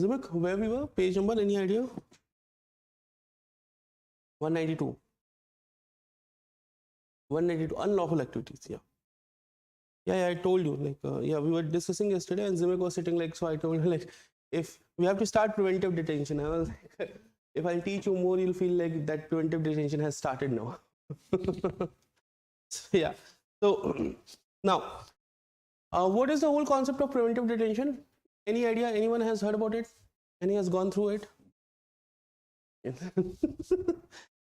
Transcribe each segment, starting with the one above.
Zimik, where we were? Page number, any idea? 192. 192, unlawful activities, yeah. Yeah, I told you, like, yeah, we were discussing yesterday and Zimik was sitting like, so I told her, like, if we have to start preventive detention, I was like, if I'll teach you more, you'll feel like that preventive detention has started now. So, yeah, so now, what is the whole concept of preventive detention? Any idea? Anyone has heard about it? Any has gone through it?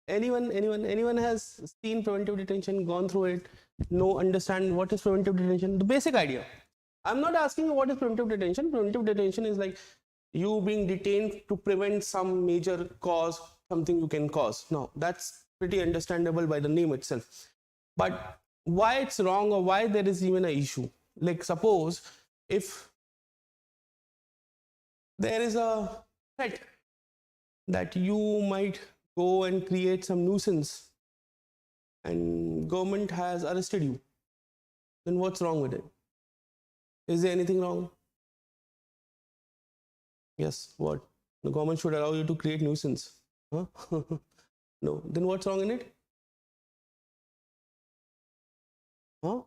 Anyone has seen preventive detention, gone through it, understand what is preventive detention? The basic idea. I'm not asking you what is preventive detention. Preventive detention is like you being detained to prevent some major cause, something you can cause. No, that's pretty understandable by the name itself. But why it's wrong or why there is even an issue? Like suppose if there is a threat that you might go and create some nuisance and government has arrested you, then what's wrong with it? Is there anything wrong? Yes, what? The government should allow you to create nuisance. Huh? No, then what's wrong in it? Huh?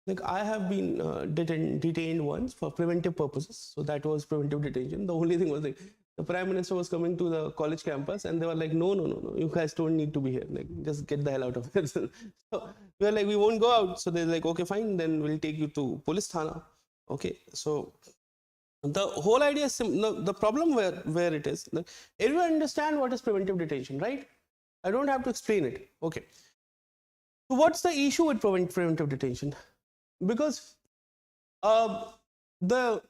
Like I have been detained once for preventive purposes. So that was preventive detention. The only thing was like the Prime Minister was coming to the college campus and they were like, no, you guys don't need to be here. Like just get the hell out of here. So we were like, we won't go out. So they're like, okay, fine, then we'll take you to police thana. Okay, so the whole idea is the problem where it is, like, everyone understand what is preventive detention, right? I don't have to explain it. Okay. So what's the issue with preventive detention? Because the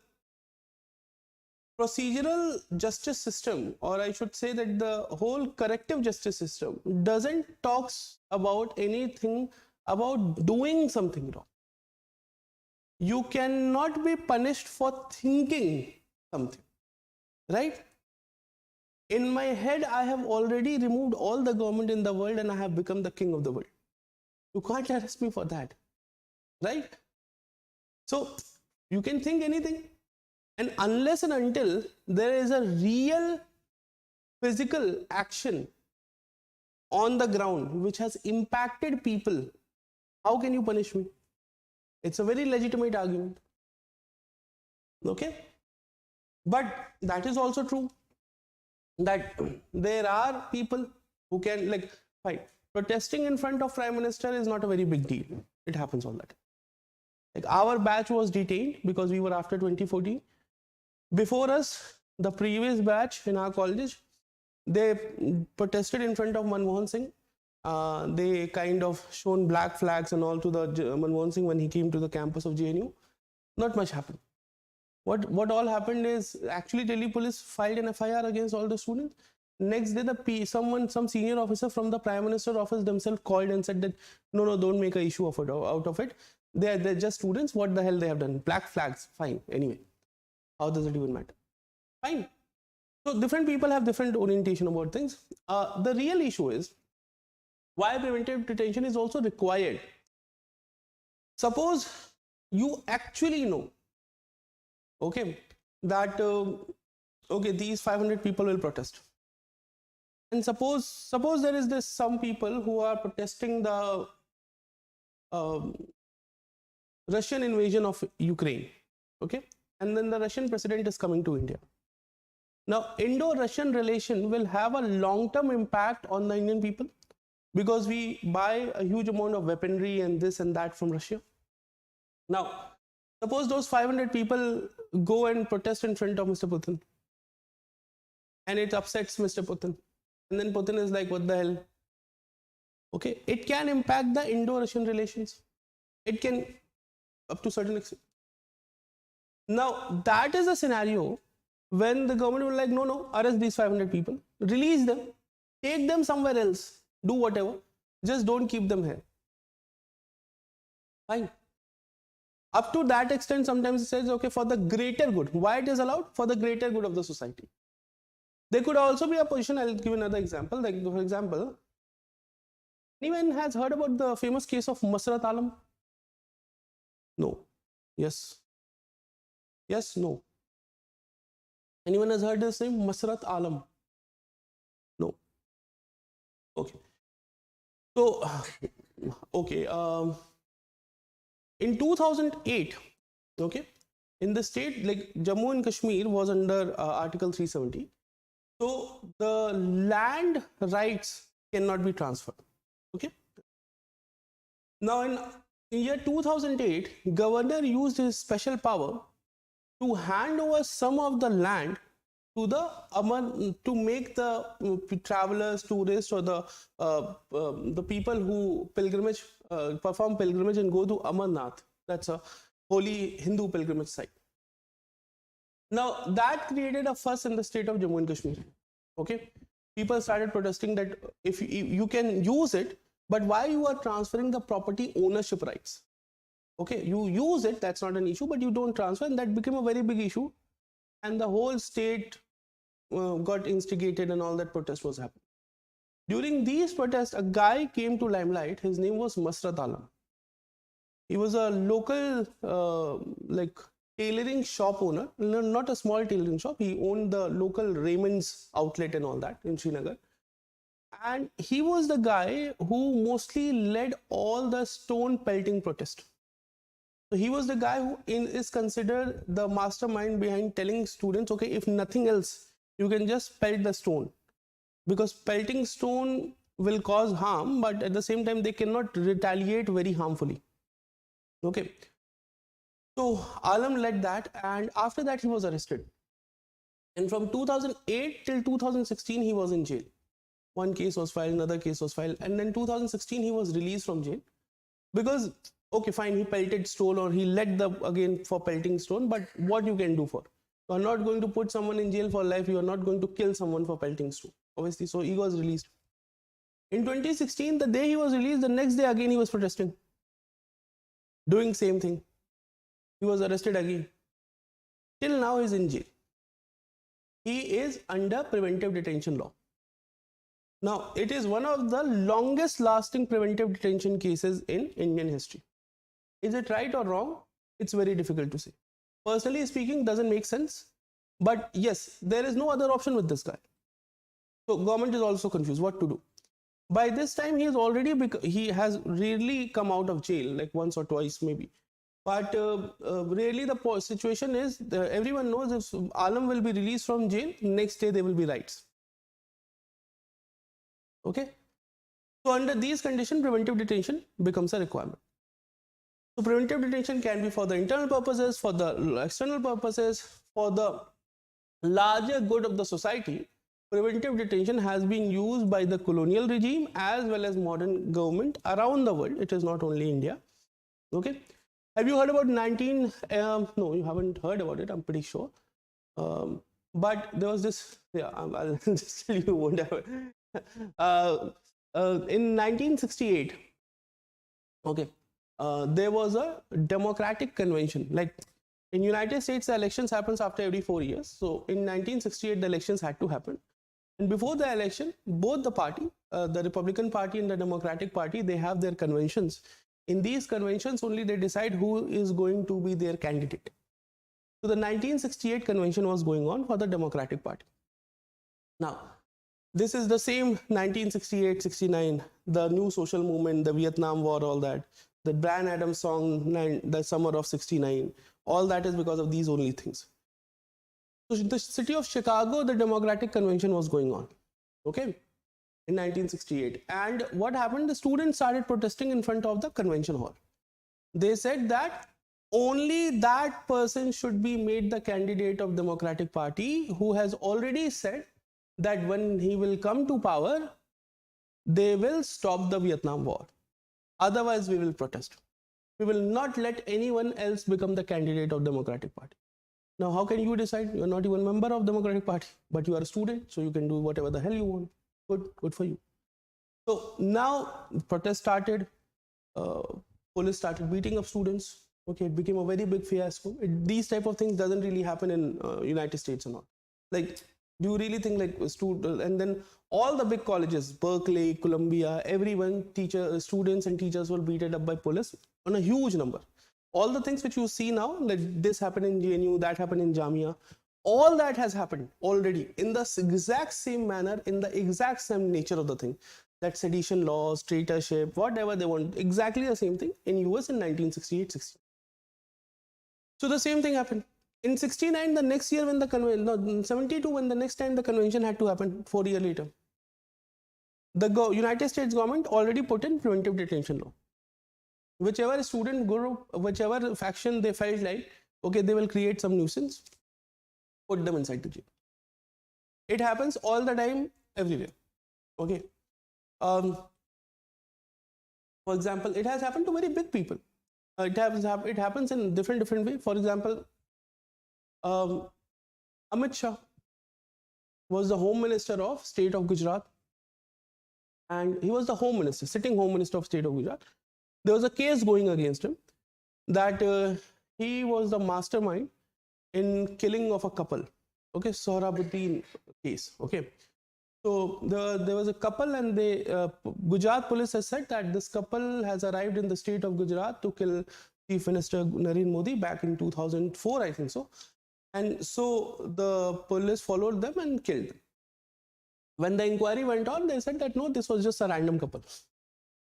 procedural justice system, or I should say that the whole corrective justice system doesn't talk about anything about doing something wrong. You cannot be punished for thinking something, right? In my head, I have already removed all the government in the world and I have become the king of the world. You can't arrest me for that, right? So you can think anything, and unless and until there is a real physical action on the ground which has impacted people, how can you punish me? It's a very legitimate argument. Okay, but that is also true that there are people who can, like, fine, protesting in front of Prime Minister is not a very big deal. It happens all that. Like our batch was detained because we were after 2014. Before us, the previous batch in our college, they protested in front of Manmohan Singh. They kind of shown black flags and all to the Manmohan Singh when he came to the campus of JNU. Not much happened. What all happened is actually Delhi police filed an FIR against all the students. Next day, some senior officer from the Prime Minister office themselves called and said that no, don't make an issue of it, out of it. They're just students. What the hell they have done? Black flags, fine. Anyway, how does it even matter? Fine. So different people have different orientation about things. The real issue is why preventive detention is also required. Suppose you actually know, okay, that okay, these 500 people will protest, and suppose there is some people who are protesting the Russian invasion of Ukraine, okay, and then the Russian president is coming to India. Now, Indo-Russian relation will have a long-term impact on the Indian people because we buy a huge amount of weaponry and this and that from Russia. Now, suppose those 500 people go and protest in front of Mr. Putin, and it upsets Mr. Putin, and then Putin is like, what the hell? Okay, it can impact the Indo-Russian relations. It can, up to a certain extent. Now, that is a scenario when the government will like, no, arrest these 500 people, release them, take them somewhere else, do whatever, just don't keep them here. Fine. Up to that extent, sometimes it says, okay, for the greater good. Why it is allowed? For the greater good of the society. There could also be a position, I'll give another example, like for example, Anyone has heard about the famous case of Masrat Alam? No. Yes. Yes, no. Anyone has heard this name? Masrat Alam? No. Okay. So, okay. In 2008, okay, in the state, like Jammu and Kashmir was under Article 370. So the land rights cannot be transferred. Okay. Now in year 2008, governor used his special power to hand over some of the land to the to make the travelers, tourists, or the people who pilgrimage, perform pilgrimage and go to Amarnath. That's a holy Hindu pilgrimage site. Now that created a fuss in the state of Jammu and Kashmir. Okay, people started protesting that if you can use it, but why you are transferring the property ownership rights? Okay, you use it, that's not an issue, but you don't transfer, and that became a very big issue, and the whole state got instigated, and all that protest was happening. During these protests, a guy came to limelight. His name was Masrat Alam. He was a local like tailoring shop owner, not a small tailoring shop. He owned the local Raymond's outlet and all that in Srinagar. And he was the guy who mostly led all the stone pelting protest. So he was the guy who is considered the mastermind behind telling students, okay, if nothing else, you can just pelt the stone, because pelting stone will cause harm, but at the same time they cannot retaliate very harmfully. Okay. So Alam led that, and after that he was arrested. And from 2008 till 2016 he was in jail. One case was filed, another case was filed, and then 2016 he was released from jail because, okay, fine, he pelted stone, or he led the again for pelting stone, but what you can do for? You are not going to put someone in jail for life. You are not going to kill someone for pelting stone, obviously. So he was released. In 2016, the day he was released, the next day again he was protesting, doing same thing. He was arrested again. Till now he's in jail. He is under preventive detention law. Now, it is one of the longest lasting preventive detention cases in Indian history. Is it right or wrong? It's very difficult to say. Personally speaking, doesn't make sense. But yes, there is no other option with this guy. So government is also confused what to do. By this time, he has rarely come out of jail, like once or twice maybe. But really the situation is, everyone knows if Alam will be released from jail, next day there will be riots. Okay. So under these conditions, preventive detention becomes a requirement. So preventive detention can be for the internal purposes, for the external purposes, for the larger good of the society. Preventive detention has been used by the colonial regime as well as modern government around the world. It is not only India. Okay. Have you heard about no, you haven't heard about it, I'm pretty sure. But there was this, yeah, I'll just tell you whatever. In 1968, okay, there was a democratic convention. Like in United States, the elections happens after every 4 years. So in 1968, the elections had to happen. And before the election, both the party, the Republican Party and the Democratic Party, they have their conventions. In these conventions, only they decide who is going to be their candidate. So the 1968 convention was going on for the Democratic Party. Now, this is the same 1968-69, the new social movement, the Vietnam War, all that. The Bryan Adams song, the summer of 69, all that is because of these only things. So in the city of Chicago, the Democratic Convention was going on, okay, in 1968. And what happened? The students started protesting in front of the convention hall. They said that only that person should be made the candidate of Democratic Party who has already said that when he will come to power, they will stop the Vietnam War. Otherwise, we will protest. We will not let anyone else become the candidate of Democratic Party. Now, how can you decide? You are not even a member of Democratic Party, but you are a student, so you can do whatever the hell you want. Good for you. So now protest started. Police started beating up students. Okay, it became a very big fiasco. These type of things doesn't really happen in United States and all. Like, do you really think like student? And then All the big colleges, Berkeley, Columbia, everyone, students and teachers were beaten up by police on a huge number. All the things which you see now, like this happened in JNU, that happened in Jamia, all that has happened already in the exact same manner, in the exact same nature of the thing. That sedition laws, traitorship, whatever they want, exactly the same thing in US in 1968-60. So the same thing happened. In 69, the next year when the convention, no, 72, when the next time the convention had to happen, 4 years later, the United States government already put in preventive detention law. Whichever student group, whichever faction they felt like, okay, they will create some nuisance, put them inside the jail. It happens all the time, everywhere. Okay. For example, it has happened to very big people. It happens in different way. For example, Amit Shah was the Home Minister of State of Gujarat, and he was the Home Minister, sitting Home Minister of State of Gujarat. There was a case going against him that he was the mastermind in killing of a couple. Okay, Sohrabuddin case. Okay, so there was a couple, and Gujarat police has said that this couple has arrived in the state of Gujarat to kill Chief Minister Narendra Modi back in 2004, I think so. And so the police followed them and killed them. When the inquiry went on, they said that no, this was just a random couple.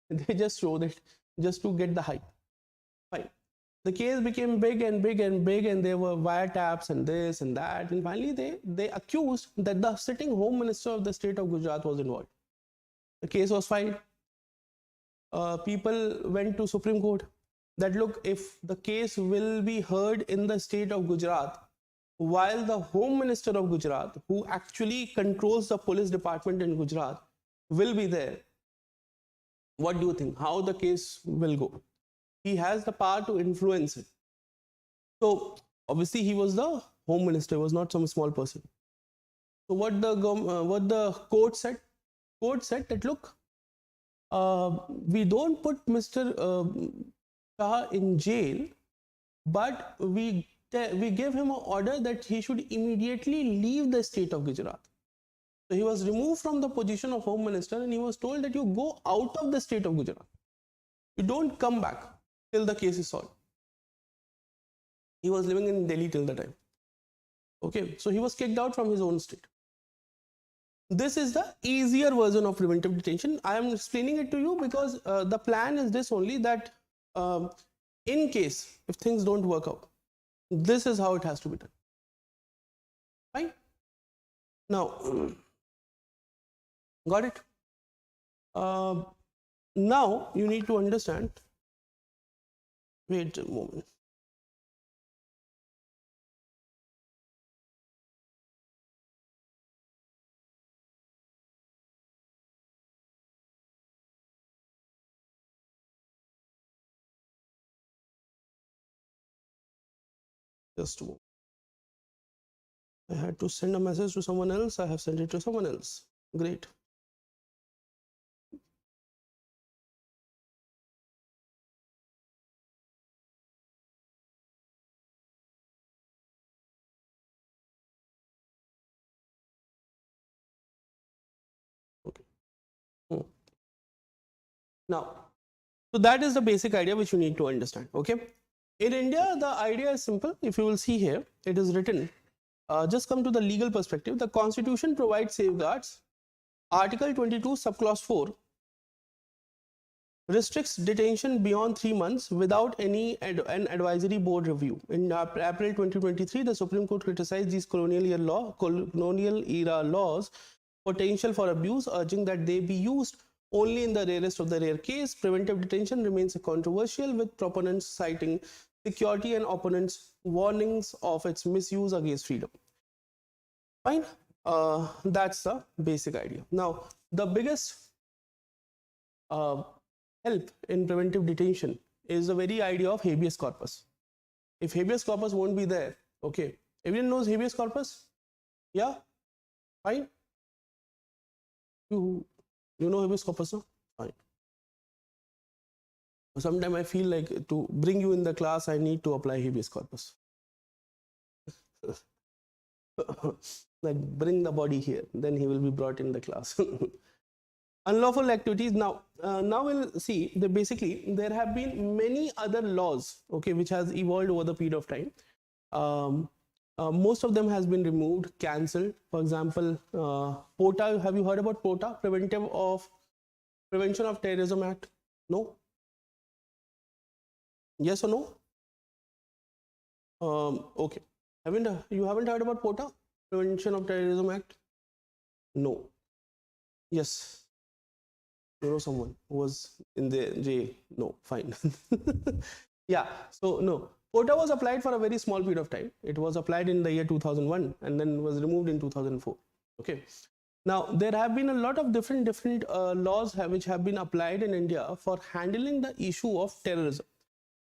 They just showed it just to get the hype. Fine. The case became big and big and big, and there were wiretaps and this and that. And finally, they accused that the sitting Home Minister of the state of Gujarat was involved. The case was filed. People went to Supreme Court that look, if the case will be heard in the state of Gujarat, while the Home Minister of Gujarat, who actually controls the police department in Gujarat, will be there, what do you think? How the case will go? He has the power to influence it. So obviously he was the Home Minister, was not some small person. So what the court said? Court said that look, we don't put Mr. Shah in jail, but we give him an order that he should immediately leave the state of Gujarat. So he was removed from the position of Home Minister, and he was told that you go out of the state of Gujarat. You don't come back till the case is solved. He was living in Delhi till the time. Okay, so he was kicked out from his own state. This is the easier version of preventive detention. I am explaining it to you because the plan is this only, that in case if things don't work out, this is how it has to be done. Fine. Now, got it? Now you need to understand. Wait a moment. Just a moment. I had to send a message to someone else. I have sent it to someone else. Great. Okay. Now, so that is the basic idea which you need to understand. Okay. In India, the idea is simple. If you will see here, it is written. Just come to the legal perspective. The Constitution provides safeguards. Article 22, subclause 4 restricts detention beyond 3 months without any an advisory board review. In April 2023, the Supreme Court criticized these colonial era laws potential for abuse, urging that they be used only in the rarest of the rare case. Preventive detention remains controversial, with proponents citing security and opponents warnings of its misuse against freedom. Fine. That's the basic idea. Now, the biggest help in preventive detention is the very idea of habeas corpus. If habeas corpus won't be there, okay. Everyone knows habeas corpus? Yeah? Fine. You know habeas corpus, no? Fine. Sometimes I feel like to bring you in the class, I need to apply habeas corpus. like bring the body here, then he will be brought in the class. Unlawful activities. Now we'll see that basically there have been many other laws, okay, which has evolved over the period of time. Most of them has been removed, cancelled. For example, POTA. Have you heard about POTA? Prevention of Terrorism Act. No. Yes or no? Okay. You haven't heard about POTA? Prevention of Terrorism Act? No. Yes. You know someone who was in the jail? No. Fine. Yeah. So no. POTA was applied for a very small period of time. It was applied in the year 2001 and then was removed in 2004. Okay. Now there have been a lot of different laws which have been applied in India for handling the issue of terrorism.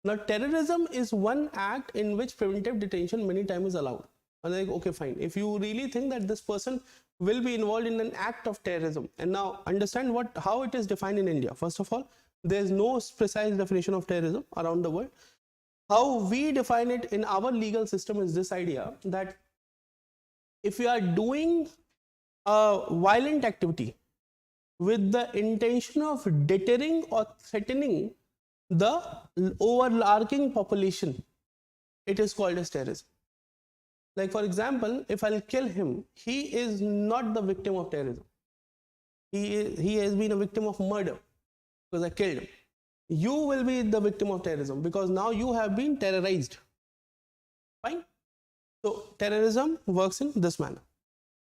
Now terrorism is one act in which preventive detention many times is allowed. And like, okay, fine. If you really think that this person will be involved in an act of terrorism, and now understand how it is defined in India. First of all, there is no precise definition of terrorism around the world. How we define it in our legal system is this idea that if you are doing a violent activity with the intention of deterring or threatening the overarching population, it is called as terrorism. Like for example, if I'll kill him, he is not the victim of terrorism. He has been a victim of murder because I killed him. You will be the victim of terrorism because now you have been terrorized. Fine. So terrorism works in this manner.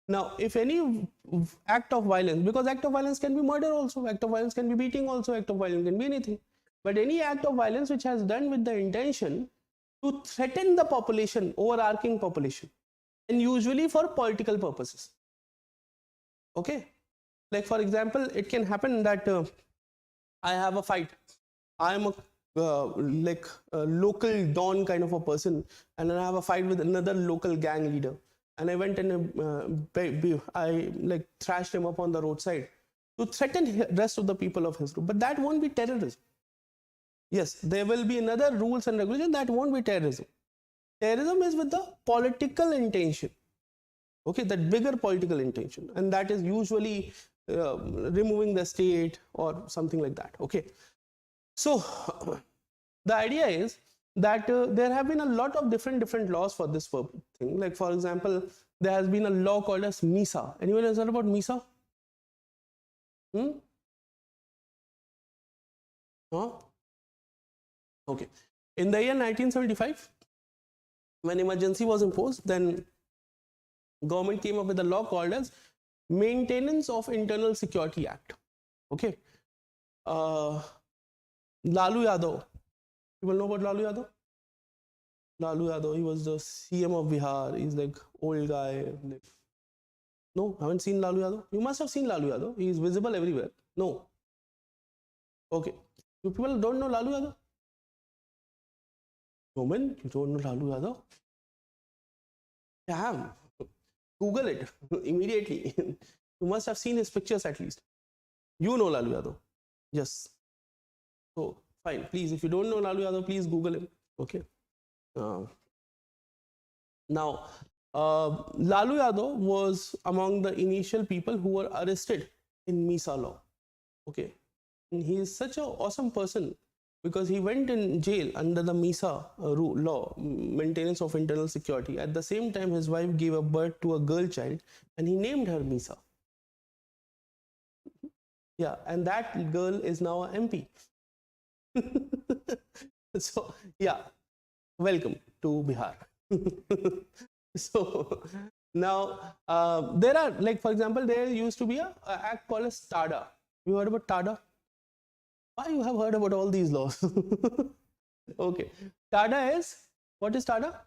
Now, if any act of violence, because act of violence can be murder also, act of violence can be beating also, act of violence can be anything. But any act of violence which has done with the intention to threaten the population, overarching population, and usually for political purposes. Okay. Like for example, it can happen that I have a fight. I am a local don kind of a person, and I have a fight with another local gang leader, and I went and I thrashed him up on the roadside to threaten the rest of the people of his group. But that won't be terrorism. Yes, there will be another rules and regulations, that won't be terrorism. Terrorism is with the political intention. Okay, that bigger political intention, and that is usually removing the state or something like that. Okay. So the idea is that there have been a lot of different laws for this thing. Like for example, there has been a law called as MISA. Anyone has heard about MISA? Huh? Okay. In the year 1975, when emergency was imposed, then government came up with a law called as Maintenance of Internal Security Act. Okay. Lalu Yadav. People know about Lalu Yadav? Lalu Yadav, he was the CM of Bihar. He's like old guy. No, haven't seen Lalu Yadav? You must have seen Lalu Yadav. He is visible everywhere. No. Okay. You people don't know Lalu Yadav? Woman, you don't know Lalu Yadav? Damn. Google it immediately. You must have seen his pictures at least. You know Lalu Yadav. Yes. So fine. Please, if you don't know Lalu Yadav, please Google him. Okay. Now, Lalu Yadav was among the initial people who were arrested in MISA law. Okay. And he is such an awesome person because he went in jail under the MISA law, Maintenance of Internal Security. At the same time, his wife gave a birth to a girl child and he named her MISA. Yeah, and that girl is now an MP. So, yeah, welcome to Bihar. So, now there are, like, for example, there used to be a act called as TADA. You heard about TADA? Why you have heard about all these laws? Okay. TADA is, what is TADA?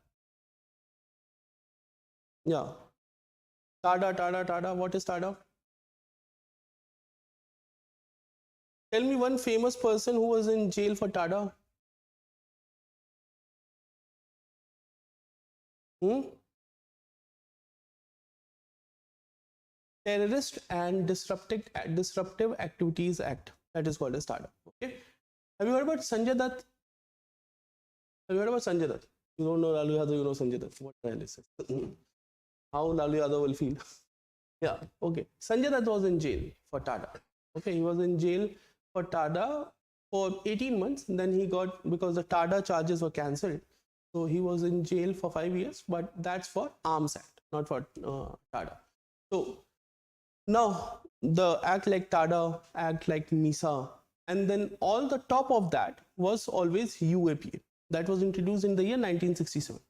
Yeah. TADA. What is TADA? Tell me one famous person who was in jail for TADA. Terrorist and Disruptive Activities Act. That is called as TADA. Okay. Have you heard about Sanjay Dutt? Have you heard about Sanjay Dutt? You don't know Lalu Yadav, you know Sanjay Dutt. What the hell is it? how Lalu Yadav will feel. Yeah, okay. Sanjay Dutt was in jail for TADA. Okay, he was in jail for TADA for 18 months. Then he got, because the TADA charges were cancelled, so he was in jail for 5 years, but that's for Arms Act, not for TADA. So now the act like TADA, act like MISA, and then all the top of that was always UAPA. That was introduced in the year 1967.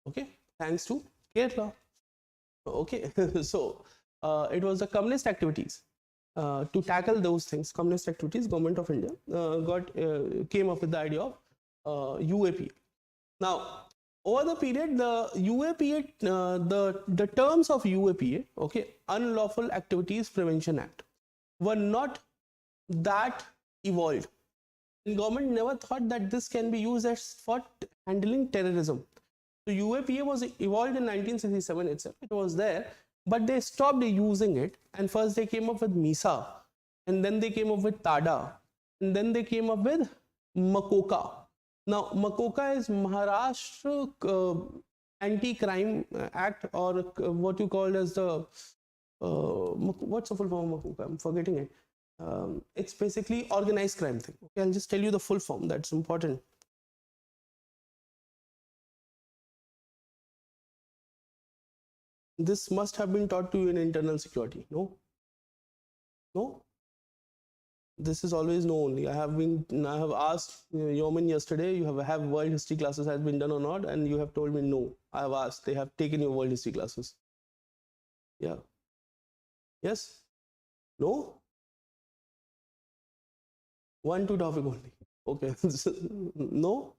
Okay, thanks to Kerala. Okay, so it was the communist activities. To tackle those things, communist activities, Government of India came up with the idea of UAPA. Now, over the period, the UAPA, the terms of UAPA, okay, Unlawful Activities Prevention Act, were not that evolved. And government never thought that this can be used as for handling terrorism. So UAPA was evolved in 1967 itself. It was there, but they stopped using it. And first they came up with MISA, and then they came up with TADA, and then they came up with MCOCA. Now, MCOCA is Maharashtra Anti-Crime Act, or what you call as the what's the full form of MCOCA? I'm forgetting it. It's basically organized crime thing. Okay, I'll just tell you the full form. That's important. This must have been taught to you in internal security. No? No? This is always no only. I have asked Yeoman yesterday, you have world history classes has been done or not, and you have told me no. I have asked, they have taken your world history classes. Yeah. Yes? No? 1, 2 topic only. Okay. No?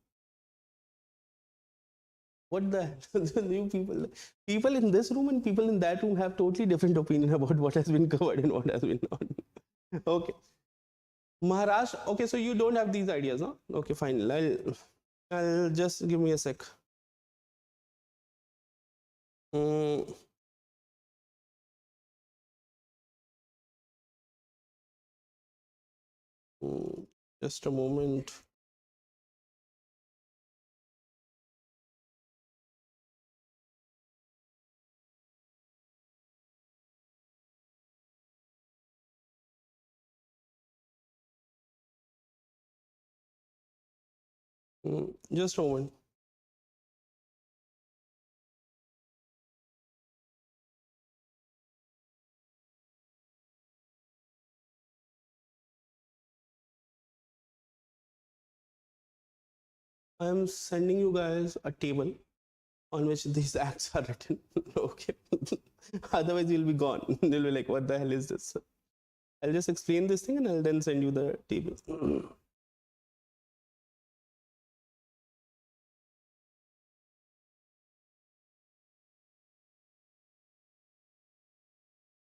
What the hell? You people in this room and people in that room have totally different opinion about what has been covered and what has been not. Okay. Maharashtra. Okay, so you don't have these ideas, huh? Okay, fine. I'll just give me a sec. Just a moment. Just a moment. I am sending you guys a table on which these acts are written. Okay. Otherwise, you'll be gone. You'll be like, what the hell is this? I'll just explain this thing and I'll then send you the table.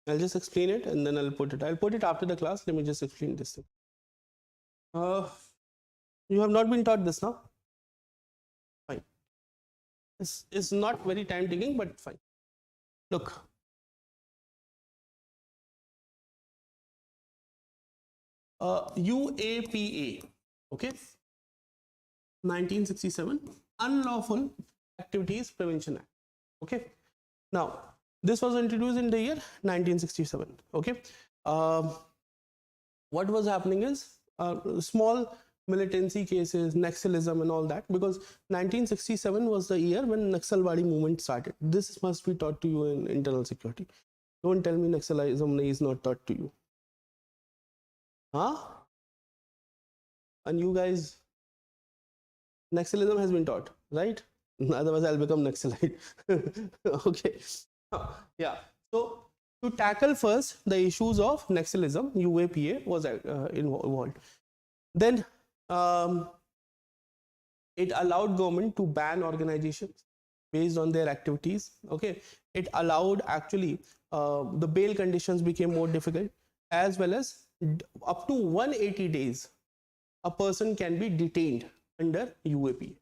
I'll just explain it and then I'll put it. I'll put it after the class. Let me just explain this thing. You have not been taught this now? Fine. It's not very time taking, but fine. Look. UAPA, okay, 1967, Unlawful Activities Prevention Act. Okay. Now, this was introduced in the year 1967. Okay. What was happening is small militancy cases, Naxalism and all that, because 1967 was the year when Naxalbari movement started. This must be taught to you in internal security. Don't tell me Naxalism is not taught to you. Huh? And you guys, Naxalism has been taught, right? Otherwise, I'll become Naxalite. Okay. Yeah. So, to tackle first the issues of Naxalism, UAPA was involved. Then, it allowed government to ban organizations based on their activities. Okay. It allowed actually the bail conditions became more difficult, as well as up to 180 days a person can be detained under UAPA,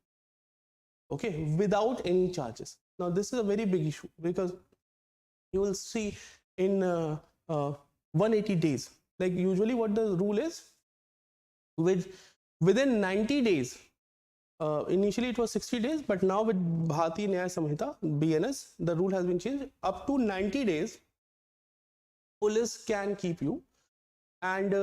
okay, without any charges. Now this is a very big issue, because you will see in 180 days, like usually what the rule is, within 90 days Initially it was 60 days, but now with Bharatiya Nyaya Samhita, BNS, the rule has been changed. Up to 90 days, police can keep you, and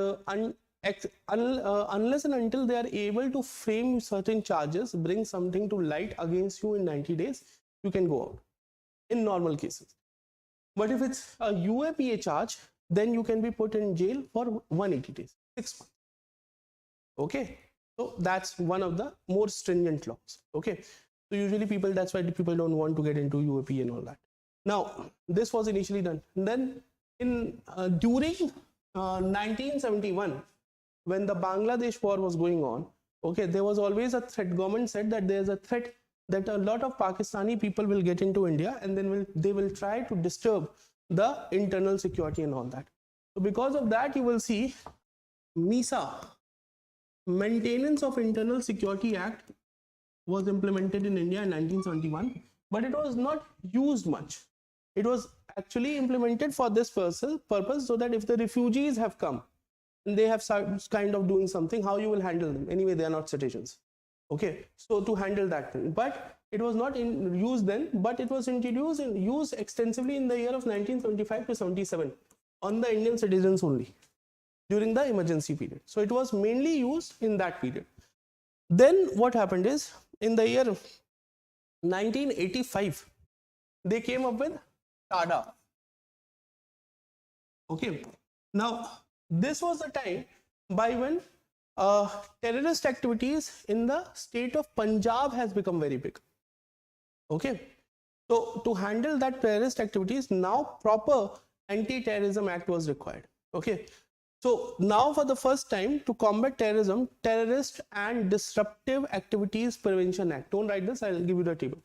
unless and until they are able to frame certain charges, bring something to light against you in 90 days, you can go out in normal cases. But if it's a UAPA charge, then you can be put in jail for 180 days, 6 months. Okay. So that's one of the more stringent laws. Okay. So usually people, that's why people don't want to get into UAP and all that. Now, this was initially done. And then during 1971, when the Bangladesh war was going on, okay, there was always a threat. Government said that there's a threat that a lot of Pakistani people will get into India, and then they will try to disturb the internal security and all that. So because of that, you will see MISA, Maintenance of Internal Security Act, was implemented in India in 1971, but it was not used much. It was actually implemented for this purpose, so that if the refugees have come and they have kind of doing something, how you will handle them? Anyway, they are not citizens. Okay, so to handle that thing, but it was not in use then, but it was introduced and used extensively in the year of 1975 to 77 on the Indian citizens only during the emergency period. So it was mainly used in that period. Then what happened is, in the year 1985, they came up with TADA. Okay, now this was the time by when terrorist activities in the state of Punjab has become very big. Okay, so to handle that terrorist activities, now proper anti-terrorism act was required. Okay, so now for the first time, to combat terrorism, Terrorist and Disruptive Activities Prevention Act. Don't write this, I'll give you the table.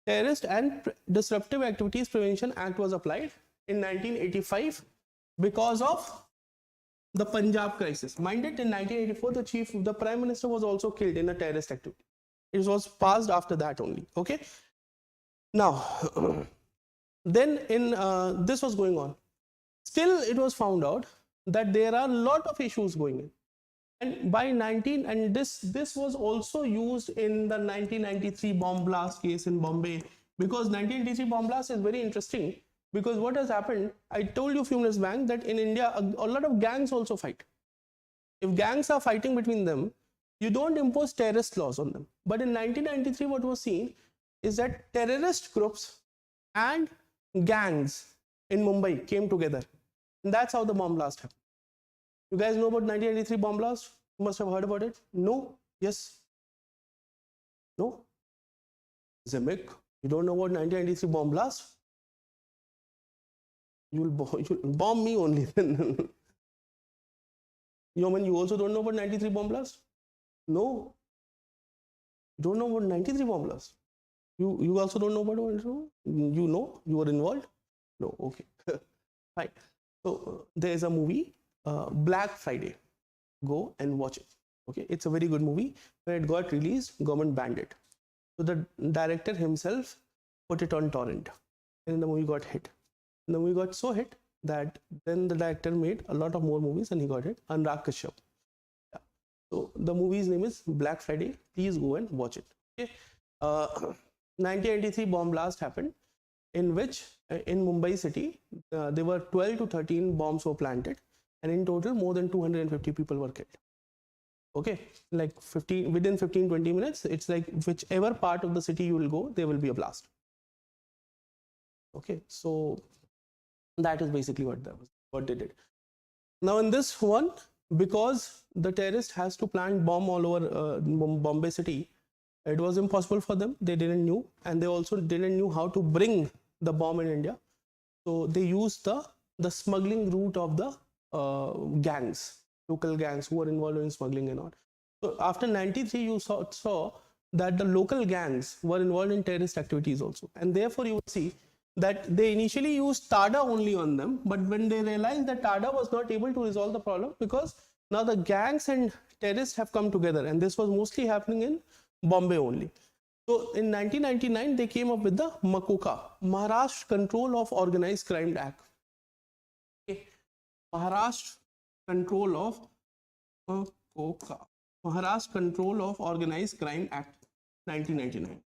Terrorist and Disruptive Activities Prevention Act was applied in 1985 because of the Punjab crisis. Mind it, in 1984, the Prime Minister was also killed in a terrorist activity. It was passed after that only. Okay. Now, then this was going on. Still, it was found out that there are a lot of issues going in. And by this was also used in the 1993 bomb blast case in Bombay, because 1993 bomb blast is very interesting, because what has happened, I told you a few minutes back that in India, a lot of gangs also fight. If gangs are fighting between them, you don't impose terrorist laws on them. But in 1993, what was seen is that terrorist groups and gangs in Mumbai came together. And that's how the bomb blast happened. You guys know about 1993 bomb blast? You must have heard about it. No? Yes? No? Zemek, you don't know about 1993 bomb blast? You'll bomb me only then. You also don't know about 93 bomb blast? No? You don't know about 93 bomb blast? You also don't know about it? You know? You were involved? No? Okay. Fine. So there is a movie, Black Friday. Go and watch it. Okay, it's a very good movie. When it got released, government banned it. So the director himself put it on torrent, and the movie got hit. And the movie got so hit that then the director made a lot of more movies, and he got it. Anurag Kashyap. Yeah. So the movie's name is Black Friday. Please go and watch it. Okay. 1983 bomb blast happened, in which in Mumbai city there were 12 to 13 bombs were planted, and in total more than 250 people were killed. Okay, like within 15-20 minutes, it's like whichever part of the city you will go, there will be a blast. Okay, so that is basically what they did. Now in this one, because the terrorist has to plant bomb all over Bombay city, it was impossible for them. They didn't know, and they also didn't know how to bring the bomb in India. So they used the smuggling route of the gangs, local gangs who were involved in smuggling and all. So after 93, you saw that the local gangs were involved in terrorist activities also, and therefore you will see that they initially used TADA only on them, but when they realized that TADA was not able to resolve the problem, because now the gangs and terrorists have come together, and this was mostly happening in Bombay only. So in 1999, they came up with the MCOCA, Maharashtra Control of Organized Crime Act. Okay. Maharashtra Control of MCOCA, Maharashtra Control of Organized Crime Act. 1999.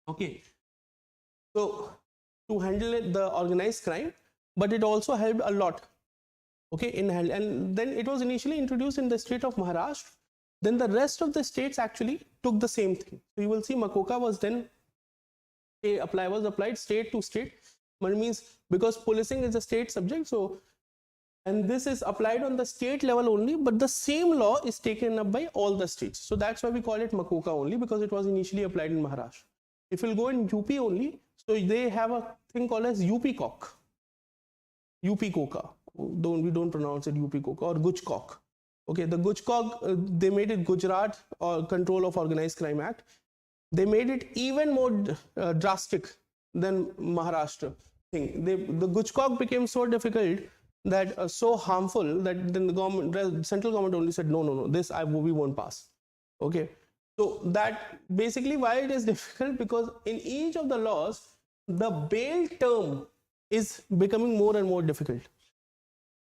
Okay, so to handle the organized crime, but it also helped a lot. Okay, and then it was initially introduced in the state of Maharashtra. Then the rest of the states actually took the same thing. So you will see MCOCA was then applied state to state. But it means because policing is a state subject, so and this is applied on the state level only, but the same law is taken up by all the states. So that's why we call it MCOCA only, because it was initially applied in Maharashtra. If you'll go in UP only, so they have a thing called as UPCOC, UPCOCA. We don't pronounce it UPCOCA or GUJCOC. Okay, the GUJCOC, they made it Gujarat or Control of Organized Crime Act. They made it even more drastic than Maharashtra thing. The GUJCOC became so difficult that so harmful that then the central government only said no, this we won't pass. Okay, so that basically why it is difficult, because in each of the laws the bail term is becoming more and more difficult.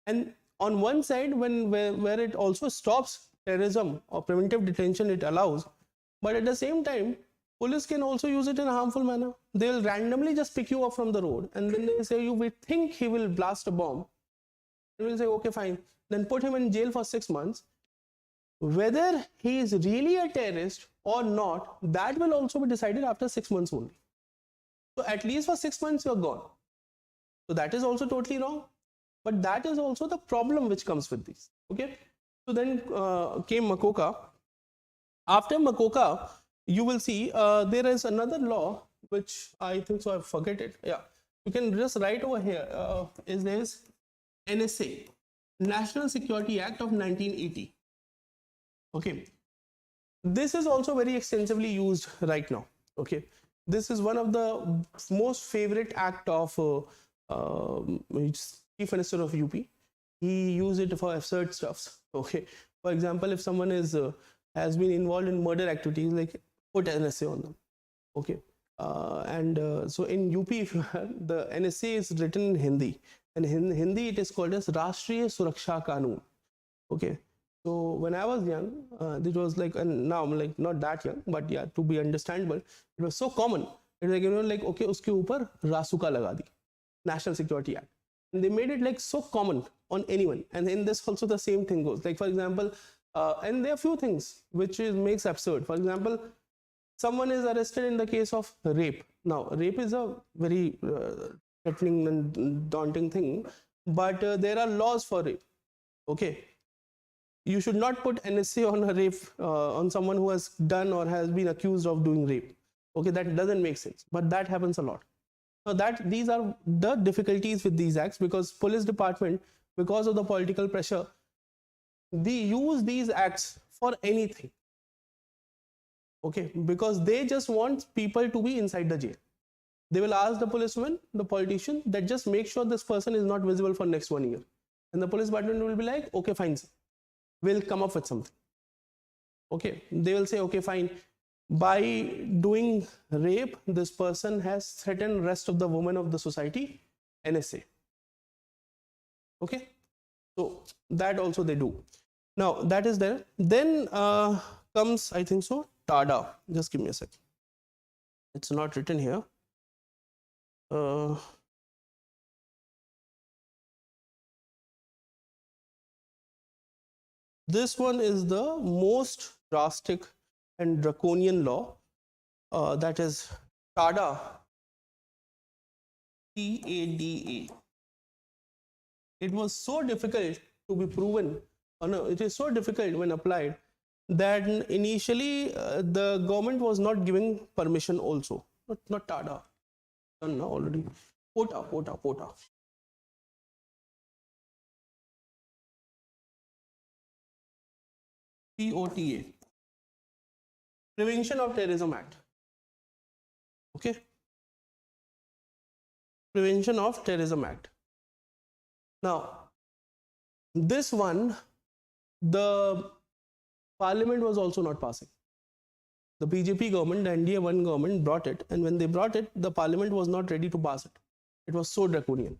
And on one side, where it also stops terrorism or preventive detention, it allows, but at the same time police can also use it in a harmful manner. They'll randomly just pick you up from the road and then they say we think he will blast a bomb. We'll say okay, fine, then put him in jail for 6 months. Whether he is really a terrorist or not, that will also be decided after 6 months only. So at least for 6 months you're gone. So that is also totally wrong, but that is also the problem which comes with this. Okay, so then came MCOCA. After MCOCA, you will see there is another law which I think so I forget it. Yeah, you can just write over here. Is this NSA, National Security Act of 1980. Okay, this is also very extensively used right now. Okay, this is one of the most favorite act of Chief Minister of UP. He used it for absurd stuffs. Okay, for example, if someone is has been involved in murder activities, like put NSA on them. Okay, so in UP, the NSA is written in Hindi, and in Hindi it is called as Rashtriya Suraksha Kanun. Okay, so when I was young, it was like, and now I'm like not that young, but yeah, to be understandable, it was so common. It was like, like okay, uske upar Rasuka laga di, National Security Act, and they made it like so common on anyone. And in this also the same thing goes. Like for example, and there are few things which makes absurd. For example, someone is arrested in the case of rape. Now, rape is a very threatening and daunting thing, but there are laws for rape. Okay, you should not put NSA on a rape on someone who has done or has been accused of doing rape. Okay, that doesn't make sense, but that happens a lot. Now these are the difficulties with these acts, because police department, because of the political pressure, they use these acts for anything. Okay, because they just want people to be inside the jail. They will ask the policeman, the politician, that just make sure this person is not visible for next 1 year. And the police department will be like, okay, fine, sir, we'll come up with something. Okay, they will say, okay, fine, by doing rape, this person has threatened rest of the women of the society, NSA. Okay, so that also they do. Now that is there. Then comes, I think so, TADA. Just give me a sec. It's not written here. This one is the most drastic and draconian law, that is TADA, TADA. It was so difficult to be proven, no, it is so difficult when applied that initially the government was not giving permission also. Not TADA, done now already. POTA. POTA. Prevention of Terrorism Act. Okay. Prevention of Terrorism Act. Now, this one, the Parliament was also not passing. The BJP government, the NDA-1 government brought it, and when they brought it, the Parliament was not ready to pass it. It was so draconian.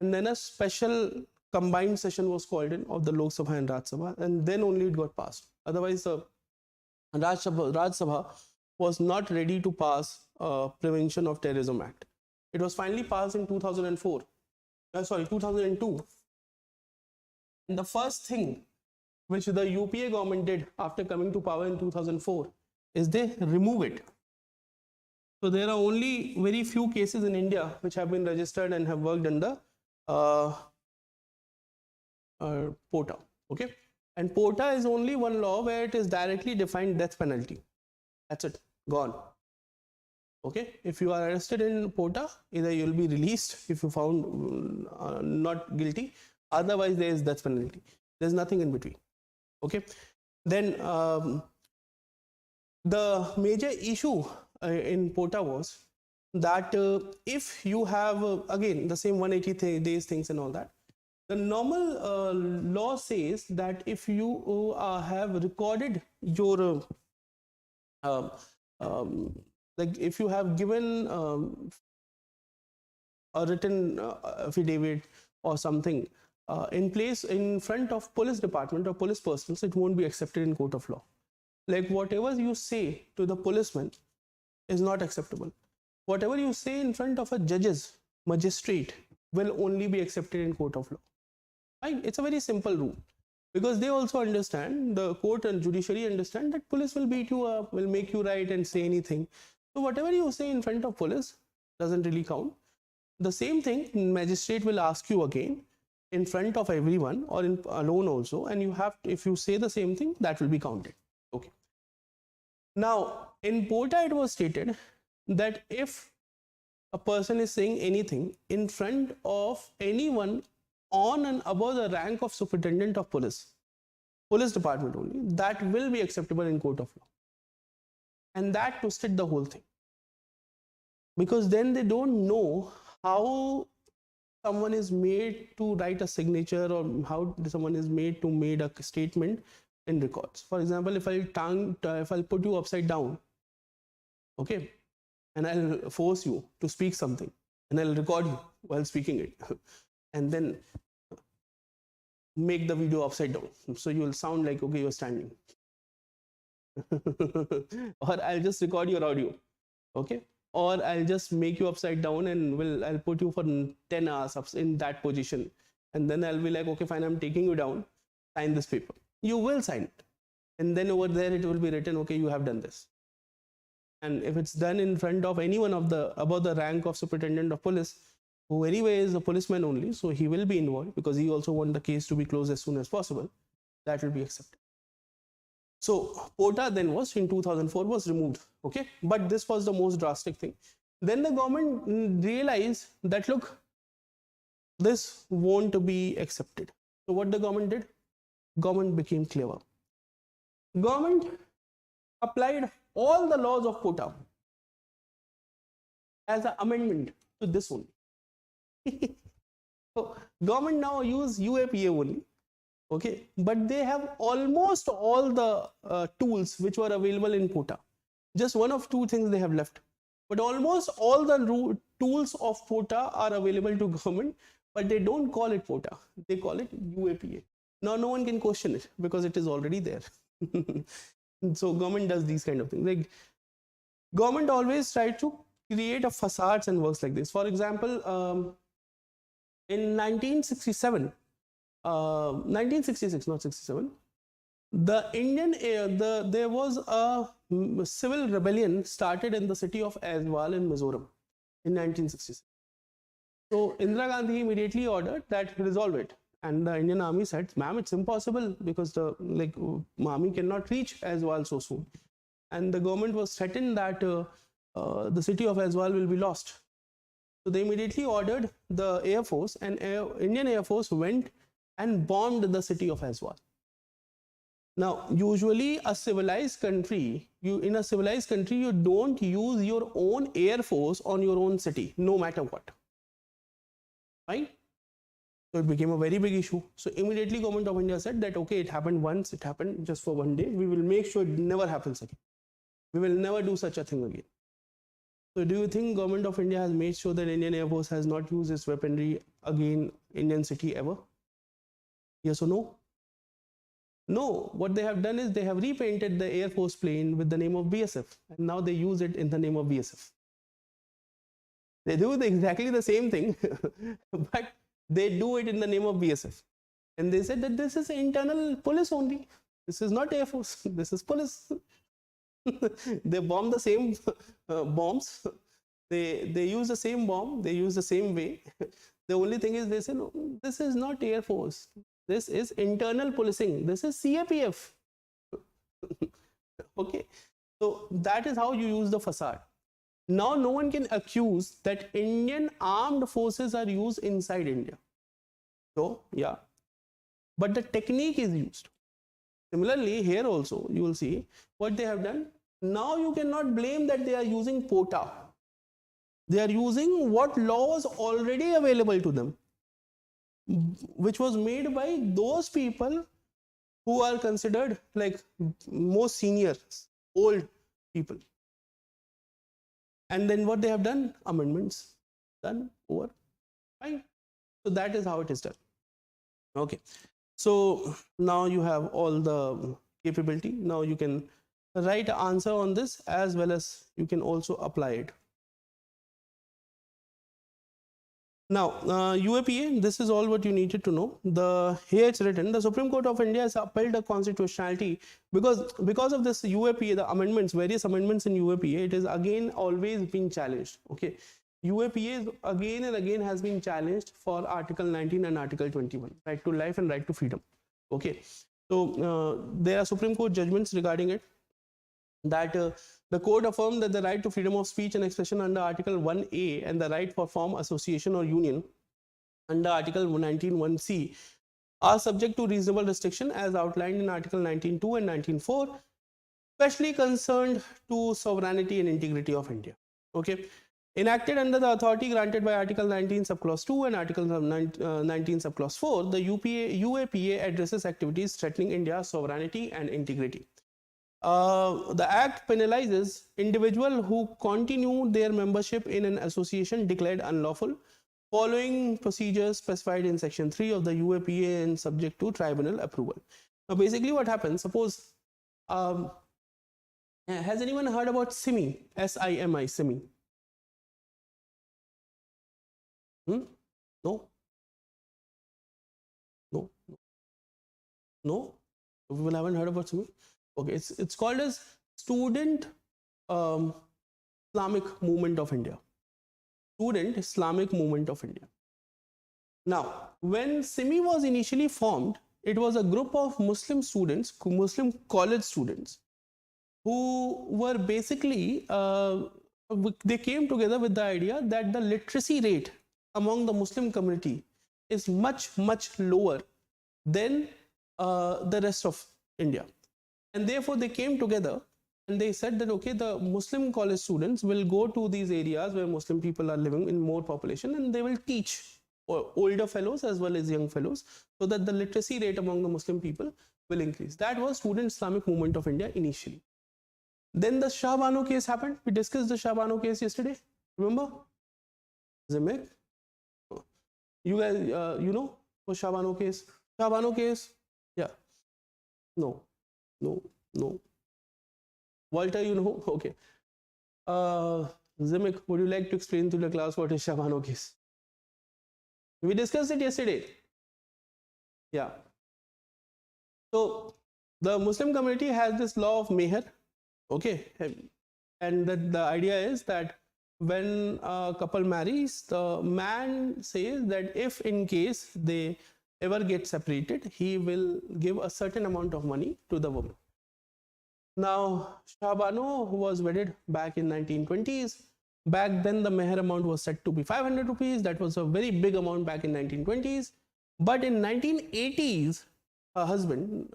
And then a special combined session was called in of the Lok Sabha and Raj Sabha, and then only it got passed. Otherwise, the Raj Sabha was not ready to pass Prevention of Terrorism Act. It was finally passed in 2004. 2002. And the first thing which the UPA government did after coming to power in 2004 is they remove it. So there are only very few cases in India which have been registered and have worked under POTA. Okay, and POTA is only one law where it is directly defined death penalty. That's it, gone. Okay, if you are arrested in POTA, either you will be released if you found not guilty, otherwise there is death penalty. There's nothing in between. Okay, then the major issue in POTA was that if you have again the same 180 days things and all that, the normal law says that if you have recorded your like if you have given a written affidavit or something in place in front of police department or police personnel, it won't be accepted in court of law. Like whatever you say to the policeman is not acceptable. Whatever you say in front of a magistrate will only be accepted in court of law. Right? It's a very simple rule, because they also understand, the court and judiciary understand, that police will beat you up, will make you write and say anything. So whatever you say in front of police doesn't really count. The same thing, magistrate will ask you again in front of everyone or in alone also, and you have to, if you say the same thing, that will be counted. Okay. Now in POTA it was stated that if a person is saying anything in front of anyone on and above the rank of superintendent of police department only, that will be acceptable in court of law. And that twisted the whole thing, because then they don't know how someone is made to write a signature or how someone is made to make a statement in records. For example, if I'll put you upside down, okay, and I'll force you to speak something, and I'll record you while speaking it, and then make the video upside down, so you will sound like, okay, you're standing. Or I'll just record your audio, okay, or I'll just make you upside down and I'll put you for 10 hours up in that position, and then I'll be like, okay, fine, I'm taking you down, sign this paper. You will sign it, and then over there it will be written, okay, you have done this. And if it's done in front of anyone of the above the rank of superintendent of police, who anyway is a policeman only, so he will be involved because he also wants the case to be closed as soon as possible, that will be accepted. So POTA then was in 2004 was removed. Okay, but this was the most drastic thing. Then the government realized that, look, this won't be accepted. So what the government did? Government became clever. Government applied all the laws of POTA as an amendment to this only. So government now use UAPA only, okay, but they have almost all the tools which were available in POTA. Just one of two things they have left, but almost all the tools of POTA are available to government, but they don't call it POTA, they call it UAPA. Now no one can question it because it is already there. So government does these kind of things. Like government always try to create a facades and works like this. For example, in 1966, not 67, there was a civil rebellion started in the city of Aizwal in Mizoram in 1966. So Indira Gandhi immediately ordered that resolve it, and the Indian army said, ma'am, it's impossible because the army cannot reach Aizwal so soon, and the government was threatened that the city of Aizwal will be lost. So they immediately ordered the Air Force, and Indian Air Force went and bombed the city of Aizwal. Now, usually a civilized country, in a civilized country, you don't use your own Air Force on your own city, no matter what. Right? So it became a very big issue. So immediately government of India said that, okay, it happened once, it happened just for one day. We will make sure it never happens again. We will never do such a thing again. So do you think government of India has made sure that Indian Air Force has not used its weaponry again Indian city ever? Yes or no? No, what they have done is they have repainted the Air Force plane with the name of BSF, and now they use it in the name of BSF. They do exactly the same thing, but they do it in the name of BSF. And they said that this is internal police only. This is not Air Force. This is police. They bomb the same bombs. They use the same bomb. They use the same way. The only thing is they say, no, this is not Air Force. This is internal policing. This is CAPF. Okay. So that is how you use the facade. Now no one can accuse that Indian armed forces are used inside India. So yeah, but the technique is used. Similarly, here also you will see what they have done. Now you cannot blame that they are using POTA. They are using what law was already available to them, which was made by those people who are considered like most senior, old people. And then what they have done? Amendments done over. Fine. So that is how it is done. Okay. So now you have all the capability. Now you can write an answer on this, as well as you can also apply it. Now, UAPA, this is all what you needed to know. Here it's written, the Supreme Court of India has upheld the constitutionality because of this UAPA, the amendments, various amendments in UAPA, it is again always been challenged. Okay. UAPA again and again has been challenged for Article 19 and Article 21, right to life and right to freedom. Okay. So there are Supreme Court judgments regarding it, that the court affirmed that the right to freedom of speech and expression under Article 1A and the right for form, association or union under Article 19(1)(c) are subject to reasonable restriction as outlined in Article 19(2) and 19(4), especially concerned to sovereignty and integrity of India. Okay. Enacted under the authority granted by Article 19 subclause 2 and Article 19 subclause 4, the UAPA addresses activities threatening India's sovereignty and integrity. The Act penalizes individuals who continue their membership in an association declared unlawful, following procedures specified in Section 3 of the UAPA and subject to tribunal approval. Now, basically what happens, suppose, has anyone heard about SIMI? SIMI, SIMI? No? No? No? People haven't heard about SIMI? Okay, it's called as Student Islamic Movement of India. Student Islamic Movement of India. Now, when SIMI was initially formed, it was a group of Muslim students, Muslim college students, who were basically, they came together with the idea that the literacy rate among the Muslim community is much lower than the rest of India. And therefore, they came together and they said that, okay, the Muslim college students will go to these areas where Muslim people are living in more population, and they will teach older fellows as well as young fellows, so that the literacy rate among the Muslim people will increase. That was Student Islamic Movement of India initially. Then the Shah Bano case happened. We discussed the Shah Bano case yesterday. Remember? Zimek? You guys, you know the Shah Bano case? Shah Bano case? Yeah. No. Walter, you know? Okay. Zimek, would you like to explain to the class what is Shah Bano case? We discussed it yesterday. Yeah. So the Muslim community has this law of meher. Okay. And the idea is that when a couple marries, the man says that if in case they ever get separated, he will give a certain amount of money to the woman. Now, Shah Bano was wedded back in 1920s. Back then, the meher amount was set to be 500 rupees. That was a very big amount back in 1920s. But in 1980s, her husband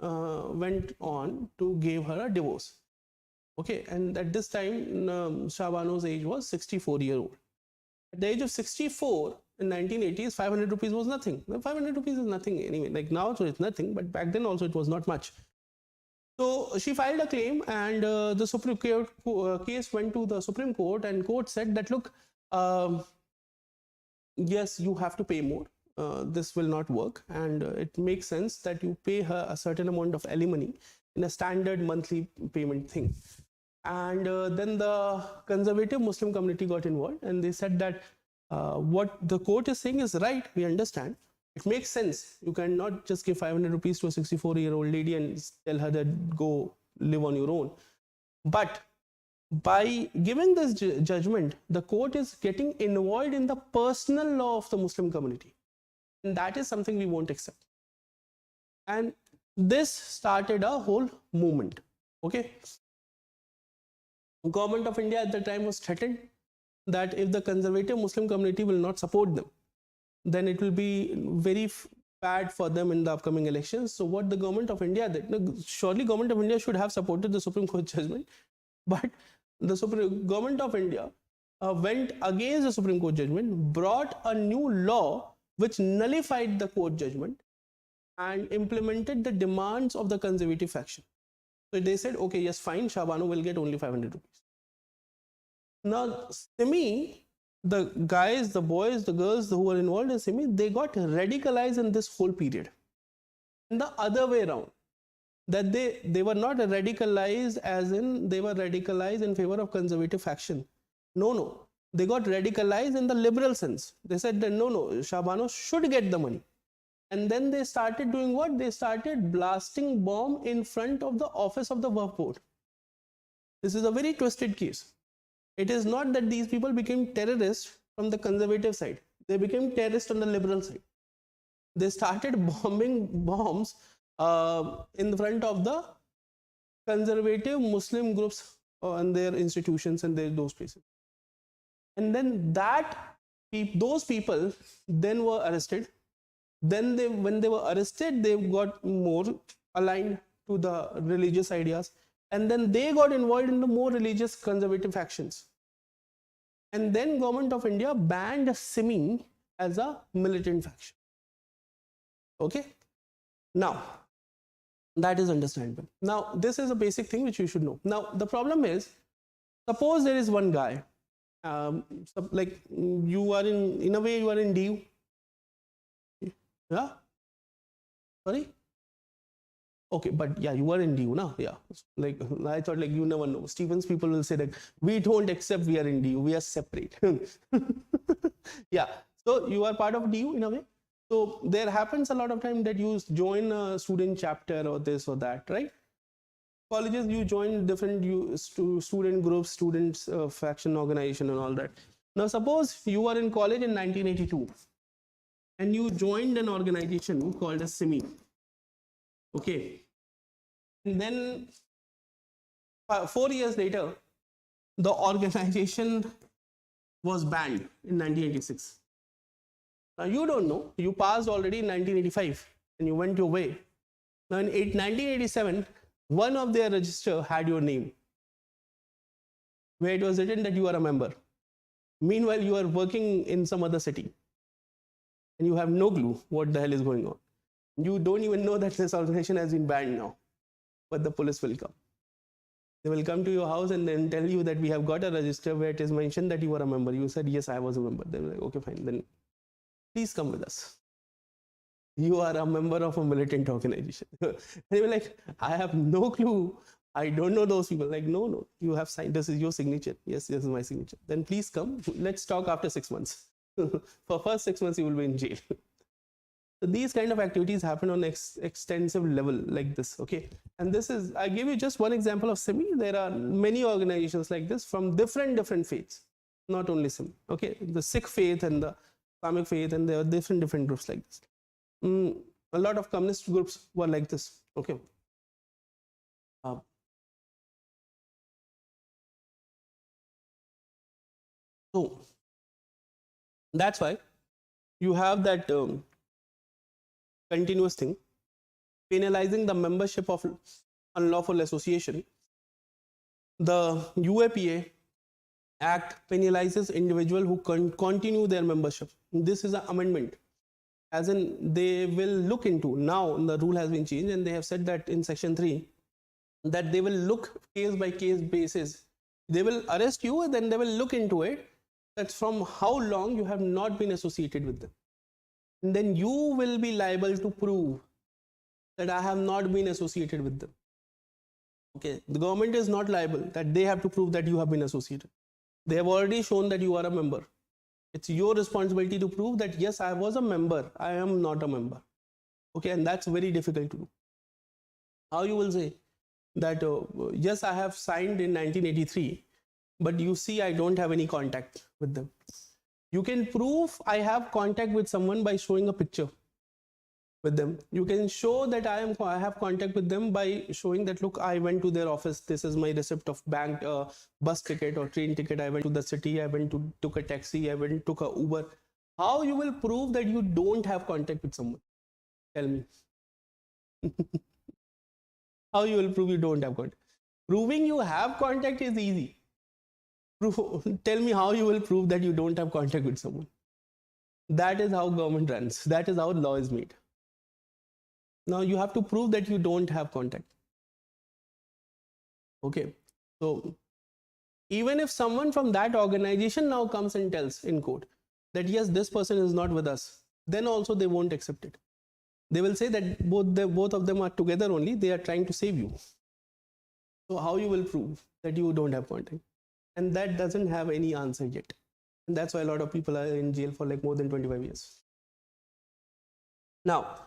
went on to give her a divorce. Okay, and at this time, Shah Bano's age was 64-year-old. At the age of 64, in 1980s, 500 rupees was nothing. 500 rupees is nothing anyway. Like now, so it's nothing, but back then also it was not much. So she filed a claim, and the Supreme Court case went to the Supreme Court, and court said that, look, yes, you have to pay more. this will not work, and it makes sense that you pay her a certain amount of alimony in a standard monthly payment thing. And then the conservative Muslim community got involved, and they said that what the court is saying is right, we understand. It makes sense. You cannot just give 500 rupees to a 64-year-old lady and tell her that go live on your own. But by giving this judgment, the court is getting involved in the personal law of the Muslim community. And that is something we won't accept. And this started a whole movement. Okay. Government of India at the time was threatened that if the conservative Muslim community will not support them, then it will be very bad for them in the upcoming elections. So what the government of India did, surely government of India should have supported the Supreme Court judgment, but the government of India went against the Supreme Court judgment, brought a new law which nullified the court judgment and implemented the demands of the conservative faction. So they said, okay, yes, fine, Shabano will get only 500 rupees. Now, SIMI, the guys, the boys, the girls who were involved in SIMI, they got radicalized in this whole period. And the other way around, that they were not radicalized as in they were radicalized in favor of conservative faction. No. They got radicalized in the liberal sense. They said that no, Shabano should get the money. And then they started doing what? They started blasting bomb in front of the office of the Waqf board. This is a very twisted case. It is not that these people became terrorists from the conservative side. They became terrorists on the liberal side. They started bombing bombs in front of the conservative Muslim groups and their institutions and those places. And then those people then were arrested. Then when they were arrested, they got more aligned to the religious ideas. And then they got involved in the more religious conservative factions. And then government of India banned SIMI as a militant faction. Okay. Now, that is understandable. Now, this is a basic thing which you should know. Now, the problem is, suppose there is one guy, like you are in a way you are in DU. Yeah? Sorry? Okay, but yeah, you are in DU now. Yeah. Like I thought, like you never know. Stevens people will say that we don't accept we are in DU, we are separate. Yeah. So you are part of DU in a way. So there happens a lot of time that you join a student chapter or this or that, right? Colleges, you join different student groups, students faction organization and all that. Now suppose you are in college in 1982 and you joined an organization called as SIMI. Okay. And then 4 years later, the organization was banned in 1986. Now you don't know, you passed already in 1985 and you went your way. Now in 1987, one of their register had your name, where it was written that you are a member. Meanwhile, you are working in some other city and you have no clue what the hell is going on. You don't even know that this organization has been banned now, but the police will come. They will come to your house and then tell you that we have got a register where it is mentioned that you are a member. You said, yes, I was a member. They were like, okay, fine, then please come with us. You are a member of a militant organization. And they were like, I have no clue. I don't know those people. Like, no, you have signed. This is your signature. Yes, this is my signature. Then please come. Let's talk after 6 months. For first 6 months, you will be in jail. So these kind of activities happen on extensive level like this, okay? And this is, I give you just one example of SIMI. There are many organizations like this from different faiths, not only SIMI, okay? The Sikh faith and the Islamic faith, and there are different groups like this. A lot of communist groups were like this, okay? So that's why you have that continuous thing, penalizing the membership of unlawful association. The UAPA Act penalizes individuals who continue their membership. This is an amendment, as in they will look into, now the rule has been changed and they have said that in section 3 that they will look case by case basis. They will arrest you and then they will look into it, that's from how long you have not been associated with them. and then you will be liable to prove that I have not been associated with them. Okay, the government is not liable that they have to prove that you have been associated. They have already shown that you are a member. It's your responsibility to prove that yes, I was a member, I am not a member. Okay, and that's very difficult to do. How you will say that yes, I have signed in 1983, but you see I don't have any contact with them. You can prove I have contact with someone by showing a picture with them. You can show that I have contact with them by showing that, look, I went to their office, this is my receipt of bank bus ticket or train ticket, I went to the city, I went to took a taxi, I went took a Uber. How you will prove that you don't have contact with someone? Tell me. How you will prove you don't have contact? Proving you have contact is easy. Tell me how you will prove that you don't have contact with someone. That is how government runs. That is how law is made. Now you have to prove that you don't have contact. Okay. So even if someone from that organization now comes and tells in court that yes, this person is not with us, then also they won't accept it. They will say that both of them are together only, they are trying to save you. So how you will prove that you don't have contact? And that doesn't have any answer yet. And that's why a lot of people are in jail for like more than 25 years. Now,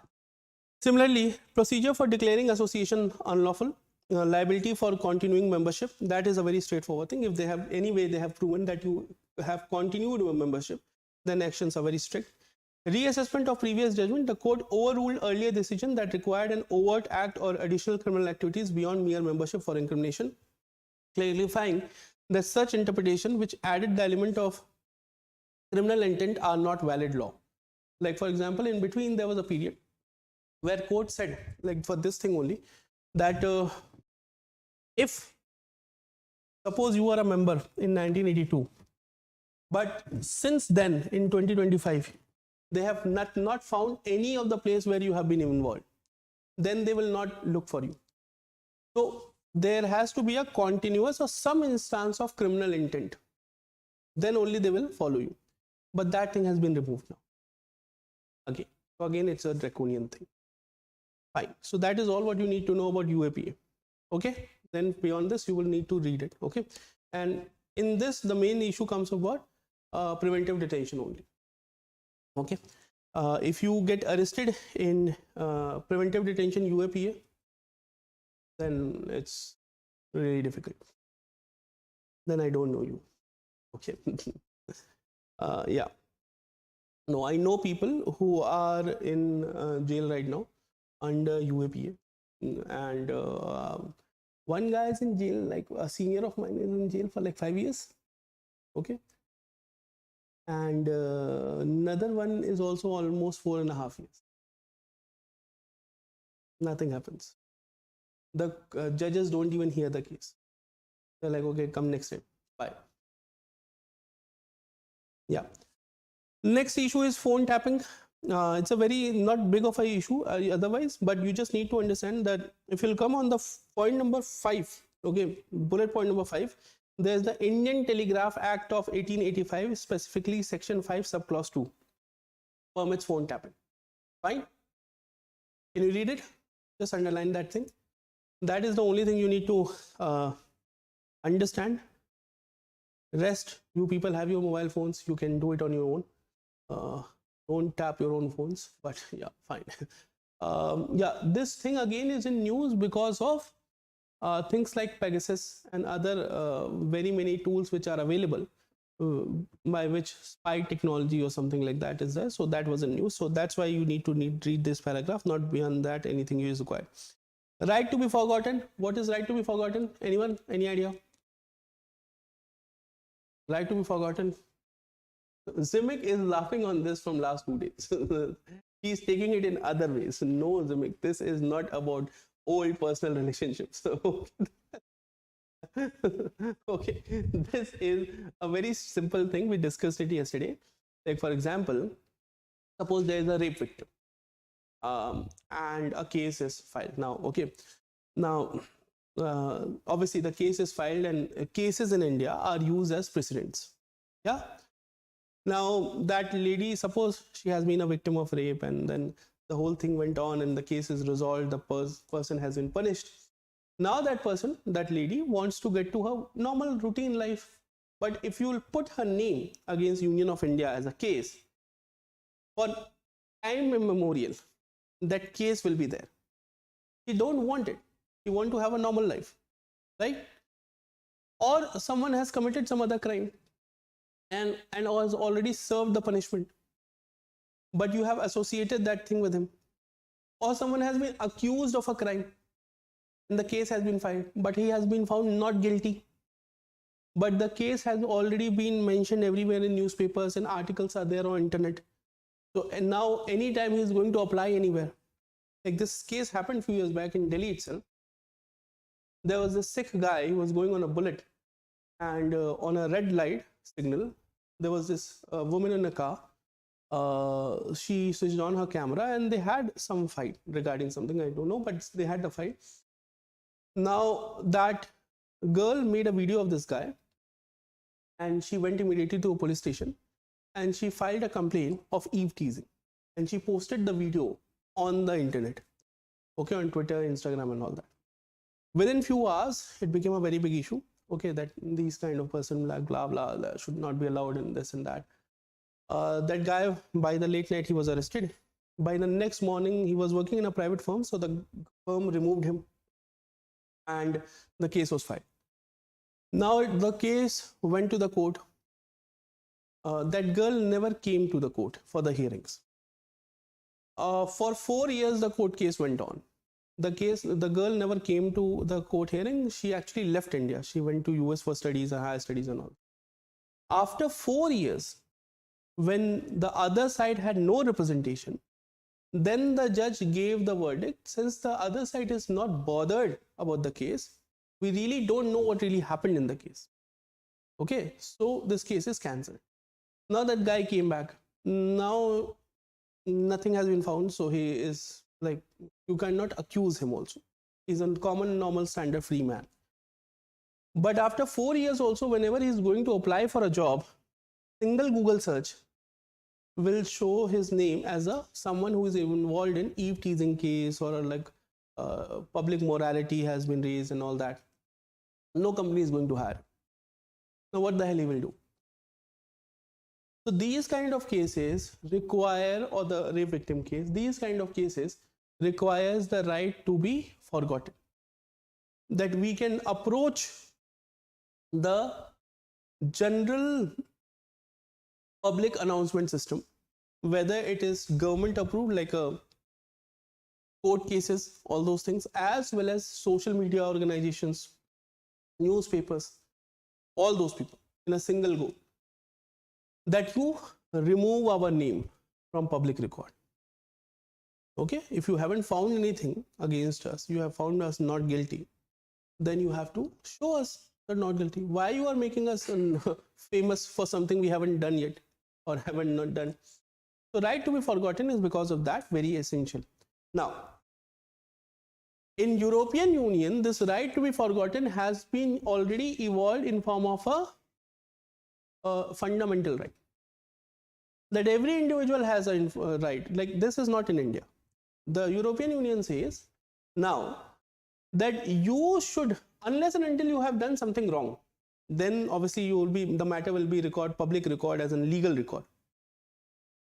similarly, procedure for declaring association unlawful, liability for continuing membership, that is a very straightforward thing. If they have any way they have proven that you have continued membership, then actions are very strict. Reassessment of previous judgment, the court overruled earlier decision that required an overt act or additional criminal activities beyond mere membership for incrimination, clarifying that such interpretation which added the element of criminal intent are not valid law. Like for example, in between there was a period where court said, like for this thing only, that if suppose you are a member in 1982, but since then in 2025, they have not found any of the place where you have been involved, then they will not look for you. So there has to be a continuous or some instance of criminal intent. Then only they will follow you. But that thing has been removed now. Okay. So again, it's a draconian thing. Fine. So that is all what you need to know about UAPA. Okay. Then beyond this, you will need to read it. Okay. And in this, the main issue comes of what? Preventive detention only. Okay. If you get arrested in preventive detention UAPA, then it's really difficult. Then I don't know you. Okay. Yeah. No, I know people who are in jail right now under UAPA, and one guy is in jail, like a senior of mine is in jail for like 5 years. Okay. And another one is also almost 4.5 years. Nothing happens. The judges don't even hear the case. They're like, okay, come next time. Bye. Yeah. Next issue is phone tapping. It's a very not big of a issue otherwise, but you just need to understand that if you'll come on the point number 5, okay, bullet point number 5, there's the Indian Telegraph Act of 1885, specifically section 5 subclause 2 permits phone tapping. Fine. Can you read it? Just underline that thing. That is the only thing you need to understand. Rest, you people have your mobile phones, you can do it on your own. Don't tap your own phones, but yeah, fine. Yeah, this thing again is in news because of things like Pegasus and other very many tools which are available by which spy technology or something like that is there. So that was in news. So that's why you need to read this paragraph. Not beyond that, anything is required. Right to be forgotten. What is right to be forgotten? Anyone? Any idea? Right to be forgotten. Zimik is laughing on this from last 2 days. He's taking it in other ways. No, Zimik, this is not about old personal relationships. Okay, this is a very simple thing. We discussed it yesterday. Like for example, suppose there is a rape victim and a case is filed. Now, okay, now obviously the case is filed and cases in India are used as precedents. Yeah. Now that lady, suppose she has been a victim of rape, and then the whole thing went on and the case is resolved, the person has been punished. Now that lady wants to get to her normal routine life. But if you will put her name against Union of India as a case, for time immemorial, that case will be there. She don't want it. She want to have a normal life, right? Or someone has committed some other crime and has already served the punishment, but you have associated that thing with him. Or someone has been accused of a crime and the case has been filed, but he has been found not guilty. But the case has already been mentioned everywhere in newspapers and articles are there on internet. So and now anytime he is going to apply anywhere. Like this case happened a few years back in Delhi itself. There was a Sikh guy who was going on a bullet, and on a red light signal, there was this woman in a car. She switched on her camera and they had some fight regarding something, I don't know, but they had a fight. Now that girl made a video of this guy and she went immediately to a police station and she filed a complaint of eve teasing, and she posted the video on the internet, okay, on Twitter, Instagram and all that. Within few hours, it became a very big issue, okay, that these kind of person like blah blah should not be allowed in this and that. That guy, by the late night, he was arrested. By the next morning, he was working in a private firm, so the firm removed him and the case was filed. Now the case went to the court. That girl never came to the court for the hearings. For 4 years, the court case went on. The girl never came to the court hearing. She actually left India. She went to US for studies, higher studies and all. After 4 years, when the other side had no representation, then the judge gave the verdict. Since the other side is not bothered about the case, we really don't know what really happened in the case. Okay, so this case is cancelled. Now that guy came back. Now nothing has been found, so he is like, you cannot accuse him also. He's a common, normal, standard free man. But after 4 years also, whenever he's going to apply for a job, single Google search will show his name as someone who is involved in eve teasing case, or like public morality has been raised and all that. No company is going to hire. Now what the hell he will do? So these kind of cases require, or the rape victim case, these kind of cases requires the right to be forgotten. That we can approach the general public announcement system, whether it is government approved like a court cases, all those things, as well as social media organizations, newspapers, all those people in a single go, that you remove our name from public record. Okay, if you haven't found anything against us, you have found us not guilty, then you have to show us that not guilty. Why you are making us famous for something we haven't done yet or haven't not done? So right to be forgotten is because of that very essential. Now, in European Union, this right to be forgotten has been already evolved in form of a fundamental right. That every individual has a right. Like this is not in India. The European Union says now that you should, unless and until you have done something wrong, then obviously you will be, the matter will be public record as a legal record.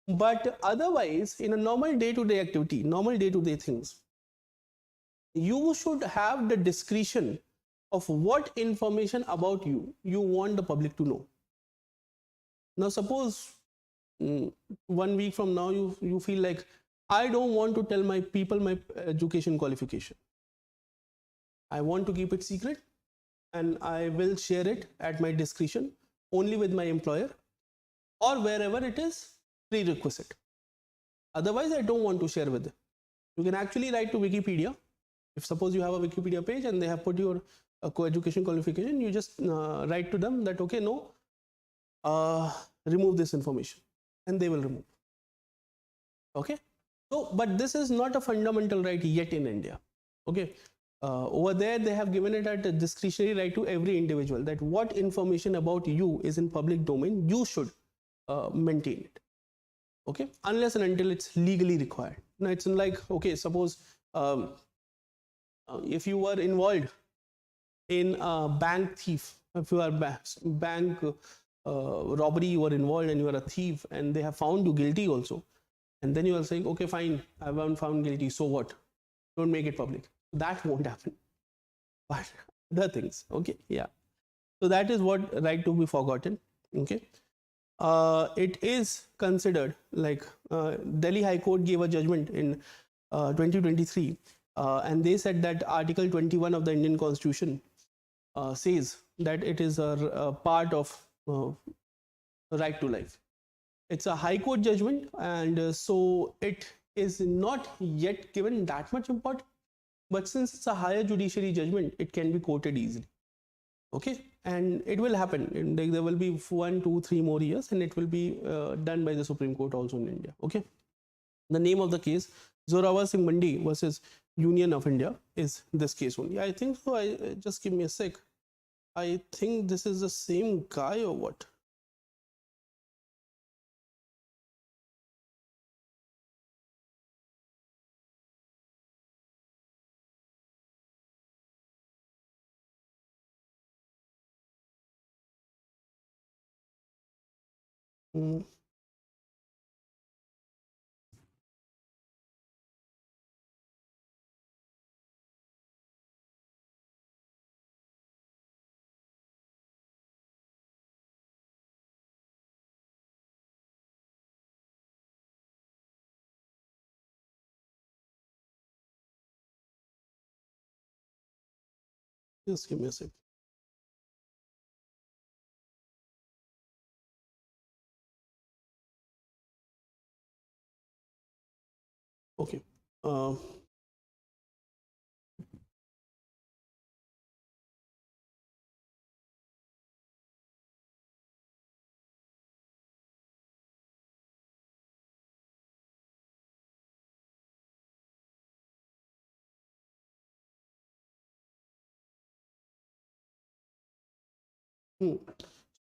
But otherwise, in a normal day-to-day activity, normal day-to-day things, you should have the discretion of what information about you want the public to know. Now suppose 1 week from now you feel like, I don't want to tell my people my education qualification. I want to keep it secret and I will share it at my discretion only with my employer or wherever it is prerequisite. Otherwise, I don't want to share with them. You can actually write to Wikipedia. If suppose you have a Wikipedia page and they have put your co-education qualification, you just write to them that, okay, no, remove this information, and they will remove. Okay. So, but this is not a fundamental right yet in India. Okay. Over there, they have given it at a discretionary right to every individual, that what information about you is in public domain, you should maintain it. Okay, unless and until it's legally required. Now it's like, okay, suppose if you were involved in a bank thief, if you are bank robbery, you were involved and you are a thief, and they have found you guilty also, and then you are saying, okay, fine, I haven't found guilty, so what? Don't make it public. That won't happen. But other things, okay, yeah. So that is what right to be forgotten. Okay. It is considered like Delhi High Court gave a judgment in 2023, and they said that Article 21 of the Indian Constitution says that it is a part of right to life. It's a High Court judgment, and so it is not yet given that much importance. But since it's a higher judiciary judgment, it can be quoted easily. Okay, and it will happen. And there will be 1, 2, 3 more years, and it will be done by the Supreme Court also in India. Okay, the name of the case, Zavas Singh Mundi versus Union of India, is this case only. I think so. Just give me a sec. I think this is the same guy or what? Mm. Just give me a sec. Okay.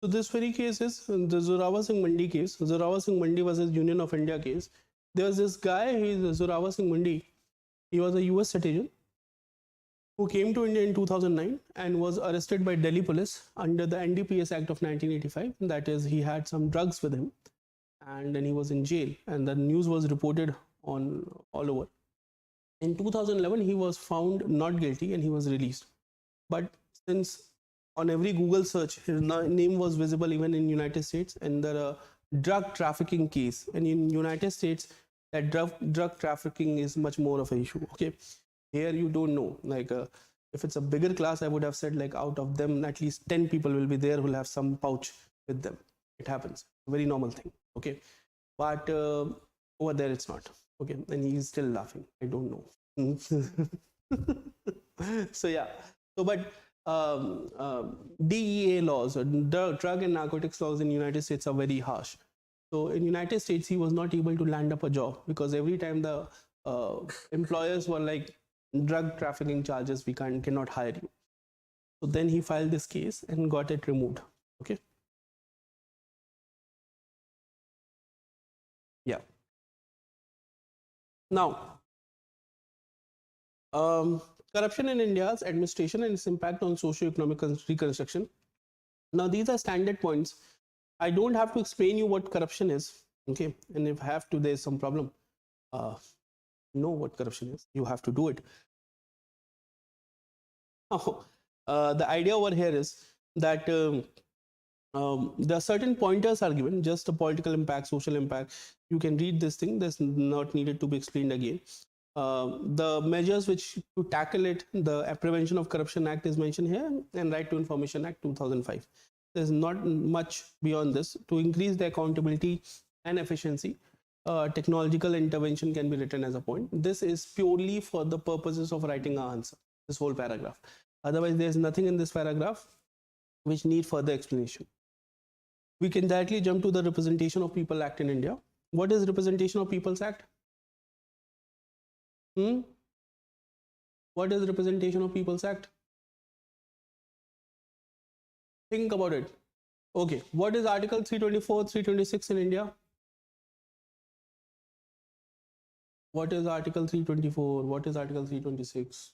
So this very case is the Zavas Singh Mundi case. Zavas Singh Mundi versus Union of India case. There was this guy, Zavas Singh Mundi. He was a US citizen who came to India in 2009 and was arrested by Delhi police under the NDPS Act of 1985. That is, he had some drugs with him, and then he was in jail, and the news was reported on all over. In 2011, he was found not guilty and he was released. But since on every Google search, his name was visible even in United States, and the drug trafficking case. And in United States, that drug trafficking is much more of an issue. Okay, here you don't know. Like if it's a bigger class, I would have said like out of them, at least 10 people will be there who will have some pouch with them. It happens, very normal thing. Okay, but over there it's not. Okay, and he's still laughing. I don't know. So yeah. So but DEA laws or drug and narcotics laws in United States are very harsh. So in United States, he was not able to land up a job because every time the employers were like, drug trafficking charges, we cannot hire you. So then he filed this case and got it removed. Okay. Yeah. Now, corruption in India's administration and its impact on socio-economic reconstruction. Now, these are standard points. I don't have to explain you what corruption is. Okay. And if I have to, there's some problem. Know what corruption is. You have to do it. Now, the idea over here is that there are certain pointers are given, just the political impact, social impact. You can read this thing. That's not needed to be explained again. The measures which to tackle it, the Prevention of Corruption Act is mentioned here, and Right to Information Act 2005. There's not much beyond this. To increase the accountability and efficiency, technological intervention can be written as a point. This is purely for the purposes of writing an answer, this whole paragraph. Otherwise, there's nothing in this paragraph which need further explanation. We can directly jump to the Representation of People Act in India. What is Representation of People's Act? What is Representation of People's Act? Think about it. Okay, what is Article 324, 326 in India? What is Article 324? What is Article 326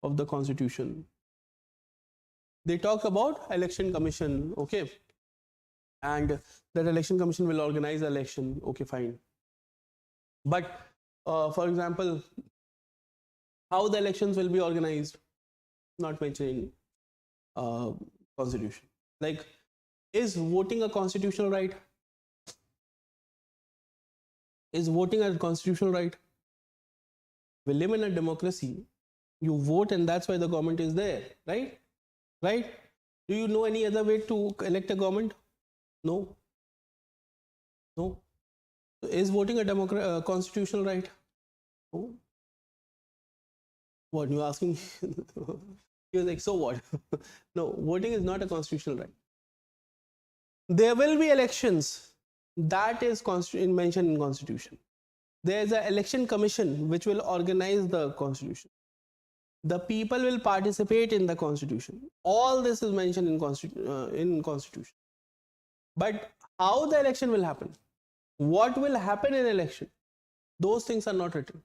of the Constitution? They talk about election commission, okay, and that election commission will organize the election, okay, fine. But for example, how the elections will be organized, not mentioned in Constitution. Like, is voting a constitutional right? Is voting a constitutional right? We live in a democracy. You vote, and that's why the government is there, right? Right? Do you know any other way to elect a government? No. No. So is voting a constitutional right? No. What, you asking? You're like, so what? No, voting is not a constitutional right. There will be elections. That is mentioned in Constitution. There is an election commission which will organize the Constitution. The people will participate in the Constitution. All this is mentioned in Constitution. But how the election will happen? What will happen in election? Those things are not written.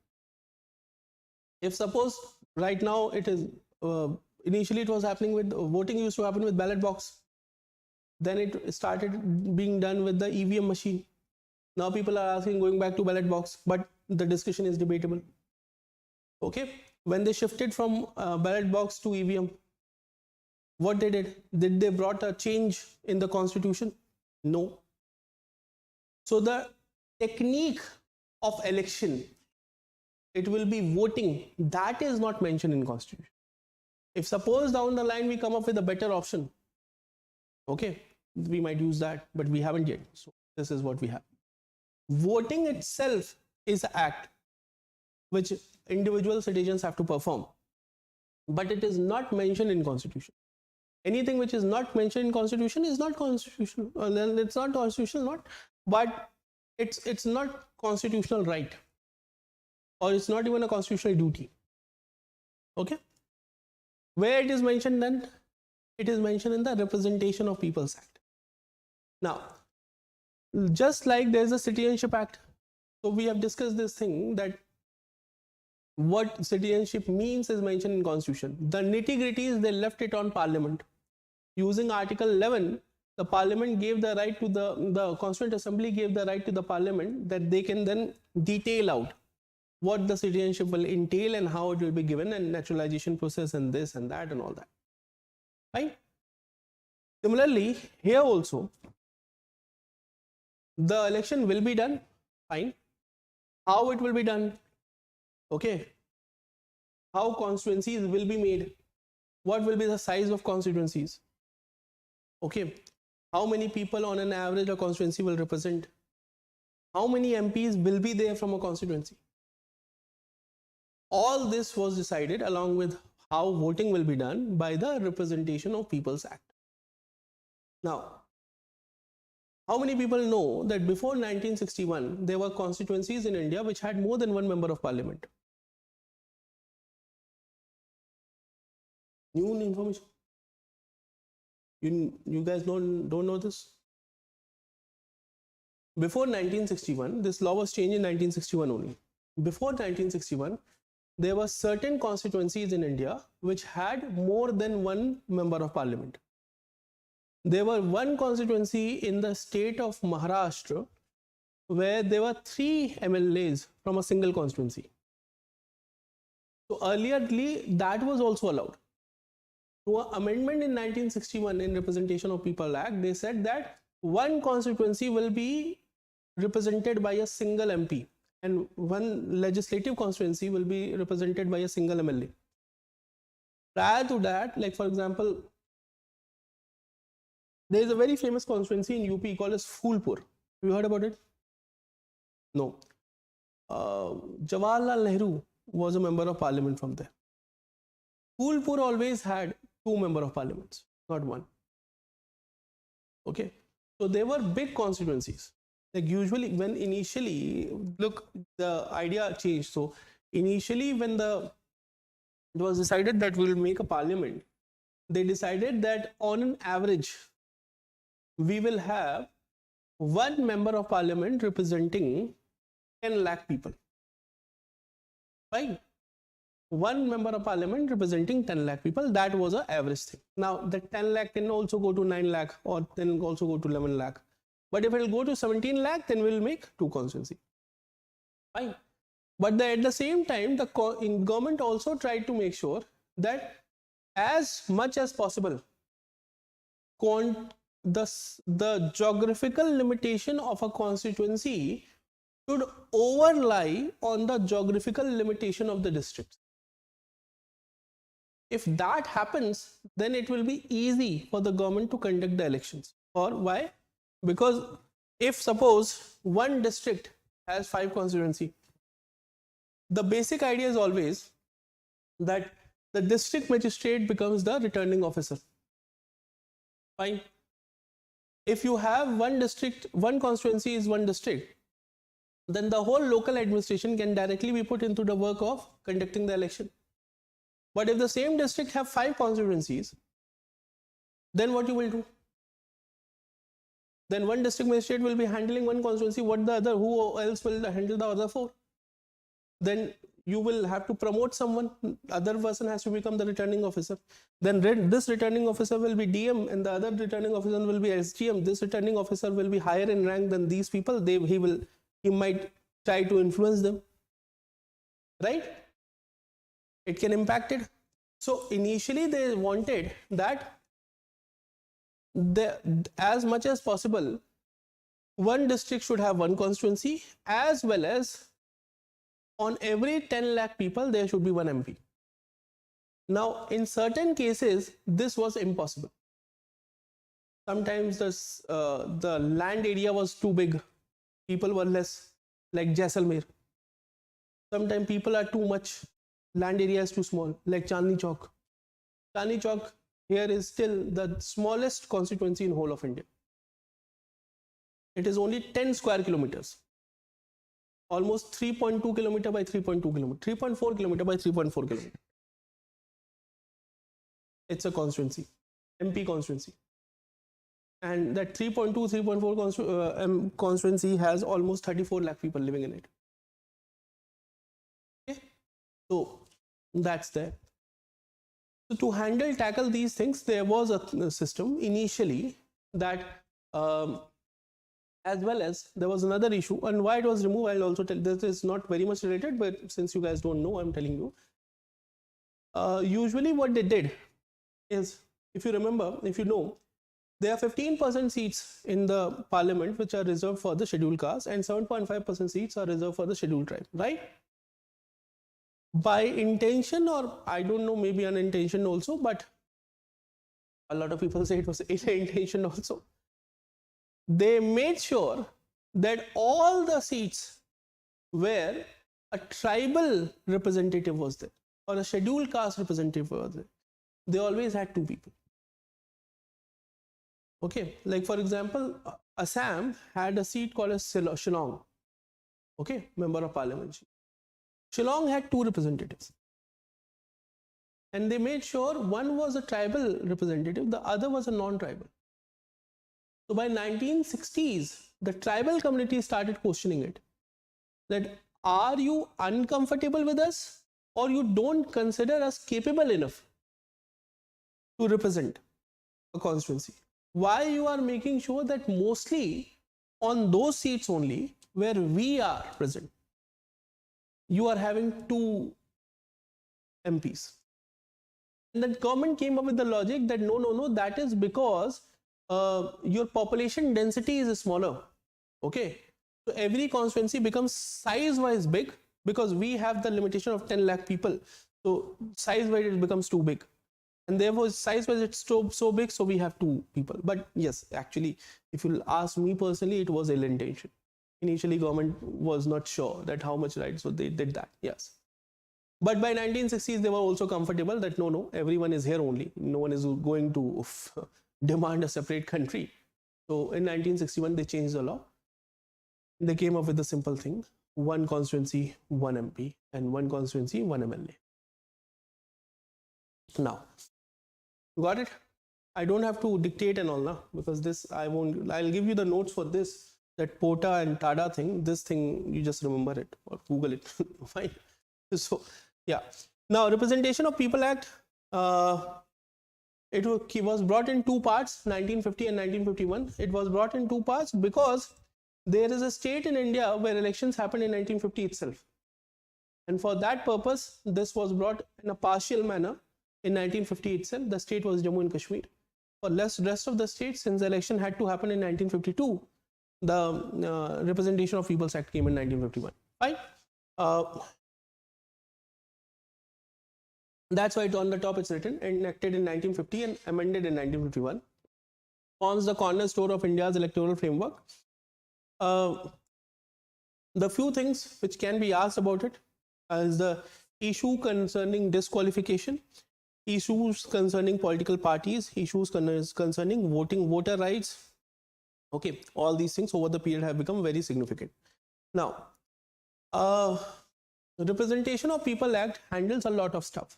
If suppose right now it is, initially it was happening with, voting used to happen with ballot box. Then it started being done with the EVM machine. Now people are asking going back to ballot box, but the discussion is debatable. Okay, when they shifted from ballot box to EVM, what they did? Did they brought a change in the Constitution? No. So the technique of election, it will be voting. That is not mentioned in Constitution. If suppose down the line we come up with a better option, okay, we might use that, but we haven't yet. So this is what we have. Voting itself is an act which individual citizens have to perform, but it is not mentioned in Constitution. Anything which is not mentioned in Constitution is not constitutional. Then it's not constitutional, not, but it's not constitutional right, or it's not even a constitutional duty. Okay, where it is mentioned then? It is mentioned in the Representation of People's Act. Now, just like there's a Citizenship Act, so we have discussed this thing that what citizenship means is mentioned in Constitution. The nitty-gritties, they left it on Parliament. Using Article 11, the Parliament gave the right to the Constituent Assembly gave the right to the Parliament that they can then detail out what the citizenship will entail and how it will be given, and naturalization process and this and that and all that. Right? Similarly, here also, the election will be done, fine. How it will be done? Okay. How constituencies will be made? What will be the size of constituencies? Okay. How many people on an average a constituency will represent? How many MPs will be there from a constituency? All this was decided along with how voting will be done by the Representation of People's Act. Now, how many people know that before 1961, there were constituencies in India which had more than one member of parliament? New information. You guys don't know this? Before 1961, this law was changed in 1961 only. Before 1961, there were certain constituencies in India which had more than one member of parliament. There were one constituency in the state of Maharashtra where there were 3 MLAs from a single constituency. So earlierly, that was also allowed. To an amendment in 1961 in Representation of People Act, they said that one constituency will be represented by a single MP and one legislative constituency will be represented by a single MLA. Prior to that, like for example, there is a very famous constituency in UP called as Phulpur. Have you heard about it? No. Jawaharlal Nehru was a member of parliament from there. Phulpur always had 2 members of parliament, not 1. Okay. So they were big constituencies. Like usually when initially, look, the idea changed. So initially when it was decided that we will make a parliament, they decided that on an average, we will have one member of parliament representing 10 lakh people. Fine. One member of parliament representing 10 lakh people. That was an average thing. Now, the 10 lakh can also go to 9 lakh or then also go to 11 lakh. But if it will go to 17 lakh, then we'll make two constituencies. Fine. But at the same time, the government also tried to make sure that as much as possible, the geographical limitation of a constituency should overlie on the geographical limitation of the district. If that happens, then it will be easy for the government to conduct the elections. Or why? Because if suppose one district has 5 constituencies, the basic idea is always that the district magistrate becomes the returning officer. Fine. If you have one district, one constituency is one district, then the whole local administration can directly be put into the work of conducting the election. But if the same district have 5 constituencies, then what you will do? Then one district magistrate will be handling one constituency, who else will handle the other 4? Then you will have to promote someone, other person has to become the returning officer. Then this returning officer will be DM and the other returning officer will be SGM. This returning officer will be higher in rank than these people. He might try to influence them, right? It can impact it. So initially they wanted that as much as possible, one district should have one constituency, as well as on every 10 lakh people, there should be one MP. Now, in certain cases, this was impossible. Sometimes the land area was too big. People were less, like Jaisalmer. Sometimes people are too much. Land area is too small, like Chandni Chowk. Chandni Chowk here is still the smallest constituency in whole of India. It is only 10 square kilometers. Almost 3.2 kilometer by 3.2 kilometer, 3.4 kilometer by 3.4 kilometer. It's a constituency, MP constituency. And that 3.2, 3.4 constituency has almost 34 lakh people living in it. Okay? So that's there. So to tackle these things, there was a system initially that as well as there was another issue, and why it was removed, I'll also tell. This is not very much related, but since you guys don't know, I'm telling you. Usually what they did is, if you remember, if you know, there are 15% seats in the parliament which are reserved for the scheduled caste, and 7.5% seats are reserved for the scheduled tribe, right? By intention, or I don't know, maybe unintention also, but a lot of people say it was intention also. They made sure that all the seats where a tribal representative was there or a scheduled caste representative was there, they always had 2 people. Okay, like for example, Assam had a seat called as Shillong. Okay, member of parliament. Shillong had 2 representatives. And they made sure one was a tribal representative, the other was a non-tribal. So by 1960s, the tribal community started questioning it. That are you uncomfortable with us, or you don't consider us capable enough to represent a constituency? Why you are making sure that mostly on those seats only where we are present, you are having 2 MPs? And the government came up with the logic that no, that is because your population density is smaller. Okay, so every constituency becomes size-wise big because we have the limitation of 10 lakh people. So size-wise it becomes too big, and therefore size-wise it's so big, so we have 2 people. But yes, actually, if you ask me personally, it was ill intention. Initially, government was not sure that how much right, so they did that. Yes. But by 1960s, they were also comfortable that no, everyone is here only. No one is going to demand a separate country. So in 1961, they changed the law. They came up with a simple thing: 1 constituency, 1 MP, and 1 constituency, 1 MLA. Now, got it? I don't have to dictate and all now, because this I won't. I'll give you the notes for this, that POTA and TADA thing. This thing you just remember it or Google it. Fine. So yeah. Now Representation of People Act. It was brought in two parts, 1950 and 1951. It was brought in two parts because there is a state in India where elections happened in 1950 itself. And for that purpose, this was brought in a partial manner in 1950 itself. The state was Jammu and Kashmir. For rest of the states, since the election had to happen in 1952, the Representation of People's Act came in 1951. Fine. That's why on the top it's written, enacted in 1950 and amended in 1951. Forms the cornerstone of India's electoral framework. The few things which can be asked about it is the issue concerning disqualification, issues concerning political parties, issues concerning voter rights. Okay, all these things over the period have become very significant. Now, the Representation of People Act handles a lot of stuff.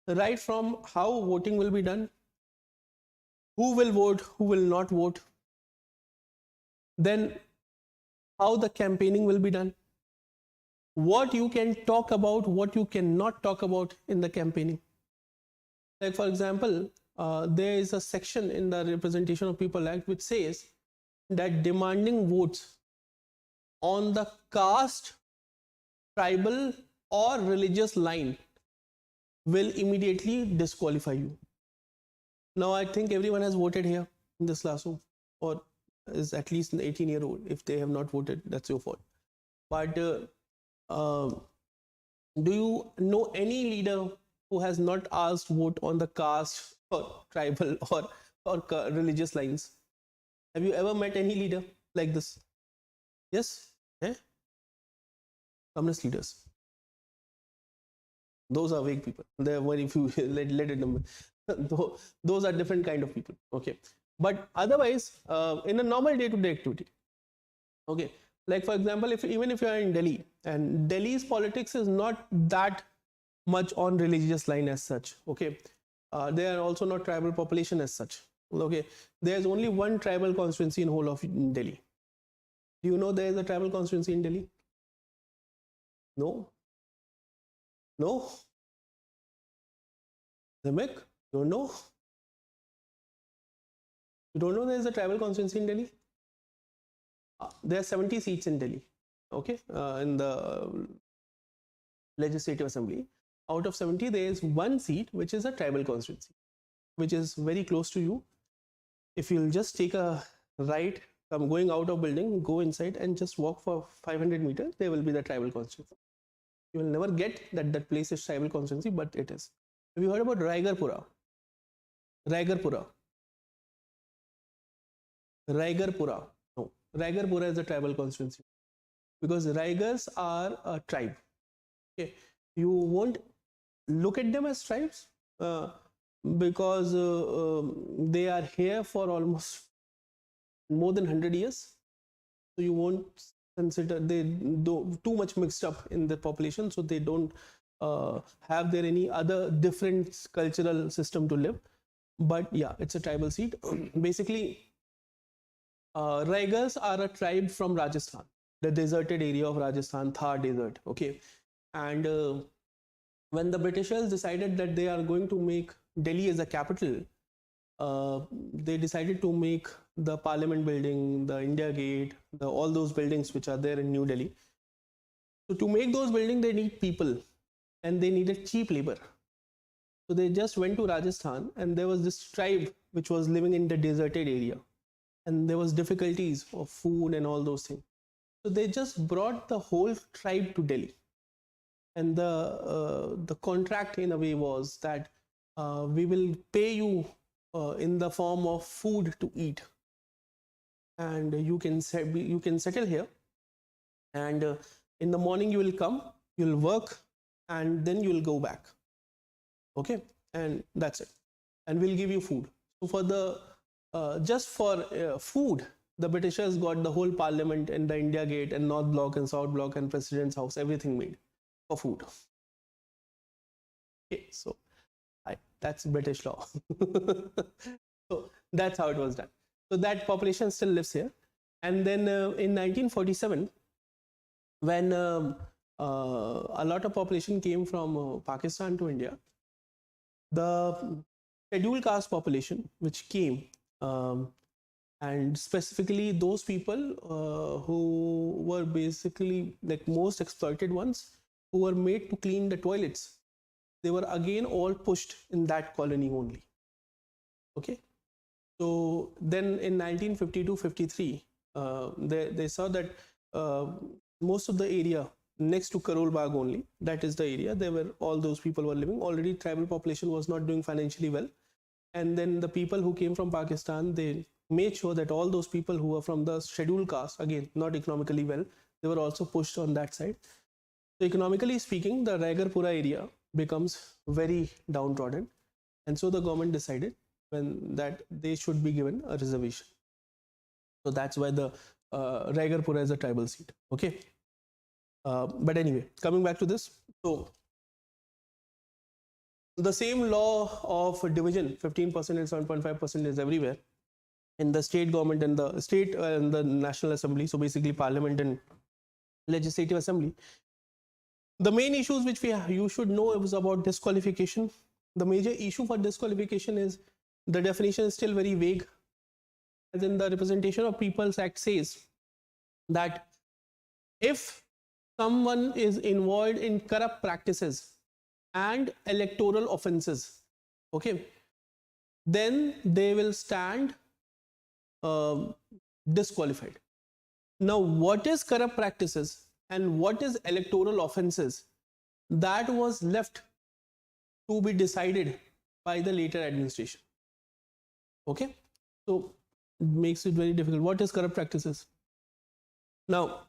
Right from how voting will be done, who will vote, who will not vote, then how the campaigning will be done, what you can talk about, what you cannot talk about in the campaigning. Like for example, there is a section in the Representation of People Act which says that demanding votes on the caste, tribal or religious line will immediately disqualify you. Now I think everyone has voted here in this classroom, or is at least an 18-year-old. If they have not voted, that's your fault. But do you know any leader who has not asked vote on the caste or tribal or religious lines? Have you ever met any leader like this? Yes? Communist leaders. Those are vague people. There are very few. let it number. Those are different kind of people. Okay, but otherwise, in a normal day-to-day activity, okay, like for example, even if you are in Delhi, and Delhi's politics is not that much on religious line as such. Okay, they are also not tribal population as such. Okay, there's only one tribal constituency in whole of Delhi. Do you know there is a tribal constituency in Delhi? No. No? Zamek? Don't know? You don't know there is a tribal constituency in Delhi? There are 70 seats in Delhi, okay, in the Legislative Assembly. Out of 70, there is one seat which is a tribal constituency, which is very close to you. If you'll just take a right, come going out of building, go inside and just walk for 500 meters, there will be the tribal constituency. You will never get that place is tribal constituency, but it is. Have you heard about Raigarpura? Raigarpura. Raigarpura. No. Raigarpura is a tribal constituency because Raigars are a tribe. Okay. You won't look at them as tribes because they are here for almost more than 100 years. So you won't consider they do too much mixed up in the population, so they don't have there any other different cultural system to live. But yeah, it's a tribal seat. Basically, Raigars are a tribe from Rajasthan, the deserted area of Rajasthan, Thar desert. Okay, and when the Britishers decided that they are going to make Delhi as a capital, they decided to make the Parliament building, the India Gate, all those buildings which are there in New Delhi. So to make those buildings, they need people and they needed cheap labor. So they just went to Rajasthan, and there was this tribe which was living in the deserted area, and there was difficulties of food and all those things. So they just brought the whole tribe to Delhi, and the contract in a way was that we will pay you in the form of food to eat, and you can settle here, and in the morning you will come, you will work, and then you will go back. Okay, and that's it, and we'll give you food. So for the just for food, the Britishers got the whole Parliament and the India Gate and North Block and South Block and President's House, everything made for food. Okay, so that's British law. So that's how it was done. So that population still lives here. And then in 1947, when a lot of population came from Pakistan to India, the scheduled caste population which came, and specifically those people who were basically like most exploited ones, who were made to clean the toilets, they were again all pushed in that colony only. Okay, so then in 1952-53, they saw that most of the area next to Karol Bagh only, that is the area there where all those people were living. Already tribal population was not doing financially well, and then the people who came from Pakistan, they made sure that all those people who were from the scheduled caste, again not economically well, they were also pushed on that side. So economically speaking, the Raigarpura area becomes very downtrodden, and so the government decided when that they should be given a reservation. So that's why the Raigarpura is a tribal seat. Okay, but anyway, coming back to this, so the same law of division, 15% and 7.5% is everywhere in the state government and the state and the National Assembly. So basically Parliament and Legislative Assembly. The main issues which you should know was about disqualification. The major issue for disqualification is the definition is still very vague. As in the Representation of Peoples Act says that if someone is involved in corrupt practices and electoral offenses, okay, then they will stand disqualified. Now, what is corrupt practices and what is electoral offenses? That was left to be decided by the later administration. Okay, so it makes it very difficult. What is corrupt practices? Now,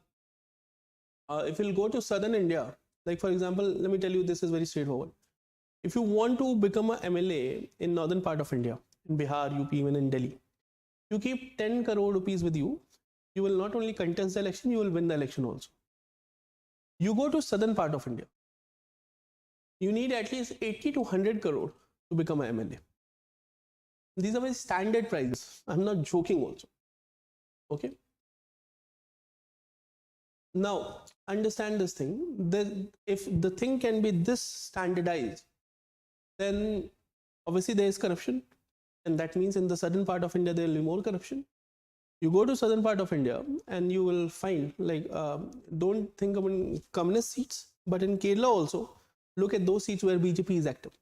if you'll go to southern India, like for example, let me tell you, this is very straightforward. If you want to become a MLA in northern part of India, in Bihar, UP, even in Delhi, you keep 10 crore rupees with you, you will not only contest the election, you will win the election also. You go to southern part of India, you need at least 80 to 100 crore to become a MLA. These are very standard prices. I'm not joking also. Okay. Now, understand this thing. If the thing can be this standardized, then obviously there is corruption. And that means in the southern part of India, there will be more corruption. You go to southern part of India and you will find, like, don't think about communist seats, but in Kerala also, look at those seats where BJP is active.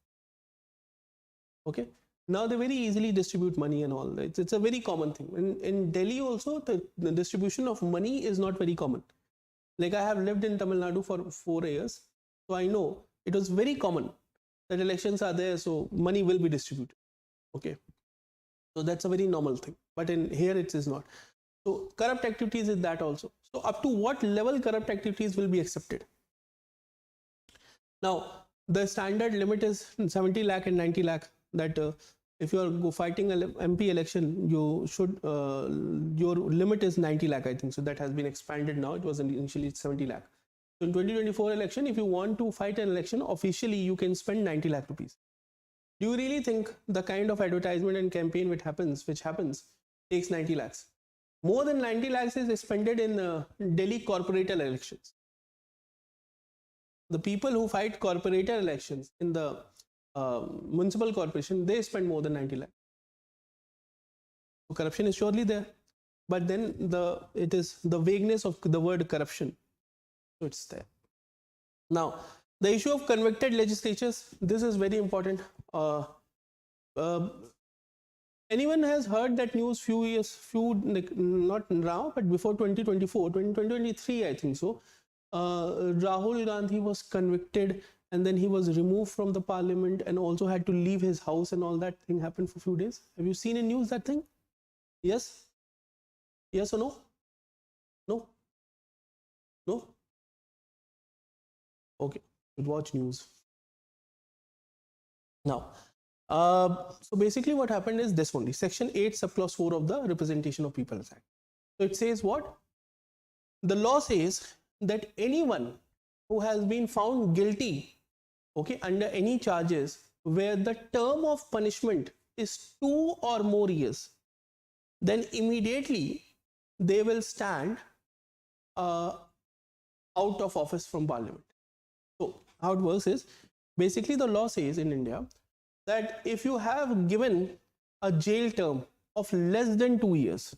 Okay. Now they very easily distribute money and all. It's a very common thing. In Delhi also, the distribution of money is not very common. Like I have lived in Tamil Nadu for 4 years, so I know it was very common that elections are there, so money will be distributed. Okay, so that's a very normal thing. But in here it is not. So corrupt activities is that also. So up to what level corrupt activities will be accepted? Now the standard limit is 70 lakh and 90 lakh. That if you are fighting an MP election, you should your limit is 90 lakh, I think. So that has been expanded now. It was initially 70 lakh. So in 2024 election, if you want to fight an election, officially you can spend 90 lakh rupees. Do you really think the kind of advertisement and campaign which happens takes 90 lakhs? More than 90 lakhs is expended in Delhi corporator elections. The people who fight corporator elections in the municipal corporation, they spend more than 90 lakhs. So corruption is surely there, but then it is the vagueness of the word corruption. So it's there. Now, the issue of convicted legislatures, this is very important. Anyone has heard that news not now, but before 2023, I think so. Rahul Gandhi was convicted and then he was removed from the parliament and also had to leave his house, and all that thing happened for a few days. Have you seen in news that thing? Yes? Yes or no? No? No? Okay, watch news. Now, so basically what happened is this only. Section 8 subclause 4 of the Representation of Peoples Act. So it says what? The law says that anyone who has been found guilty, okay, under any charges where the term of punishment is 2 or more years, then immediately they will stand out of office from parliament. So how it works is, basically the law says in India that if you have given a jail term of less than 2 years,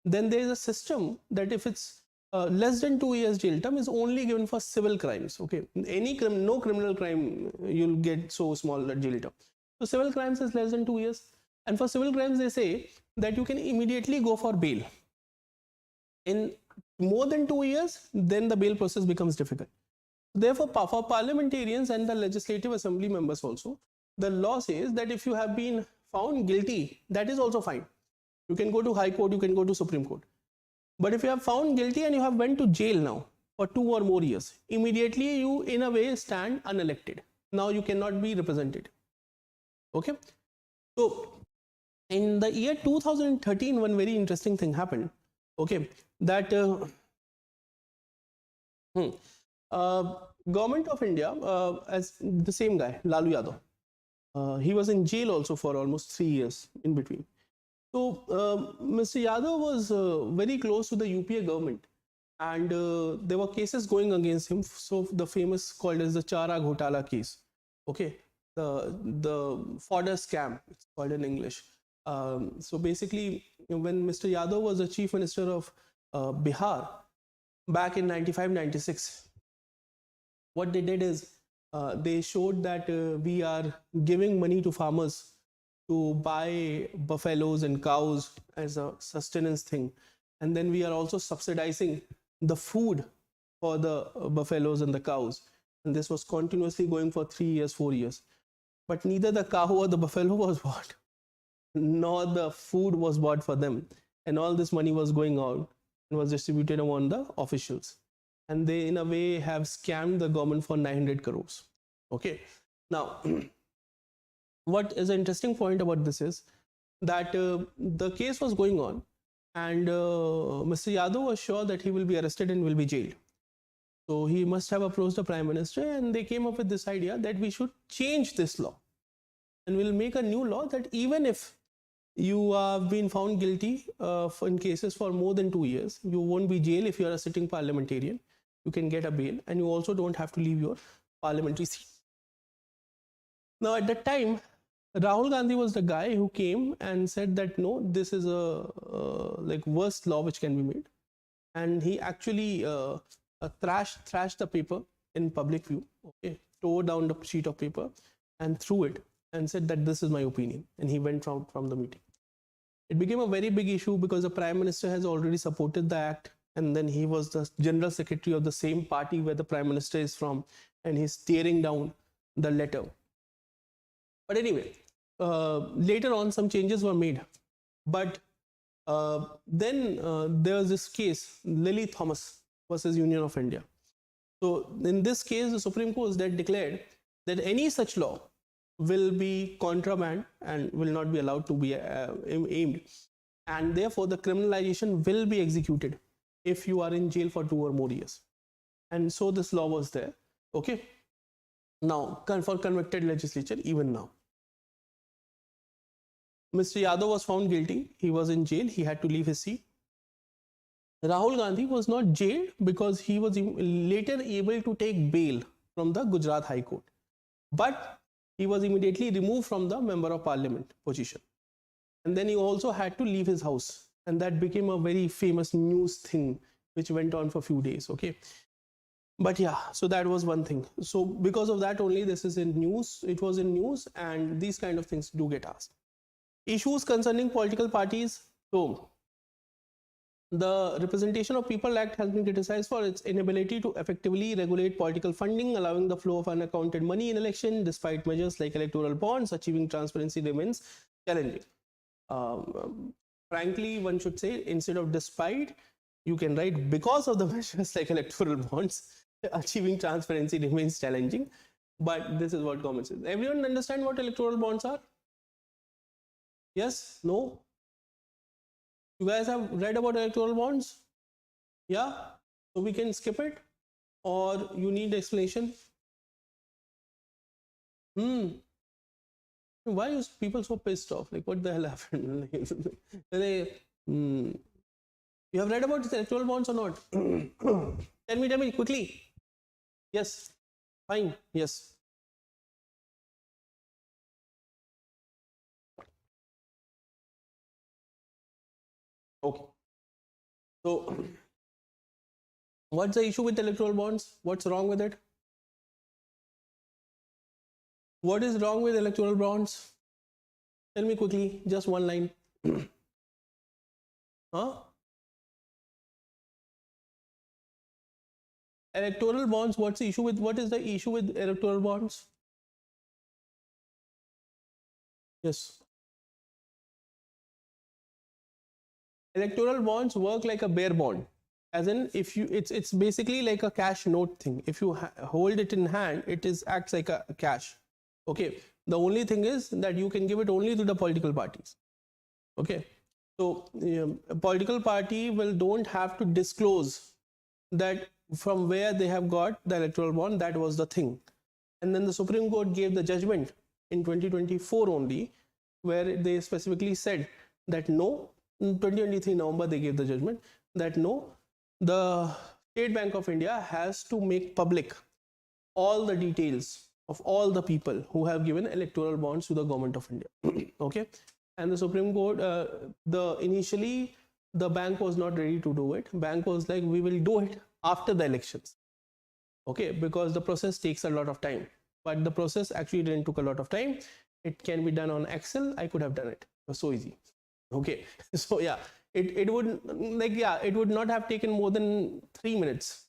then there is a system that if it's less than 2 years jail term is only given for civil crimes. Okay, no criminal crime you'll get so small that jail term. So civil crimes is less than 2 years, and for civil crimes they say that you can immediately go for bail. In more than 2 years, then the bail process becomes difficult. Therefore, for parliamentarians and the legislative assembly members also, the law says that if you have been found guilty, that is also fine. You can go to High Court, you can go to Supreme Court. But if you have found guilty and you have went to jail now for 2 or more years, immediately you in a way stand unelected. Now you cannot be represented. Okay. So in the year 2013, one very interesting thing happened. Okay, that government of India, as the same guy, Lalu Yadav, he was in jail also for almost 3 years in between. So Mr. Yadav was very close to the UPA government, and there were cases going against him. So the famous called as the Chara Ghotala case. Okay, the fodder scam, it's called in English. So basically, when Mr. Yadav was the chief minister of Bihar back in 95-96, what they did is they showed that we are giving money to farmers to buy buffaloes and cows as a sustenance thing, and then we are also subsidizing the food for the buffaloes and the cows, and this was continuously going for 3 years, 4 years, but neither the cow or the buffalo was bought, nor the food was bought for them, and all this money was going out and was distributed among the officials, and they in a way have scammed the government for 900 crores. Okay, now what is an interesting point about this is that the case was going on, and Mr. Yadav was sure that he will be arrested and will be jailed. So he must have approached the Prime Minister, and they came up with this idea that we should change this law, and we'll make a new law that even if you have been found guilty in cases for more than 2 years, you won't be jailed if you are a sitting parliamentarian. You can get a bail, and you also don't have to leave your parliamentary seat. Now, at that time, Rahul Gandhi was the guy who came and said that no, this is a like worst law which can be made, and he actually thrashed the paper in public view. Okay, tore down the sheet of paper and threw it and said that this is my opinion, and he went out from the meeting. It became a very big issue because the Prime Minister has already supported the act, and then he was the General Secretary of the same party where the Prime Minister is from, and he's tearing down the letter. But anyway, later on some changes were made, but then there was this case, Lily Thomas versus Union of India. So in this case, the Supreme Court that declared that any such law will be contraband and will not be allowed to be aimed, and therefore the criminalization will be executed if you are in jail for 2 or more years. And so this law was there. Okay, now for convicted legislature, even now Mr. Yadav was found guilty, he was in jail, he had to leave his seat. Rahul Gandhi was not jailed because he was later able to take bail from the Gujarat High Court, but he was immediately removed from the Member of Parliament position, and then he also had to leave his house, and that became a very famous news thing which went on for a few days. Okay, but yeah, so that was one thing. So because of that only this is in news, it was in news, and these kind of things do get asked. Issues concerning political parties. So the Representation of People Act has been criticized for its inability to effectively regulate political funding, allowing the flow of unaccounted money in election. Despite measures like electoral bonds, achieving transparency remains challenging. Frankly, one should say instead of despite, you can write because of the measures like electoral bonds, achieving transparency remains challenging. But this is what government says. Everyone understand what electoral bonds are? Yes? No? You guys have read about electoral bonds? Yeah? So we can skip it, or you need explanation? Why is people so pissed off? Like, what the hell happened? You have read about the electoral bonds or not? Tell me quickly. Yes. Fine. Yes. Okay. So, what's the issue with electoral bonds? What's wrong with it? What is wrong with electoral bonds? Tell me quickly, just one line. Huh? Electoral bonds, what's the issue with, what is the issue with electoral bonds? Yes. Electoral bonds work like a bear bond. As in, if you, it's basically like a cash note thing. If you hold it in hand, it acts like a cash. Okay. The only thing is that you can give it only to the political parties. Okay. So a political party don't have to disclose that from where they have got the electoral bond. That was the thing. And then the Supreme Court gave the judgment in 2024 only, where they specifically said that no, in 2023 November they gave the judgment that no, the State Bank of India has to make public all the details of all the people who have given electoral bonds to the government of India. Okay. And the Supreme Court, initially the bank was not ready to do it. Bank was like, we will do it after the elections. Okay, because the process takes a lot of time. But the process actually didn't took a lot of time. It can be done on Excel. I could have done it. It was so easy. Okay, so yeah, it would it would not have taken more than 3 minutes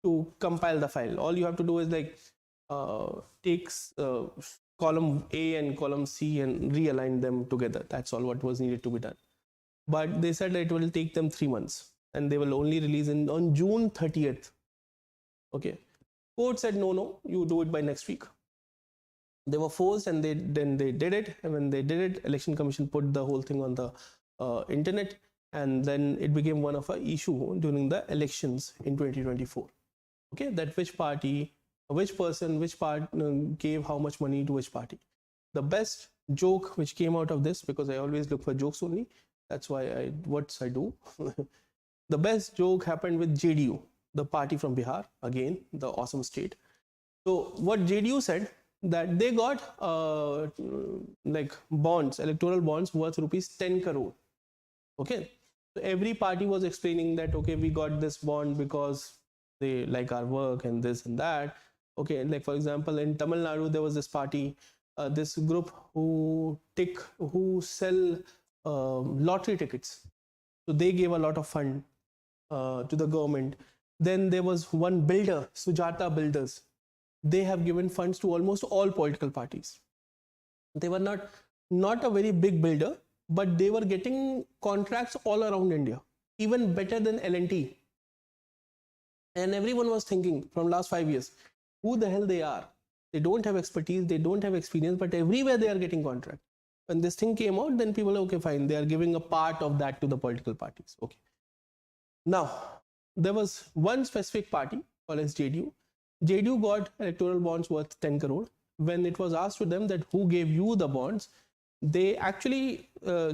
to compile the file. All you have to do is like takes column A and column C and realign them together. That's all what was needed to be done. But they said that it will take them 3 months and they will only release on June 30th. Okay. Court said, no, you do it by next week. They were forced and then they did it. And when they did it, Election Commission put the whole thing on the internet. And then it became one of our issue during the elections in 2024. Okay. That which party, which person, which part gave how much money to which party. The best joke which came out of this, because I always look for jokes only. That's why I do. The best joke happened with JDU, the party from Bihar, again, the awesome state. So what JDU said, that they got like bonds, electoral bonds worth rupees 10 crore. Okay. So every party was explaining that, okay, we got this bond because they like our work and this and that. Okay. Like for example, in Tamil Nadu, there was this party, this group who sell lottery tickets. So they gave a lot of fund to the government. Then there was one builder, Sujata Builders. They have given funds to almost all political parties. They were not a very big builder, but they were getting contracts all around India, even better than L&T. And everyone was thinking from last 5 years, who the hell they are? They don't have expertise, they don't have experience, but everywhere they are getting contracts. When this thing came out, then people are okay, fine. They are giving a part of that to the political parties. Okay. Now, there was one specific party called as JDU. JDU got electoral bonds worth 10 crore. When it was asked to them that who gave you the bonds, they actually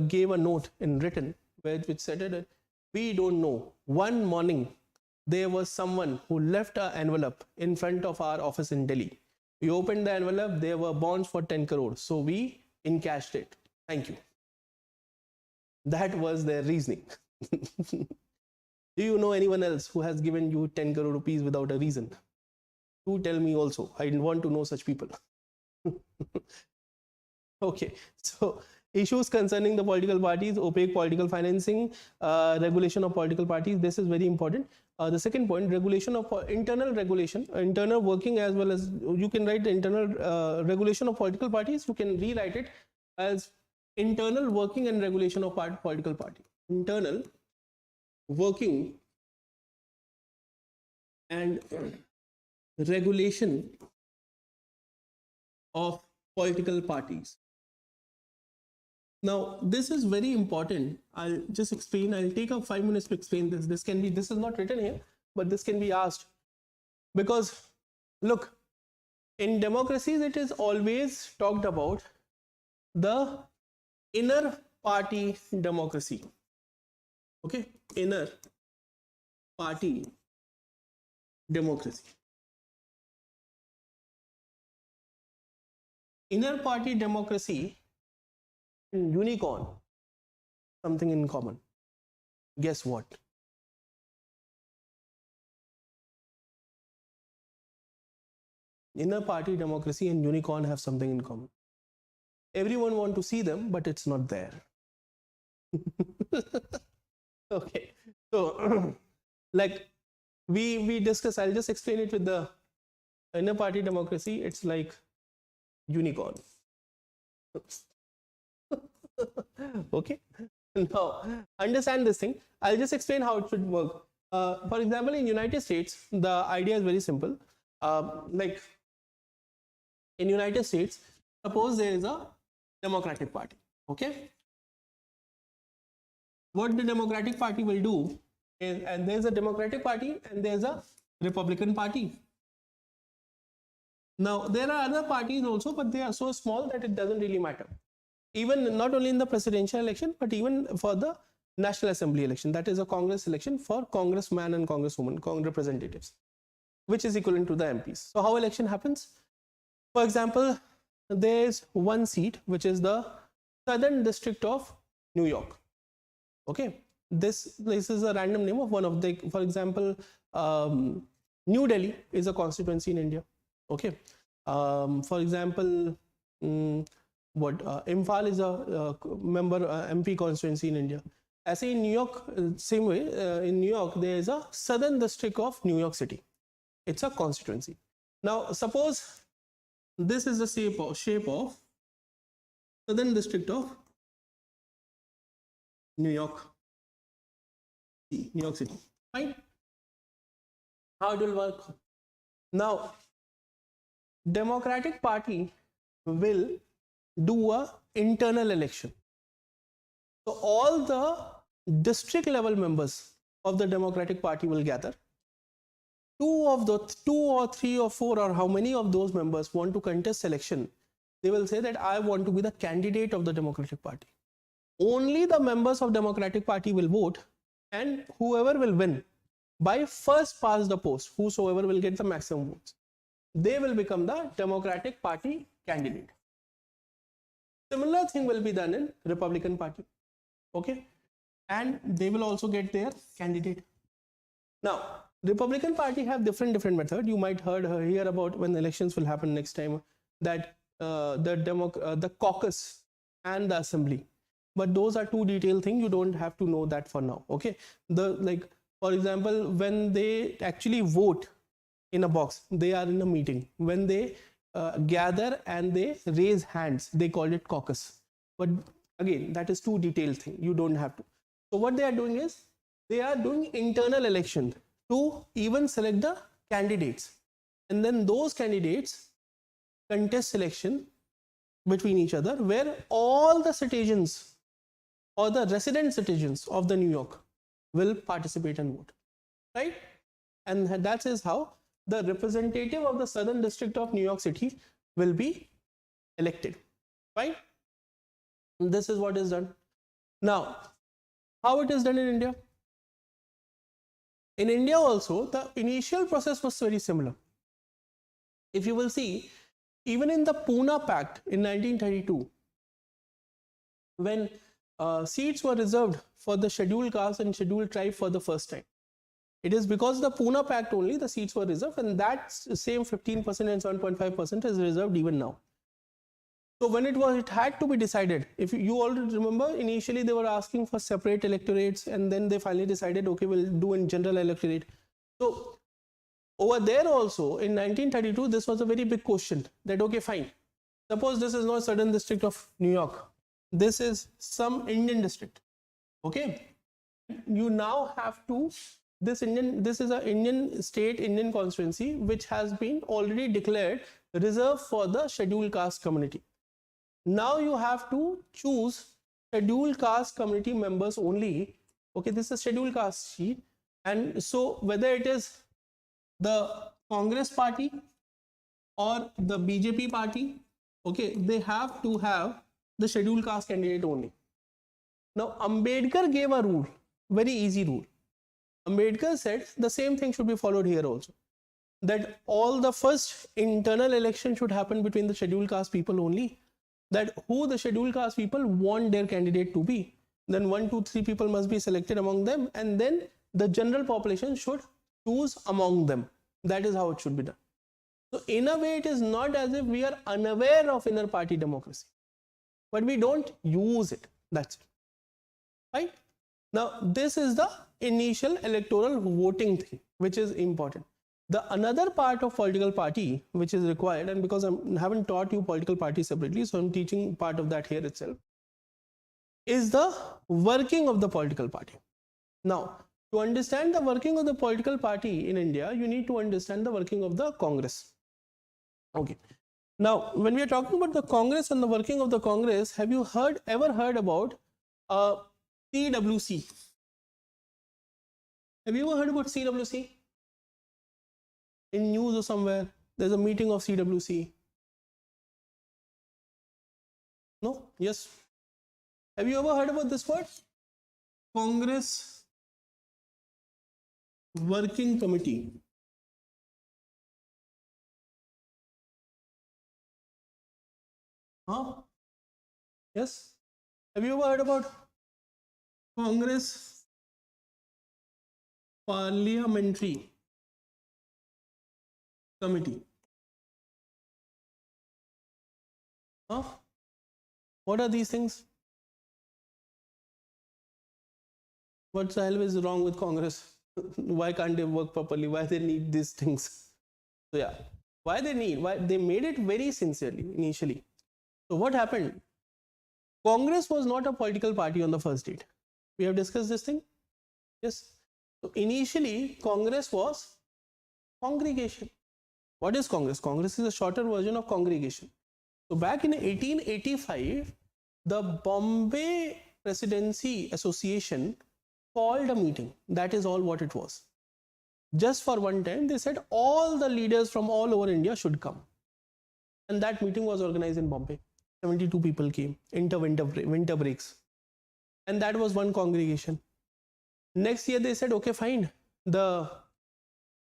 gave a note in written which said that we don't know. One morning, there was someone who left an envelope in front of our office in Delhi. We opened the envelope, there were bonds for 10 crore. So we encashed it. Thank you. That was their reasoning. Do you know anyone else who has given you 10 crore rupees without a reason? Do tell me also. I want to know such people. Okay. So issues concerning the political parties, opaque political financing, regulation of political parties. This is very important. The second point, regulation of internal regulation, internal working, as well as you can write the internal regulation of political parties. You can rewrite it as internal working and regulation of political party. Internal working and regulation of political parties. Now, this is very important. I'll just explain. I'll take up 5 minutes to explain this. This is not written here, but this can be asked. Because look, in democracies, it is always talked about the inner party democracy. Okay, inner party democracy. Inner party democracy and unicorn, something in common. Guess what? Inner party democracy and unicorn have something in common. Everyone want to see them, but it's not there. Okay, so like we discuss, I'll just explain it with the inner party democracy. It's like unicorn. Okay, now understand this thing. I'll just explain how it should work. For example, in United States, the idea is very simple. Like in United States, suppose there is a Democratic Party. Okay, what the Democratic Party will do is, and there's a Democratic Party and there's a Republican Party. Now there are other parties also, but they are so small that it doesn't really matter. Even not only in the presidential election, but even for the National Assembly election, that is a Congress election for congressman and congresswoman, representatives, which is equivalent to the MPs. So how election happens? For example, there is one seat which is the Southern District of New York. Okay, this is a random name of one of the, for example, New Delhi is a constituency in India. Okay, for example, Imphal is a member MP constituency in India. As in New York, same way, in New York there is a Southern District of New York City. It's a constituency. Now suppose this is the shape of Southern District of New York City. Fine. How it will work? Now, Democratic Party will do a internal election. So all the district level members of the Democratic Party will gather. Two or three or four or how many of those members want to contest election, they will say that I want to be the candidate of the Democratic Party. Only the members of Democratic Party will vote, and whoever will win by first past the post, whosoever will get the maximum votes, they will become the Democratic Party candidate. Similar thing will be done in Republican Party. Okay, and they will also get their candidate. Now, Republican Party have different method. You might hear about when the elections will happen next time, that the caucus and the assembly. But those are two detailed things. You don't have to know that for now. Okay, for example, when they actually vote in a box, they are in a meeting. When they gather and they raise hands, they call it caucus. But again, that is too detailed thing. You don't have to. So what they are doing is, they are doing internal election to even select the candidates, and then those candidates contest election between each other, where all the citizens or the resident citizens of the New York will participate and vote, right? And that is how the representative of the Southern District of New York City will be elected, right? This is what is done. Now, how it is done in India? In India also, the initial process was very similar. If you will see, even in the Pune Pact in 1932, when seats were reserved for the scheduled caste and scheduled tribe for the first time, it is because the Pune Pact only the seats were reserved, and that same 15% and 7.5% is reserved even now. So when it had to be decided, if you already remember, initially they were asking for separate electorates, and then they finally decided, okay, we'll do in general electorate. So over there also in 1932, this was a very big question that, okay, fine, suppose this is not Southern District of New York, this is some Indian district. Okay, you now have to, this is an Indian state, Indian constituency, which has been already declared reserved for the scheduled caste community. Now you have to choose scheduled caste community members only. Okay, this is scheduled caste sheet, and so whether it is the Congress party or the BJP party, okay, they have to have the scheduled caste candidate only. Now, Ambedkar gave a rule, very easy rule. Ambedkar said the same thing should be followed here also, that all the first internal election should happen between the scheduled caste people only, that who the scheduled caste people want their candidate to be. Then 1, 2, 3 people must be selected among them, and then the general population should choose among them. That is how it should be done. So in a way, it is not as if we are unaware of inner party democracy, but we don't use it. That's it. Right? Now, this is the initial electoral voting thing, which is important. The another part of political party which is required, and because I haven't taught you political party separately, so I'm teaching part of that here itself, is the working of the political party. Now, to understand the working of the political party in India, you need to understand the working of the Congress. Okay. Now, when we are talking about the Congress and the working of the Congress, have you ever heard about CWC? Have you ever heard about CWC? In news or somewhere, there's a meeting of CWC. No? Yes? Have you ever heard about this word? Congress Working Committee. Huh? Yes? Have you ever heard about Congress Parliamentary Committee? Huh? What are these things? What the hell is wrong with Congress? Why can't they work properly? Why they need these things? So yeah, why they need? Why they made it very sincerely initially. So what happened? Congress was not a political party on the first date. We have discussed this thing. Yes. So initially, Congress was congregation. What is Congress? Congress is a shorter version of congregation. So back in 1885, the Bombay Presidency Association called a meeting. That is all what it was. Just for one time, they said all the leaders from all over India should come. And that meeting was organized in Bombay. 72 people came, winter breaks. And that was one congregation. Next year, they said, okay, fine. There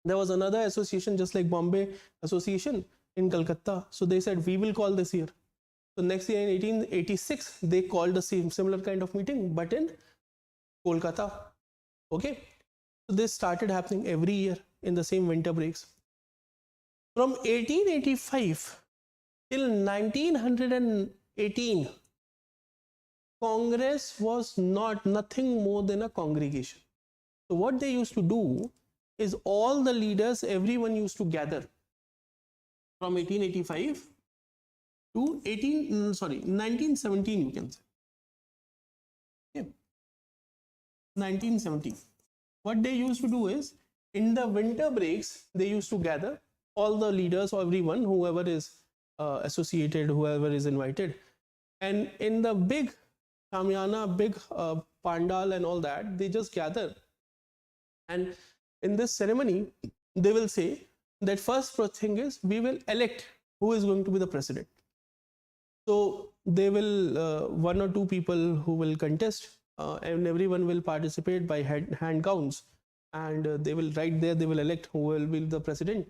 was another association just like Bombay Association in Calcutta. So they said, we will call this year. So next year in 1886, they called the same similar kind of meeting, but in Kolkata. Okay. So this started happening every year in the same winter breaks. From 1885 till 1918, Congress was nothing more than a congregation. So what they used to do is all the leaders, everyone used to gather from 1885 to 1917, you can say. Okay. 1917. What they used to do is, in the winter breaks, they used to gather all the leaders, or everyone, whoever is associated, whoever is invited. And in the big Shamiana, big pandal and all that, they just gather. And in this ceremony, they will say that first thing is, we will elect who is going to be the president. So they will, 1 or 2 people who will contest, and everyone will participate by hand counts. And they will write there, they will elect who will be the president.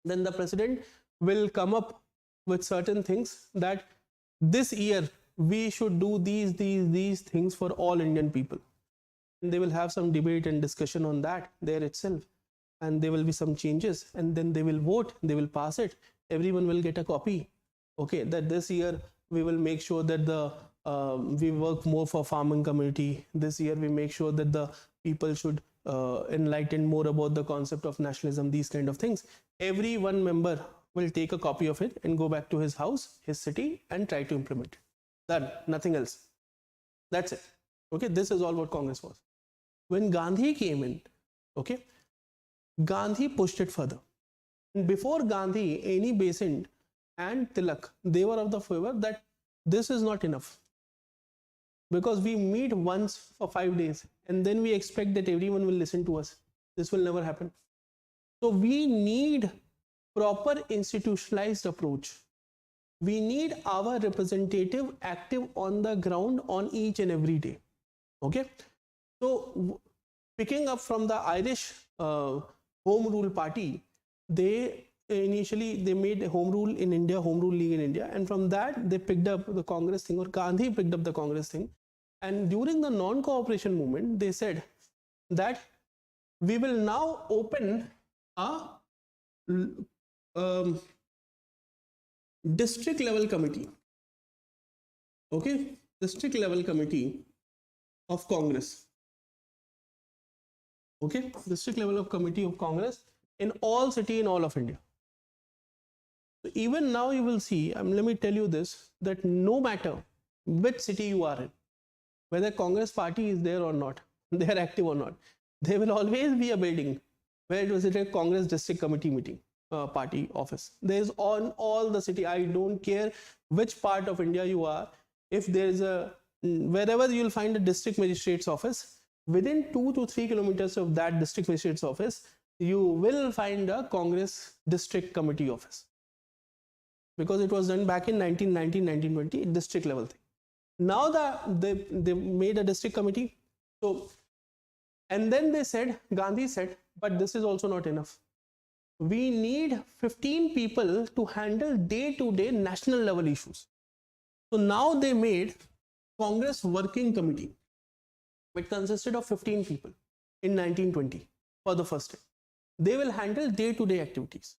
Then the president will come up with certain things that this year we should do these things for all Indian people. And they will have some debate and discussion on that there itself. And there will be some changes, and then they will vote, they will pass it. Everyone will get a copy. Okay, that this year we will make sure that we work more for farming community. This year we make sure that the people should enlighten more about the concept of nationalism, these kind of things. Every one member will take a copy of it and go back to his house, his city, and try to implement it. Done, nothing else. That's it. Okay, this is all what Congress was. When Gandhi came in, okay, Gandhi pushed it further. And before Gandhi, Annie Besant and Tilak, they were of the favor that this is not enough. Because we meet once for 5 days and then we expect that everyone will listen to us. This will never happen. So we need proper institutionalized approach. we need our representative active on the ground on each and every day. Okay, so picking up from the Irish Home Rule Party, they initially they made a Home Rule in India, Home Rule League in India, and from that they picked up the Congress thing, or Gandhi picked up the Congress thing. And during the non-cooperation movement, they said that we will now open a district level committee. Okay, district level committee of Congress. Okay, district level of committee of Congress in all city in all of India. So even now you will see, let me tell you this, that no matter which city you are in, whether Congress party is there or not, they are active or not, there will always be a building where it was a Congress district committee meeting, party office. There is on all the city. I don't care which part of India you are. If there is wherever you will find a district magistrate's office, within 2 to 3 kilometers of that district magistrate's office, you will find a Congress district committee office. Because it was done back in 1919, 1920, district level thing. Now they made a district committee. So, and then they said, Gandhi said, but this is also not enough. We need 15 people to handle day-to-day national level issues. So now they made Congress Working Committee, which consisted of 15 people in 1920 for the first time. They will handle day-to-day activities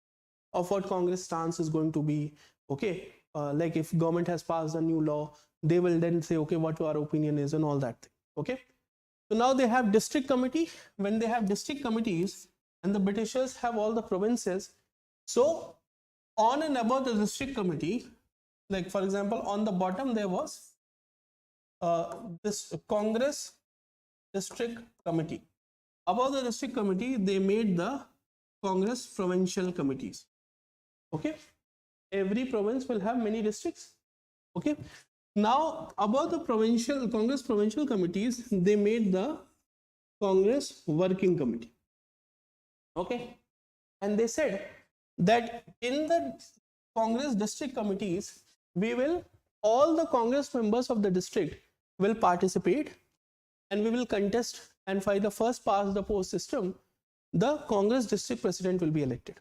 of what Congress stance is going to be. Okay, like if government has passed a new law, they will then say, okay, what our opinion is and all that thing. Okay, so now they have district committee. When they have district committees and the Britishers have all the provinces, so on and above the district committee, like for example, on the bottom there was this Congress district committee. Above the district committee, they made the Congress provincial committees. Okay, every province will have many districts. Okay, now above the Congress provincial committees, they made the Congress Working Committee. Okay, and they said that in the Congress district committees, all the Congress members of the district will participate, and we will contest, and by the first past the post system, the Congress district president will be elected.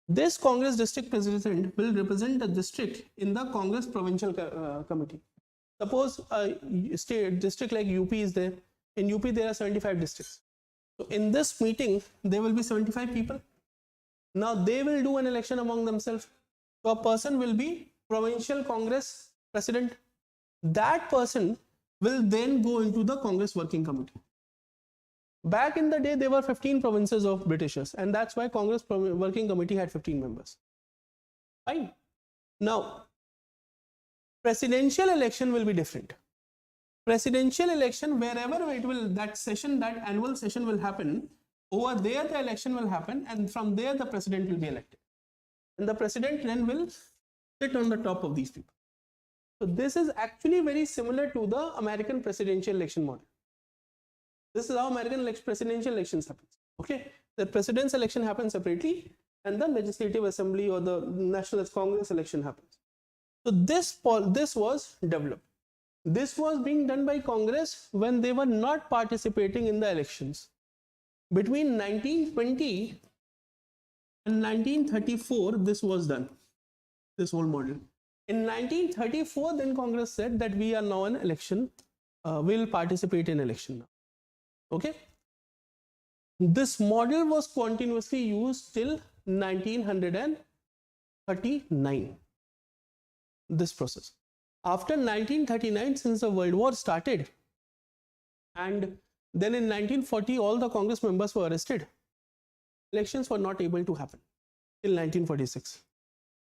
This Congress district president will represent the district in the Congress provincial committee. Suppose a state district like UP is there. In UP there are 75 districts. So in this meeting there will be 75 people. Now they will do an election among themselves. So a person will be provincial Congress president. That person will then go into the Congress Working Committee. Back in the day, there were 15 provinces of Britishers, and that's why Congress Working Committee had 15 members. Fine. Now, presidential election will be different. Presidential election, wherever it will, that annual session will happen, over there the election will happen, and from there the president will be elected. And the president then will sit on the top of these people. So this is actually very similar to the American presidential election model. This is how American presidential elections happen. Okay, the president's election happens separately, and the legislative assembly or the national Congress election happens. So this was developed. This was being done by Congress when they were not participating in the elections. Between 1920 and 1934, this was done. This whole model. In 1934, then Congress said that we are now an election. We will participate in election now. Okay, this model was continuously used till 1939, this process. After 1939, since the World War started, and then in 1940 all the Congress members were arrested, elections were not able to happen till 1946.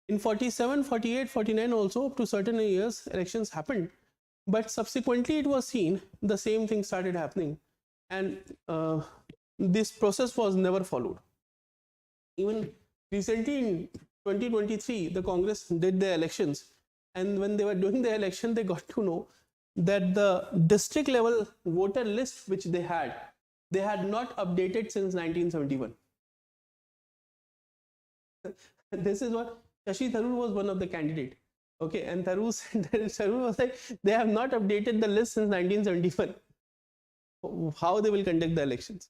In 47, 48, 49 also, up to certain years, elections happened, but subsequently it was seen the same thing started happening. And this process was never followed. Even recently in 2023, the Congress did the elections, and when they were doing the election, they got to know that the district level voter list which they had not updated since 1971. This is what Shashi Tharoor was one of the candidates. Okay, and Tharu was like, they have not updated the list since 1971. How they will conduct the elections?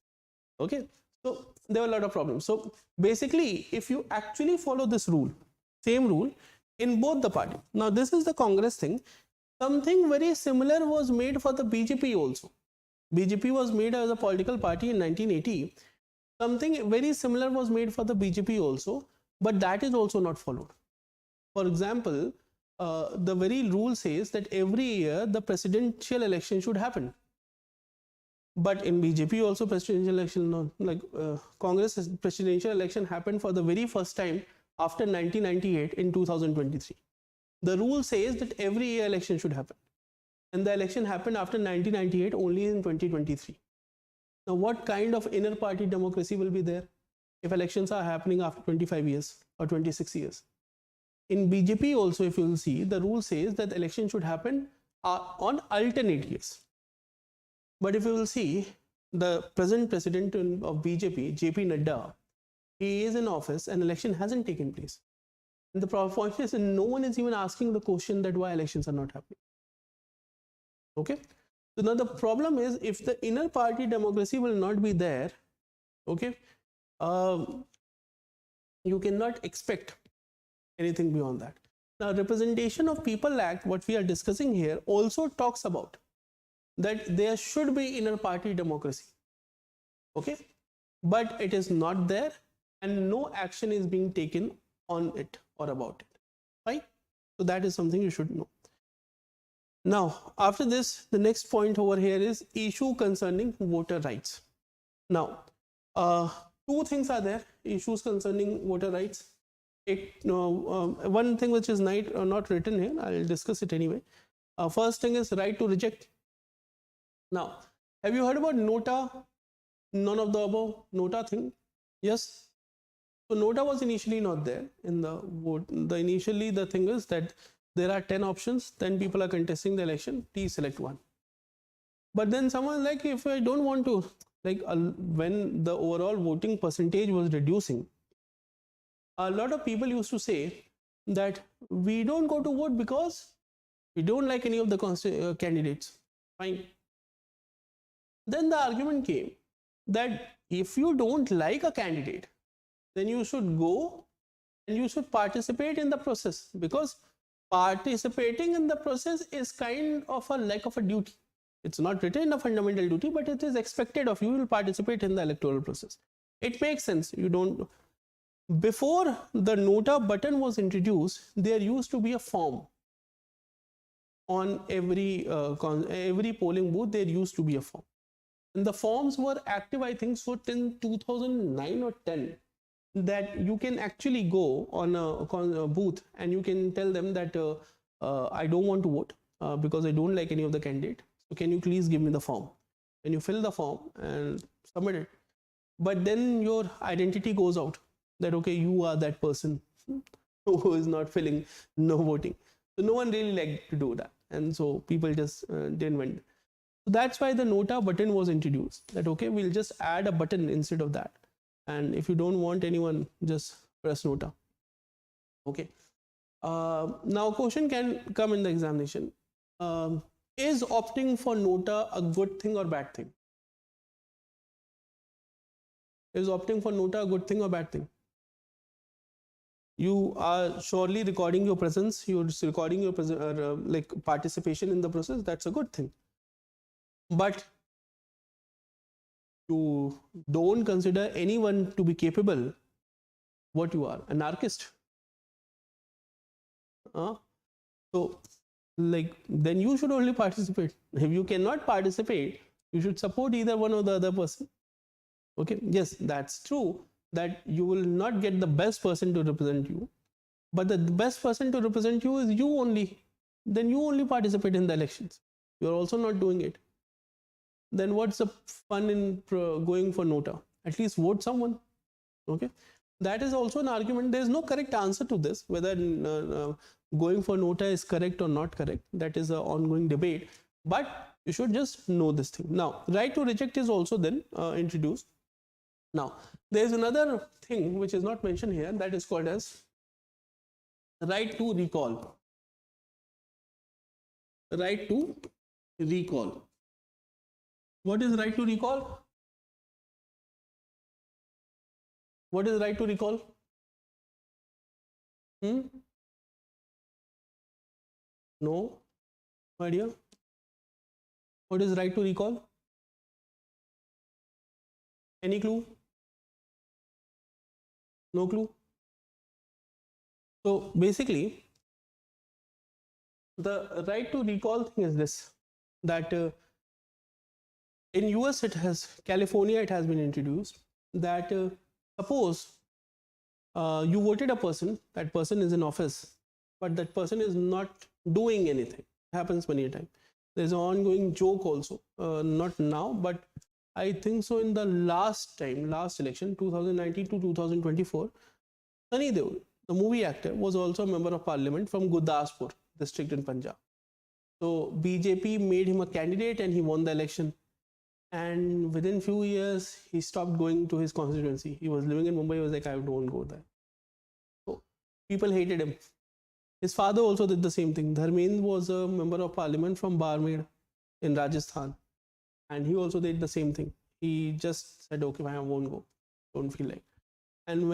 Okay, so there were a lot of problems. So basically, if you actually follow this rule, same rule in both the party. Now this is the Congress thing. Something very similar was made for the BJP also. BJP was made as a political party in 1980. Something very similar was made for the BJP also, but that is also not followed. For example, the very rule says that every year the presidential election should happen. But in BJP also presidential election, no, like Congress presidential election happened for the very first time after 1998 in 2023. The rule says that every year election should happen. And the election happened after 1998 only in 2023. Now what kind of inner party democracy will be there if elections are happening after 25 years or 26 years? In BJP also, if you will see, the rule says that the election should happen on alternate years. But if you will see, the present president of BJP, JP Nadda, he is in office and election hasn't taken place. And the point is, no one is even asking the question that why elections are not happening. Okay. So now the problem is, if the inner party democracy will not be there, okay, you cannot expect anything beyond that. Now, Representation of People Act, what we are discussing here, also talks about that there should be inner party democracy. Okay, but it is not there, and no action is being taken on it or about it. Right? So that is something you should know. Now, after this, the next point over here is issue concerning voter rights. Now, two things are there, issues concerning voter rights. One thing which is not written here, I'll discuss it anyway. First thing is right to reject. Now, have you heard about NOTA? None of the above, NOTA thing? Yes. So NOTA was initially not there in the vote. Initially the thing is that there are 10 options, 10 people are contesting the election, please select one. But then someone like, if I don't want to, like when the overall voting percentage was reducing, a lot of people used to say that we don't go to vote because we don't like any of the candidates. Fine. Then the argument came that if you don't like a candidate, then you should go and you should participate in the process, because participating in the process is kind of a like of a duty. It's not written a fundamental duty, but it is expected of you to participate in the electoral process. It makes sense. You don't. Before the NOTA button was introduced, there used to be a form on every polling booth. There used to be a form, and the forms were active, I think so, till 2009 or 10. That you can actually go on a booth and you can tell them that I don't want to vote because I don't like any of the candidate. So can you please give me the form? And you fill the form and submit it. But then your identity goes out that, okay, you are that person who is not filling, no voting. So no one really liked to do that. And so people just didn't went. So that's why the NOTA button was introduced, that, okay, we'll just add a button instead of that. And if you don't want anyone, just press NOTA. Okay. Now question can come in the examination. Is opting for NOTA a good thing or bad thing? Is opting for NOTA a good thing or bad thing? You are surely recording your presence, you're recording your like participation in the process, that's a good thing. But you don't consider anyone to be capable, what you are, anarchist. So like then you should only participate. If you cannot participate, you should support either one or the other person. Okay, yes, that's true that you will not get the best person to represent you, but the best person to represent you is you only. Then you only participate in the elections. You are also not doing it. Then what's the fun in going for NOTA? At least vote someone. Okay, that is also an argument. There is no correct answer to this, whether going for NOTA is correct or not correct. That is an ongoing debate, but you should just know this thing. Now, right to reject is also then introduced. Now, there is another thing which is not mentioned here, that is called as right to recall. right to recall. What is right to recall? What is right to recall? No idea. What is right to recall? Any clue? No clue. So basically, the right to recall thing is this, that in US California it has been introduced that suppose you voted a person, that person is in office, but that person is not doing anything. It happens many a time. There's an ongoing joke also, not now, but I think so in the last election, 2019 to 2024, Sunny Deol, the movie actor, was also a member of parliament from Gurdaspur district in Punjab. So BJP made him a candidate and he won the election. And within few years, he stopped going to his constituency. He was living in Mumbai. He was like, I don't go there. So people hated him. His father also did the same thing. Dharmendra was a member of parliament from Barmer in Rajasthan. And he also did the same thing. He just said, okay, I won't go. Don't feel like. And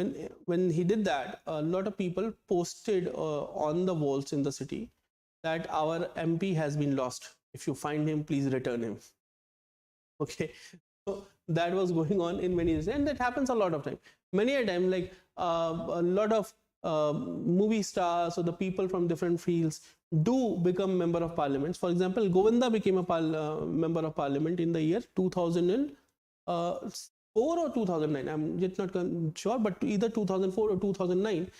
when he did that, a lot of people posted on the walls in the city that our MP has been lost. If you find him, please return him. Okay, so that was going on in many ways, and that happens a lot of time. Many a time, like a lot of movie stars or the people from different fields do become member of parliaments. For example, Govinda became a member of parliament in the year 2004 or 2009. I'm yet not sure, but either 2004 or 2009,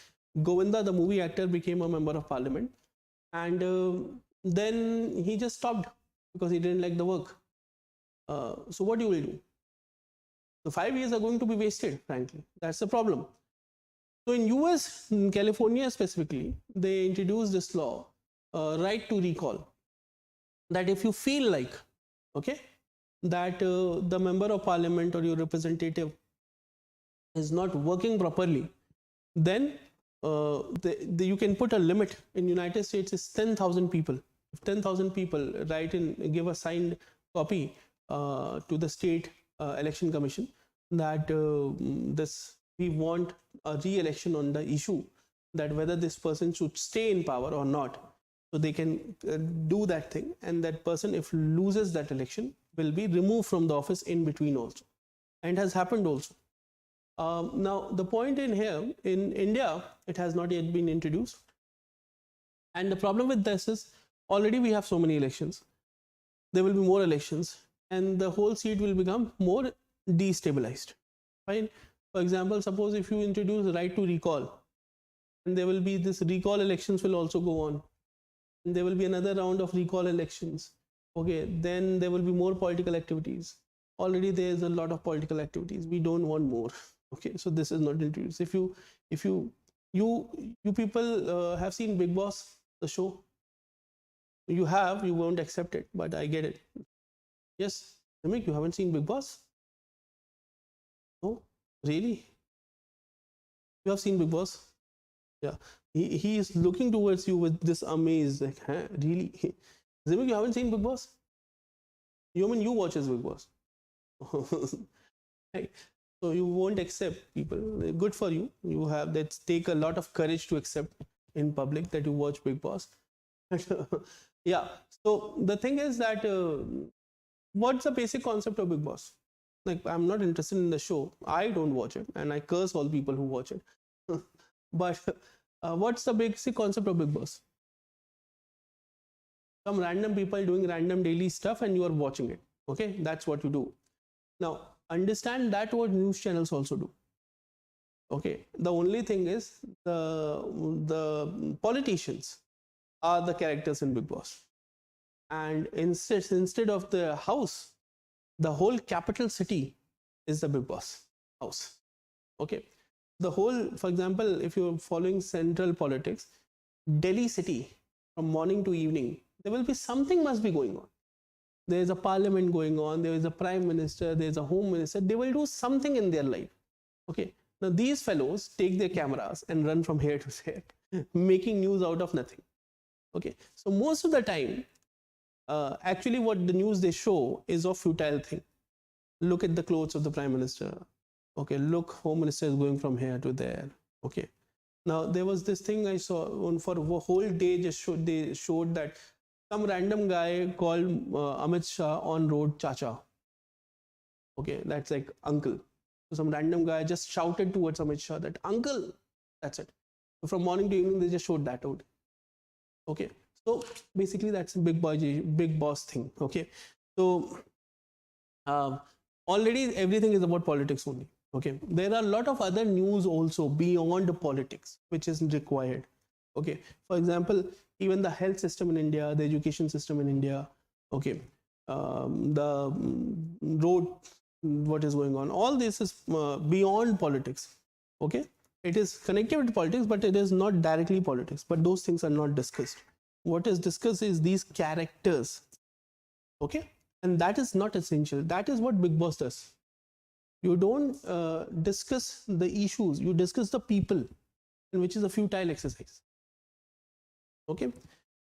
Govinda, the movie actor, became a member of parliament, and then he just stopped because he didn't like the work. So what you will do? The 5 years are going to be wasted, frankly. That's the problem. So in US, in California specifically, they introduced this law, right to recall, that if you feel like, okay, that the member of parliament or your representative is not working properly, then you can put a limit. In United States, it's 10,000 people. If 10,000 people write in, give a signed copy to the state election commission that we want a re-election on the issue that whether this person should stay in power or not, so they can do that thing, and that person, if loses that election, will be removed from the office in between also, and has happened also. Now the point in here, in India, it has not yet been introduced, and the problem with this is already we have so many elections, there will be more elections, and the whole seat will become more destabilized. Fine. For example, suppose if you introduce right to recall, and there will be this recall elections will also go on, and there will be another round of recall elections. Okay, then there will be more political activities. Already there is a lot of political activities. We don't want more. Okay, so this is not introduced. If you people have seen Big Boss, the show. You won't accept it, but I get it. Yes, Amit, you haven't seen Big Boss? No, really? You have seen Big Boss? Yeah, he is looking towards you with this amaze, like, huh? Really? Zimik, you haven't seen Big Boss? You watches Big Boss. Right. So you won't accept people. Good for you. You have that. Take a lot of courage to accept in public that you watch Big Boss. Yeah. So the thing is that what's the basic concept of Big Boss? Like, I'm not interested in the show. I don't watch it, and I curse all people who watch it. But what's the basic concept of Big Boss? Some random people doing random daily stuff, and you are watching it. Okay, that's what you do. Now, understand that what news channels also do. Okay, the only thing is the politicians are the characters in Big Boss, and instead of the house, the whole capital city is the Big Boss house. Okay, the whole, for example, if you're following central politics, Delhi city, from morning to evening, there will be something must be going on. There is a parliament going on, there is a prime minister, there is a home minister. They will do something in their life. Okay, now these fellows take their cameras and run from here to there, making news out of nothing. Okay, so most of the time, actually what the news they show is of futile thing. Look at the clothes of the prime minister. Okay, look, home minister is going from here to there. Okay. Now there was this thing I saw on for a whole day. They showed that some random guy called Amit Shah on road Chacha. Okay, that's like uncle. So some random guy just shouted towards Amit Shah that uncle. That's it. So from morning to evening they just showed that out. Okay, so basically that's a big boss thing. Okay, so already everything is about politics only. Okay, there are a lot of other news also beyond politics which is required. Okay, for example, even the health system in India, the education system in India, okay, the road, what is going on, all this is beyond politics. Okay, it is connected with politics, but it is not directly politics. But those things are not discussed. What is discussed is these characters. Okay, and that is not essential. That is what Big Boss does. You don't discuss the issues, you discuss the people, and which is a futile exercise. Okay,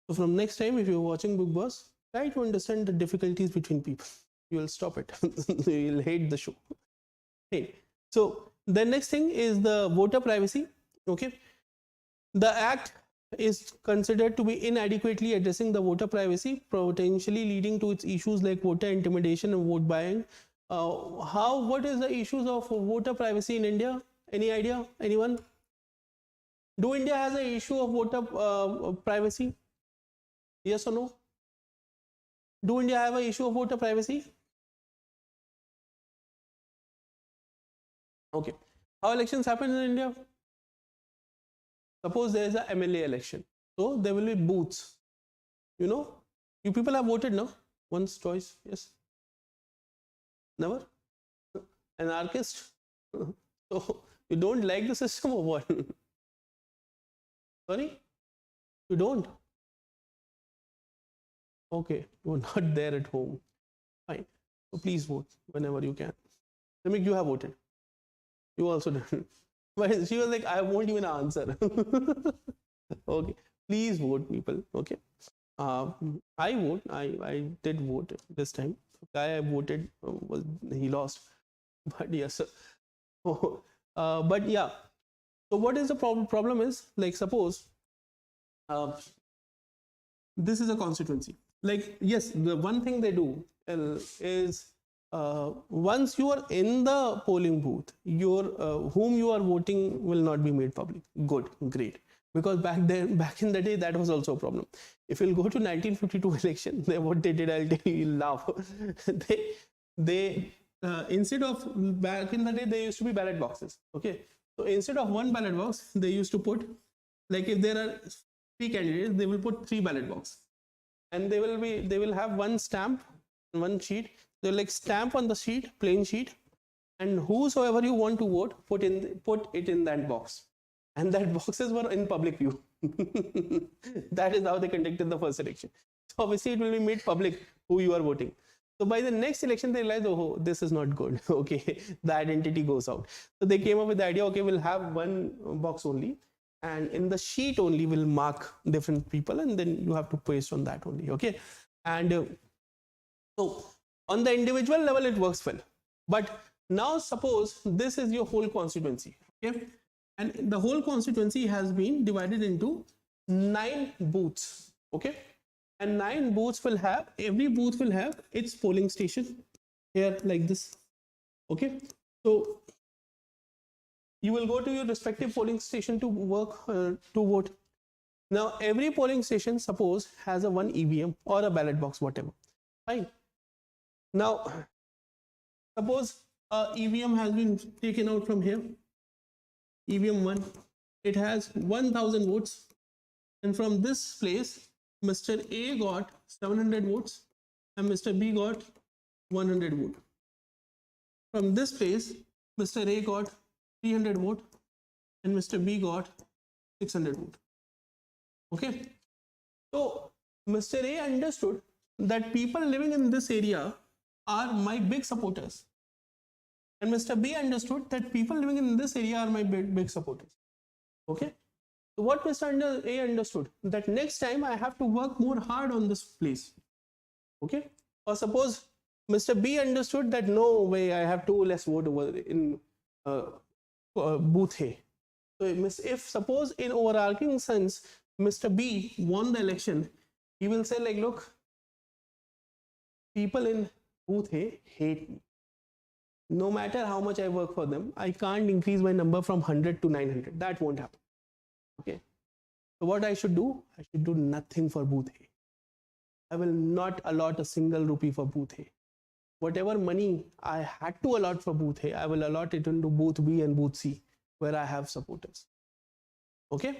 so from next time, if you're watching Big Boss, try to understand the difficulties between people. You will stop it. You will hate the show. Hey, so the next thing is the voter privacy. Okay, the act is considered to be inadequately addressing the voter privacy, potentially leading to its issues like voter intimidation and vote buying. What is the issues of voter privacy in India? Any idea? Anyone? Do India has an issue of voter privacy? Yes or no? Do India have an issue of voter privacy? Okay. How elections happen in India? Suppose there is a MLA election. So there will be booths. You know, you people have voted, no? Once, twice, yes. Never? Anarchist? So you don't like the system or what? Sorry? You don't? Okay, you're not there at home. Fine. So please vote whenever you can. Samik, you have voted. You also didn't. But she was like, I won't even answer. Okay. Please vote, people. Okay. I vote. I did vote this time. The guy I voted he lost. But yes. But yeah. So what is the problem is, like, suppose this is a constituency. Like, yes, the one thing they do is once you are in the polling booth, your whom you are voting will not be made public. Good, great. Because back in the day, that was also a problem. If you'll go to 1952 election, what they did, I'll tell you, you'll laugh. they instead of, back in the day, there used to be ballot boxes. Okay, so instead of one ballot box, they used to put, like, if there are 3 candidates, they will put 3 ballot boxes, and they will have one stamp, one sheet. They'll like stamp on the sheet, plain sheet, and whosoever you want to vote, put it in that box, and that boxes were in public view. That is how they conducted the first election. So obviously it will be made public who you are voting. So by the next election, they realized, oh, this is not good. Okay, the identity goes out. So they came up with the idea, okay, we'll have one box only, and in the sheet only we'll mark different people, and then you have to paste on that only. Okay, and so on the individual level, it works well. But now suppose this is your whole constituency. Okay, and the whole constituency has been divided into 9 booths. Okay, and 9 booths will have, every booth will have its polling station here like this. Okay, so you will go to your respective polling station to work to vote. Now every polling station, suppose, has a one EVM or a ballot box, whatever. Fine. Now suppose EVM has been taken out from here, EVM 1, it has 1000 votes, and from this place Mr. A got 700 votes and Mr. B got 100 votes. From this place Mr. A got 300 votes and Mr. B got 600 votes. Okay, so Mr. A understood that people living in this area are my big supporters, and Mr. B understood that people living in this area are my big supporters. Okay, so what Mr. A understood, that next time I have to work more hard on this place. Okay, or suppose Mr. B understood that no way, I have 2 less vote over in booth A. So if suppose in overarching sense Mr. B won the election, he will say like, look, people in booth A hate me. No matter how much I work for them, I can't increase my number from 100 to 900. That won't happen. Okay. So what I should do? I should do nothing for booth A. I will not allot a single rupee for booth A. Whatever money I had to allot for booth A, I will allot it into booth B and booth C, where I have supporters. Okay.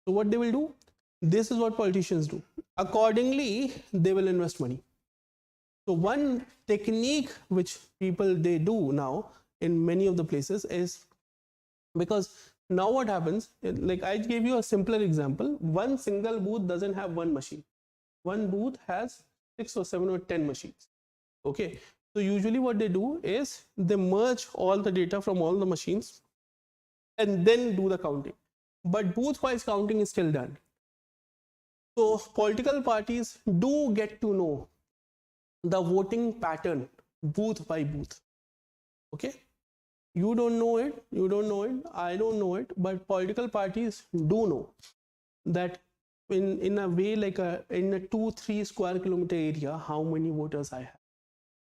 So what they will do? This is what politicians do. Accordingly, they will invest money. So one technique which people they do now in many of the places is, because now what happens, like I gave you a simpler example, one single booth doesn't have one machine. One booth has 6 or 7 or 10 machines. Okay. So usually what they do is they merge all the data from all the machines and then do the counting. But booth-wise counting is still done. So political parties do get to know the voting pattern booth by booth. Okay. You don't know it, I don't know it, but political parties do know that in a way, like in a 2-3 square kilometer area, how many voters I have,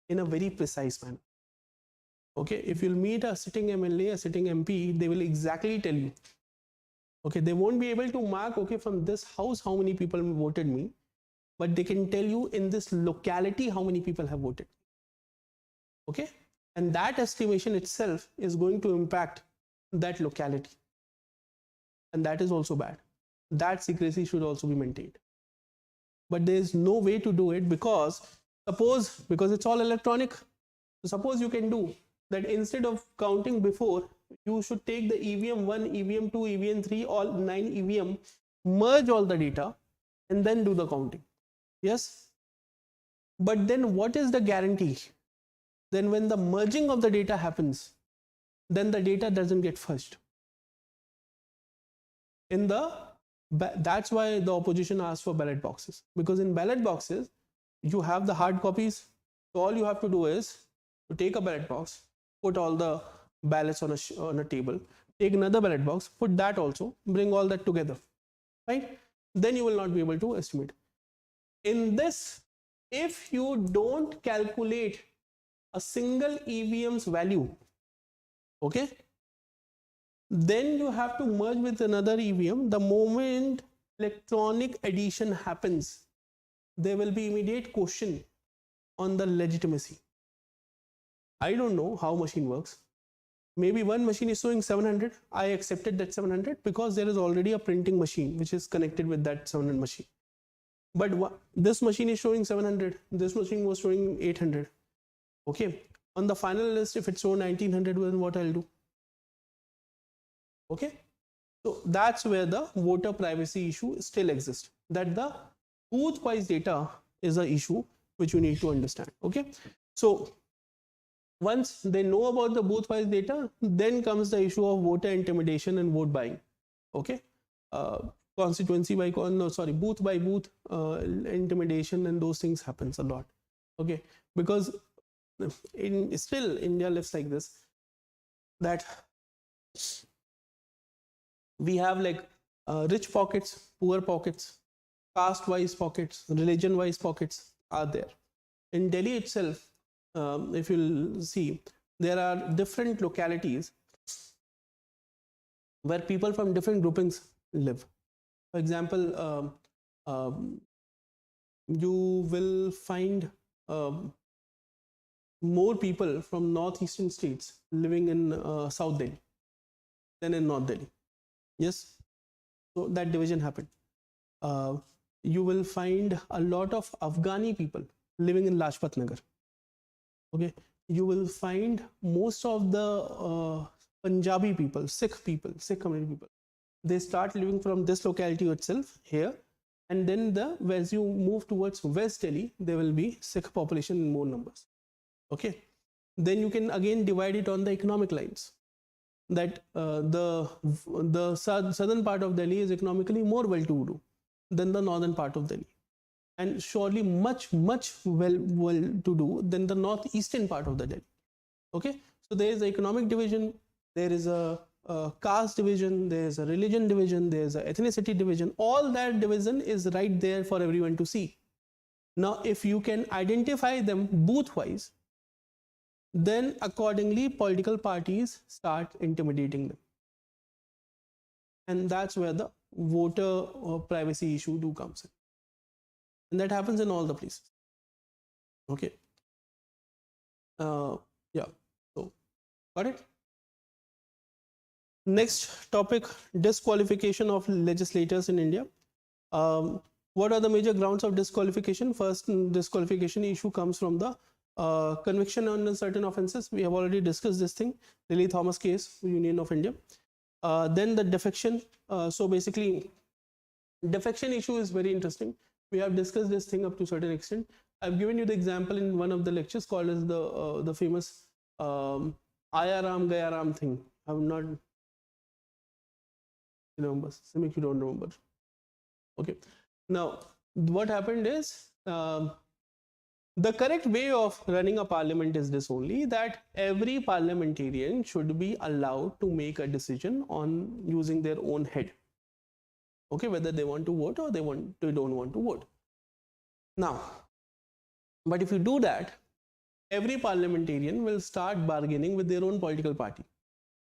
in a very precise manner. Okay. If you'll meet a sitting MLA, a sitting MP, they will exactly tell you. Okay. They won't be able to mark, okay, from this house how many people voted me, but they can tell you in this locality how many people have voted. Okay. And that estimation itself is going to impact that locality. And that is also bad. That secrecy should also be maintained. But there is no way to do it because it's all electronic. So suppose you can do that instead of counting before, you should take the EVM 1, EVM 2, EVM 3, all 9 EVM, merge all the data and then do the counting. Yes. But then what is the guarantee? Then when the merging of the data happens, then the data doesn't get fudged. That's why the opposition asked for ballot boxes, because in ballot boxes, you have the hard copies. So all you have to do is to take a ballot box, put all the ballots on a table, take another ballot box, put that also, bring all that together, right? Then you will not be able to estimate. In this, if you don't calculate a single EVM's value, okay, then you have to merge with another EVM. The moment electronic addition happens, there will be immediate question on the legitimacy. I don't know how machine works. Maybe one machine is showing 700. I accepted that 700 because there is already a printing machine which is connected with that 700 machine. But this machine is showing 700. This machine was showing 800. Okay. On the final list, if it's shown 1900, then what I'll do? Okay. So that's where the voter privacy issue still exists. That the booth-wise data is an issue which you need to understand. Okay. So once they know about the booth-wise data, then comes the issue of voter intimidation and vote buying. Okay. Constituency by booth by booth intimidation and those things happens a lot. Okay. Because still India lives like this, that we have like rich pockets, poor pockets, caste wise pockets, religion wise pockets are there. In Delhi itself, if you'll see, there are different localities where people from different groupings live. For example, you will find more people from northeastern states living in South Delhi than in North Delhi. Yes. So that division happened. You will find a lot of Afghani people living in Lajpat Nagar. Okay. You will find most of the Punjabi people, Sikh community people, they start living from this locality itself here, and then as you move towards West Delhi, there will be Sikh population in more numbers. Okay. Then you can again divide it on the economic lines, that the southern part of Delhi is economically more well-to-do than the northern part of Delhi. and surely much well to do than the northeastern part of the Delhi. Okay, so there is an economic division, there is a caste division, there is a religion division, there is a ethnicity division. All that division is right there for everyone to see. Now, if you can identify them booth wise, then accordingly political parties start intimidating them, and that's where the voter privacy issue comes in, and that happens in all the places. Okay, yeah, so got it. Next topic, disqualification of legislators in India. What are the major grounds of disqualification? First, disqualification issue comes from the conviction on certain offences. We have already discussed this thing, Lily Thomas case, Union of India. Then the defection. So basically, defection issue is very interesting. We have discussed this thing up to a certain extent. I've given you the example in one of the lectures called as the famous Aya Ram Gaya Ram thing. I'm not remember. SIMI, you don't remember. Okay. Now, what happened is the correct way of running a parliament is this only, that every parliamentarian should be allowed to make a decision on using their own head. Okay, whether they want to vote or they don't want to vote. Now, but if you do that, every parliamentarian will start bargaining with their own political party.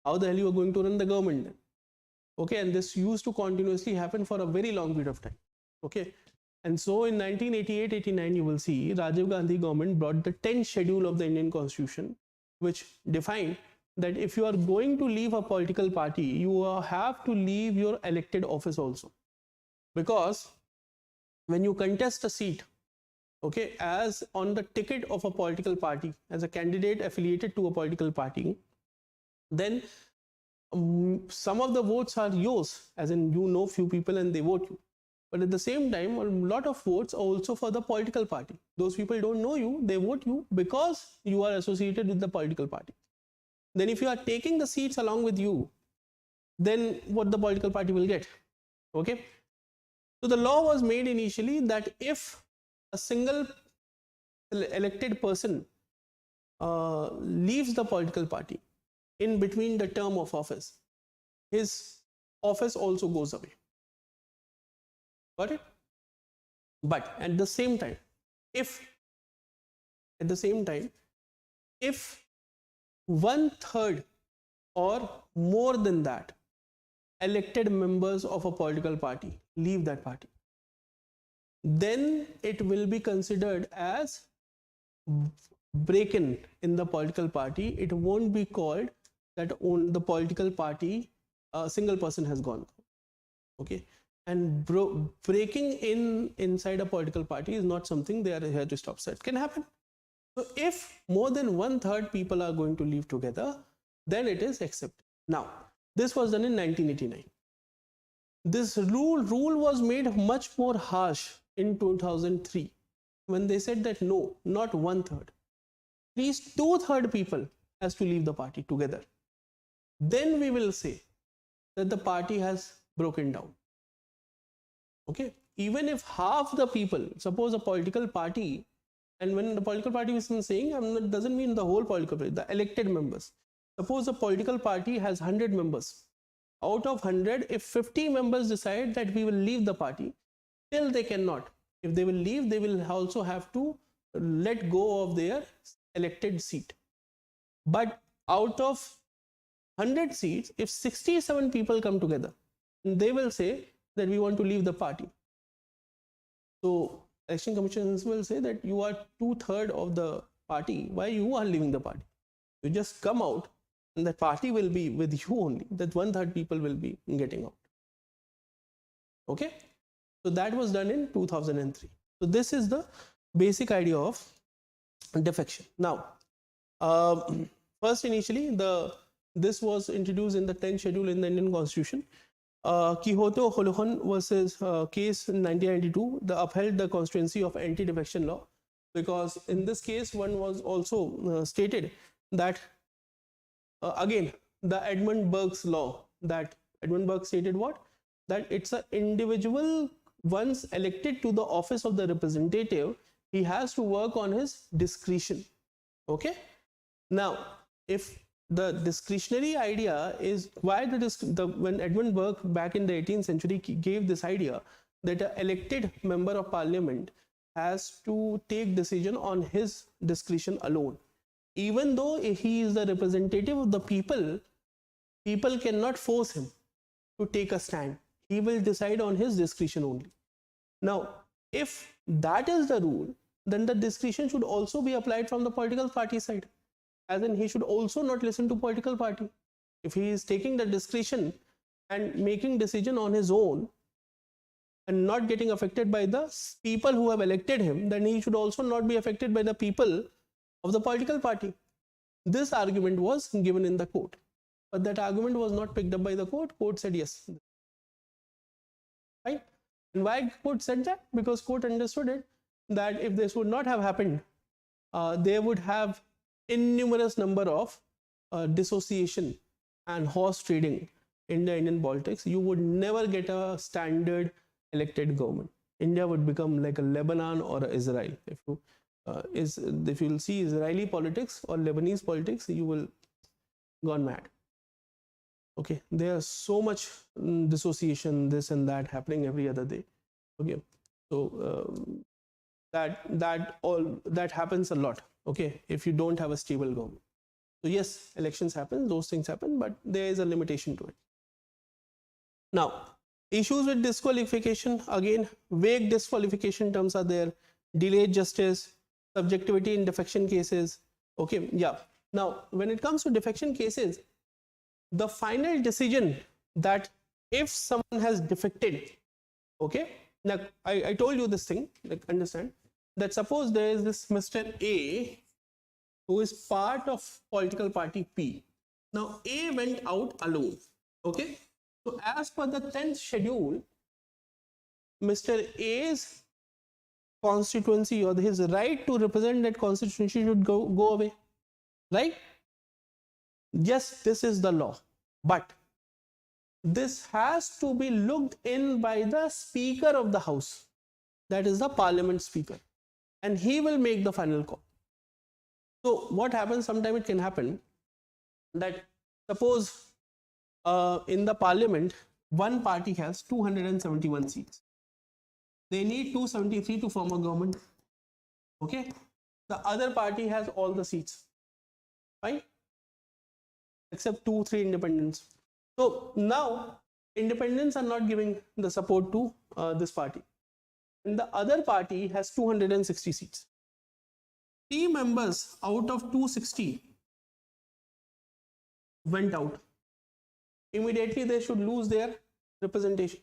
How the hell you are going to run the government then? Okay, and this used to continuously happen for a very long period of time. Okay, and so in 1988-89, you will see Rajiv Gandhi government brought the 10th schedule of the Indian Constitution, which defined that if you are going to leave a political party, you have to leave your elected office also. Because when you contest a seat, okay, as on the ticket of a political party, as a candidate affiliated to a political party, then some of the votes are yours, as in few people and they vote you. But at the same time, a lot of votes are also for the political party. Those people don't know you, they vote you because you are associated with the political party. Then if you are taking the seats along with you, then what the political party will get? Okay. So the law was made initially that if a single elected person leaves the political party in between the term of office, his office also goes away. Got it? But at the same time, if 1/3 or more than that elected members of a political party leave that party, then it will be considered as break-in in the political party. It won't be called that the political party, a single person has gone. Okay, and breaking inside a political party is not something they are here to stop. So it can happen. So if more than 1/3 people are going to live together, then it is accepted. Now, this was done in 1989. This rule was made much more harsh in 2003 when they said that no, not 1/3. At least 2/3 people has to leave the party together. Then we will say that the party has broken down. Okay, even if half the people, suppose a political party, and when the political party is saying, it doesn't mean the whole political party, the elected members. Suppose a political party has 100 members. Out of 100, if 50 members decide that we will leave the party, still they cannot. If they will leave, they will also have to let go of their elected seat. But out of 100 seats, if 67 people come together, they will say that we want to leave the party. So election commissions will say that you are 2/3 of the party. Why you are leaving the party? You just come out and the party will be with you only. That 1/3 people will be getting out. Okay. So that was done in 2003. So this is the basic idea of defection. Now, first initially this was introduced in the 10th schedule in the Indian Constitution. Quixote Holohan versus case in 1992, the upheld the constituency of anti-defection law, because in this case one was also stated that again the Edmund Burke's law, that Edmund Burke stated what? That it's an individual once elected to the office of the representative, he has to work on his discretion. Okay. Now, if the discretionary idea is why when Edmund Burke back in the 18th century gave this idea that an elected member of parliament has to take decision on his discretion alone. Even though he is the representative of the people, people cannot force him to take a stand. He will decide on his discretion only. Now, if that is the rule, then the discretion should also be applied from the political party side. As in, he should also not listen to political party. If he is taking the discretion and making decision on his own and not getting affected by the people who have elected him, then he should also not be affected by the people of the political party. This argument was given in the court, but that argument was not picked up by the court. Court said yes. Right? And why court said that? Because court understood it that if this would not have happened, there would have innumerous number of dissociation and horse trading in the Indian politics. You would never get a standard elected government. India would become like a Lebanon or a Israel. If you will see Israeli politics or Lebanese politics, you will gone mad. Okay, there's so much dissociation, this and that happening every other day. Okay, so that happens a lot. Okay, if you don't have a stable government. So yes, elections happen, those things happen, but there is a limitation to it. Now, issues with disqualification, again, vague disqualification terms are there, delayed justice, subjectivity in defection cases. Okay, yeah. Now, when it comes to defection cases, the final decision that if someone has defected, okay, now I told you this thing, like understand that suppose there is this Mr. A who is part of political party P. Now A went out alone. Okay. So as per the 10th schedule, Mr. A's constituency or his right to represent that constituency should go away. Right? Yes, this is the law. But this has to be looked in by the Speaker of the House. That is the Parliament Speaker. And he will make the final call. So what happens, sometime it can happen that suppose in the Parliament, one party has 271 seats. They need 273 to form a government. Okay. The other party has all the seats. Fine. Except 2-3 independents. So now independents are not giving the support to this party. And the other party has 260 seats. 3 members out of 260 went out. Immediately they should lose their representation.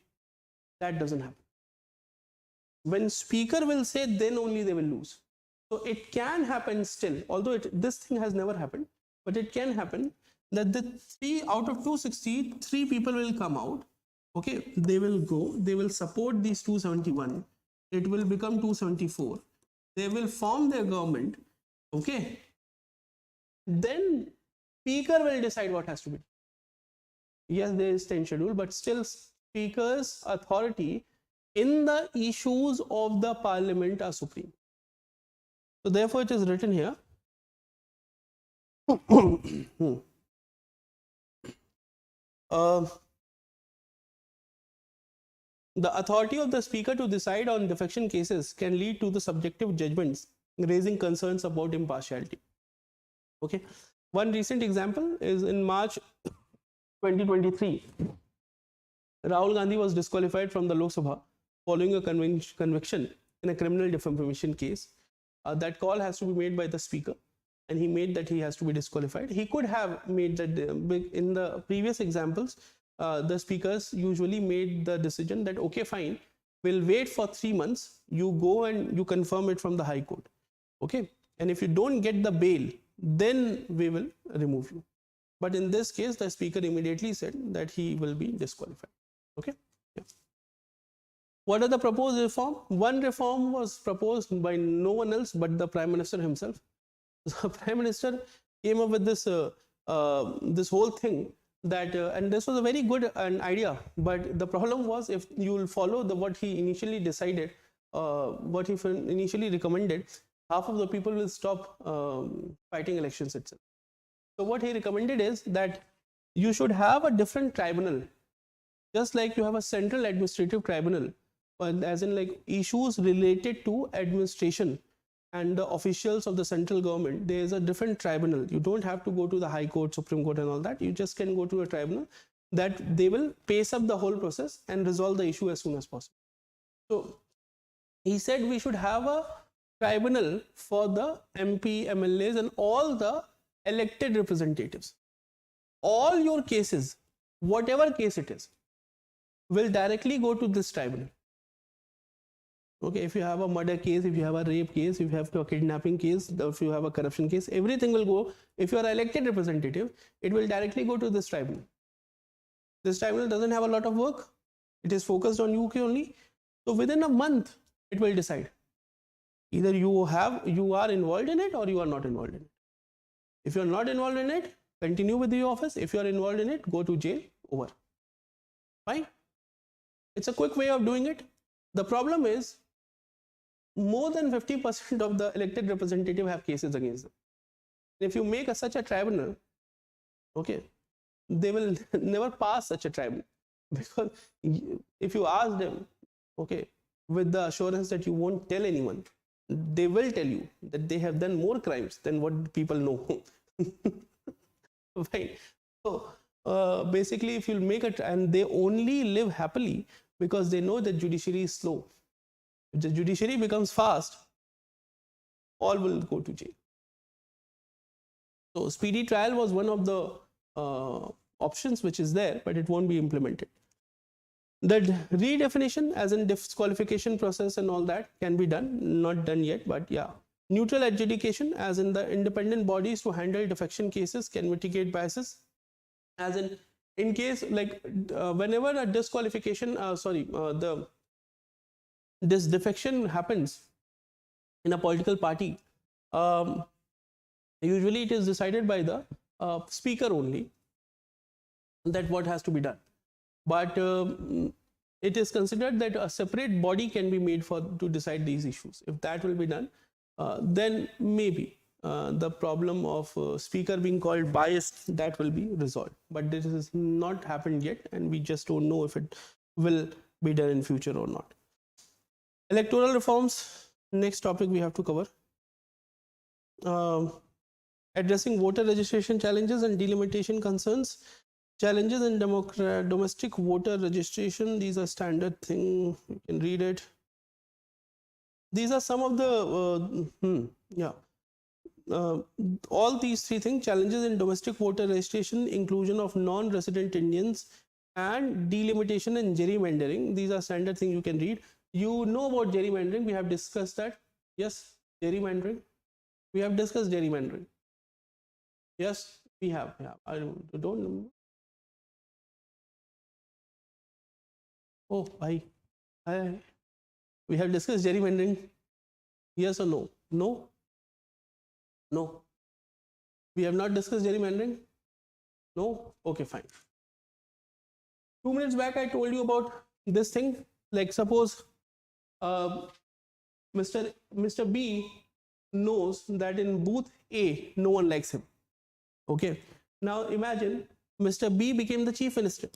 That doesn't happen. When Speaker will say, then only they will lose. So it can happen still, although this thing has never happened, but it can happen that the 3 out of 260, 3 people will come out. Okay, they will go, they will support these 271. It will become 274. They will form their government. Okay. Then Speaker will decide what has to be done. Yes, there is 10th schedule, but still Speaker's authority in the issues of the Parliament are supreme. So therefore it is written here. The authority of the Speaker to decide on defection cases can lead to the subjective judgments, raising concerns about impartiality. Okay. One recent example is in March 2023, Rahul Gandhi was disqualified from the Lok Sabha following a conviction in a criminal defamation case. That call has to be made by the Speaker, and he made that he has to be disqualified. He could have made that in the previous examples. The speakers usually made the decision that, okay, fine, we'll wait for 3 months. You go and you confirm it from the High Court. Okay. And if you don't get the bail, then we will remove you. But in this case, the Speaker immediately said that he will be disqualified. Okay. Yeah. What are the proposed reform? One reform was proposed by no one else but the Prime Minister himself. The Prime Minister came up with this, this whole thing that, and this was a very good idea, but the problem was if you will follow what he initially decided, what he initially recommended, half of the people will stop fighting elections itself. So what he recommended is that you should have a different tribunal, just like you have a central administrative tribunal, as in like issues related to administration and the officials of the central government. There is a different tribunal. You don't have to go to the High Court, Supreme Court and all that. You just can go to a tribunal that they will pace up the whole process and resolve the issue as soon as possible. So he said we should have a tribunal for the MP, MLAs and all the elected representatives. All your cases, whatever case it is, will directly go to this tribunal. Okay, if you have a murder case, if you have a rape case, if you have a kidnapping case, if you have a corruption case, everything will go. If you are an elected representative, it will directly go to this tribunal. This tribunal doesn't have a lot of work. It is focused on UK only. So within a month, it will decide. Either you are involved in it or you are not involved in it. If you are not involved in it, continue with your office. If you are involved in it, go to jail. Over. Fine. It's a quick way of doing it. The problem is, more than 50% of the elected representative have cases against them. If you make such a tribunal, okay, they will never pass such a tribunal, because if you ask them, okay, with the assurance that you won't tell anyone, they will tell you that they have done more crimes than what people know. Right. So basically, if you make it, and they only live happily because they know that judiciary is slow. If the judiciary becomes fast, all will go to jail. So speedy trial was one of the options which is there, but it won't be implemented. The redefinition, as in disqualification process and all that, can be done. Not done yet, but yeah. Neutral adjudication, as in the independent bodies to handle defection cases, can mitigate biases. As in case like whenever a disqualification, this defection happens in a political party, usually it is decided by the speaker only, that what has to be done. But it is considered that a separate body can be made to decide these issues. If that will be done, then maybe the problem of speaker being called biased, that will be resolved. But this has not happened yet, and we just don't know if it will be done in future or not. Electoral reforms, next topic we have to cover. Addressing voter registration challenges and delimitation concerns. Challenges in domestic voter registration, these are standard thing, you can read it. These are some of the, all these three things: challenges in domestic voter registration, inclusion of non-resident Indians, and delimitation and gerrymandering. These are standard things you can read. You know about gerrymandering, we have discussed that. Yes, gerrymandering. We have discussed gerrymandering. Yes, we have. Yeah, I don't remember. Oh, hi. We have discussed gerrymandering. Yes or no? No? No. We have not discussed gerrymandering? No? Okay, fine. 2 minutes back, I told you about this thing. Like suppose Mr. B knows that in booth A, no one likes him. Okay. Now imagine Mr. B became the chief minister.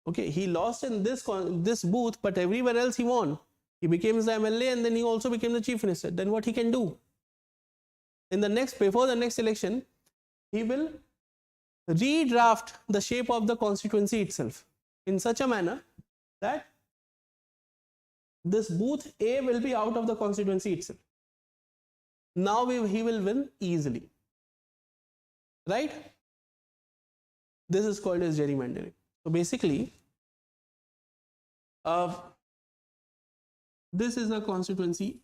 Okay, he lost in this booth, but everywhere else he won. He became the MLA and then he also became the chief minister. Then what he can do? Before the next election, he will redraft the shape of the constituency itself in such a manner that this booth A will be out of the constituency itself. Now he will win easily. Right? This is called as gerrymandering. So basically, this is a constituency.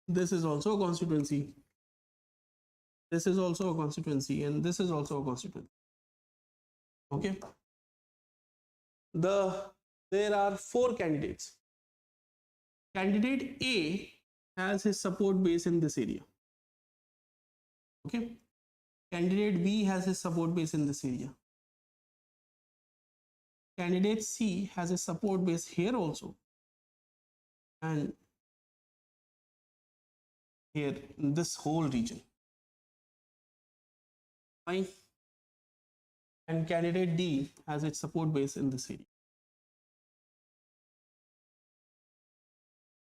This is also a constituency. This is also a constituency, and this is also a constituency. Okay. There are 4 candidates. Candidate A has his support base in this area. Okay. Candidate B has a support base in this area. Candidate C has a support base here also, and here in this whole region. Fine. And candidate D has its support base in this area.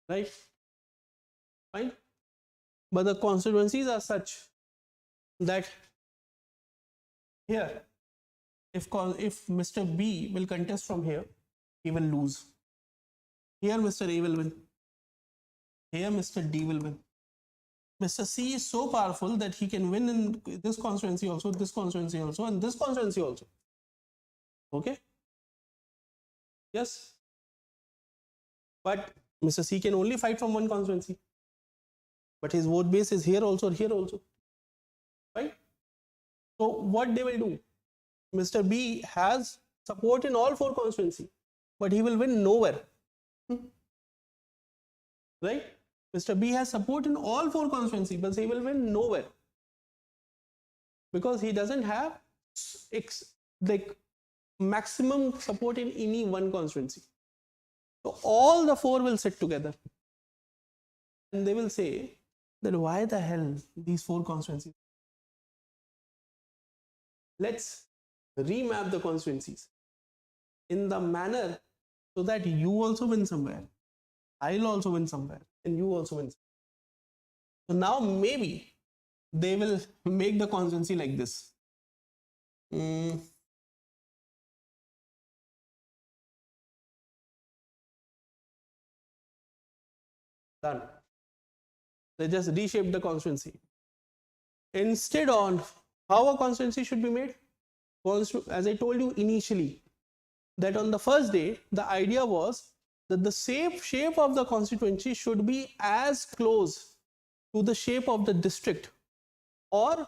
Right? Fine. But the constituencies are such that here, if Mr. B will contest from here, he will lose. Here Mr. A will win. Here Mr. D will win. Mr. C is so powerful that he can win in this constituency also, this constituency also, and this constituency also. Okay? Yes? But Mr. C can only fight from one constituency. But his vote base is here also, here also. Right? So what they will do? Mr. B has support in all 4 constituencies, but he will win nowhere. Right? Mr. B has support in all 4 constituencies, but he will win nowhere. Because he doesn't have like maximum support in any one constituency. So all the 4 will sit together. And they will say that why the hell these 4 constituencies? Let's remap the constituencies in the manner so that you also win somewhere, I'll also win somewhere, and you also win. So now maybe they will make the constituency like this. Done. They just reshape the constituency. Instead of how a constituency should be made, as I told you initially, that on the first day, the idea was that the shape of the constituency should be as close to the shape of the district or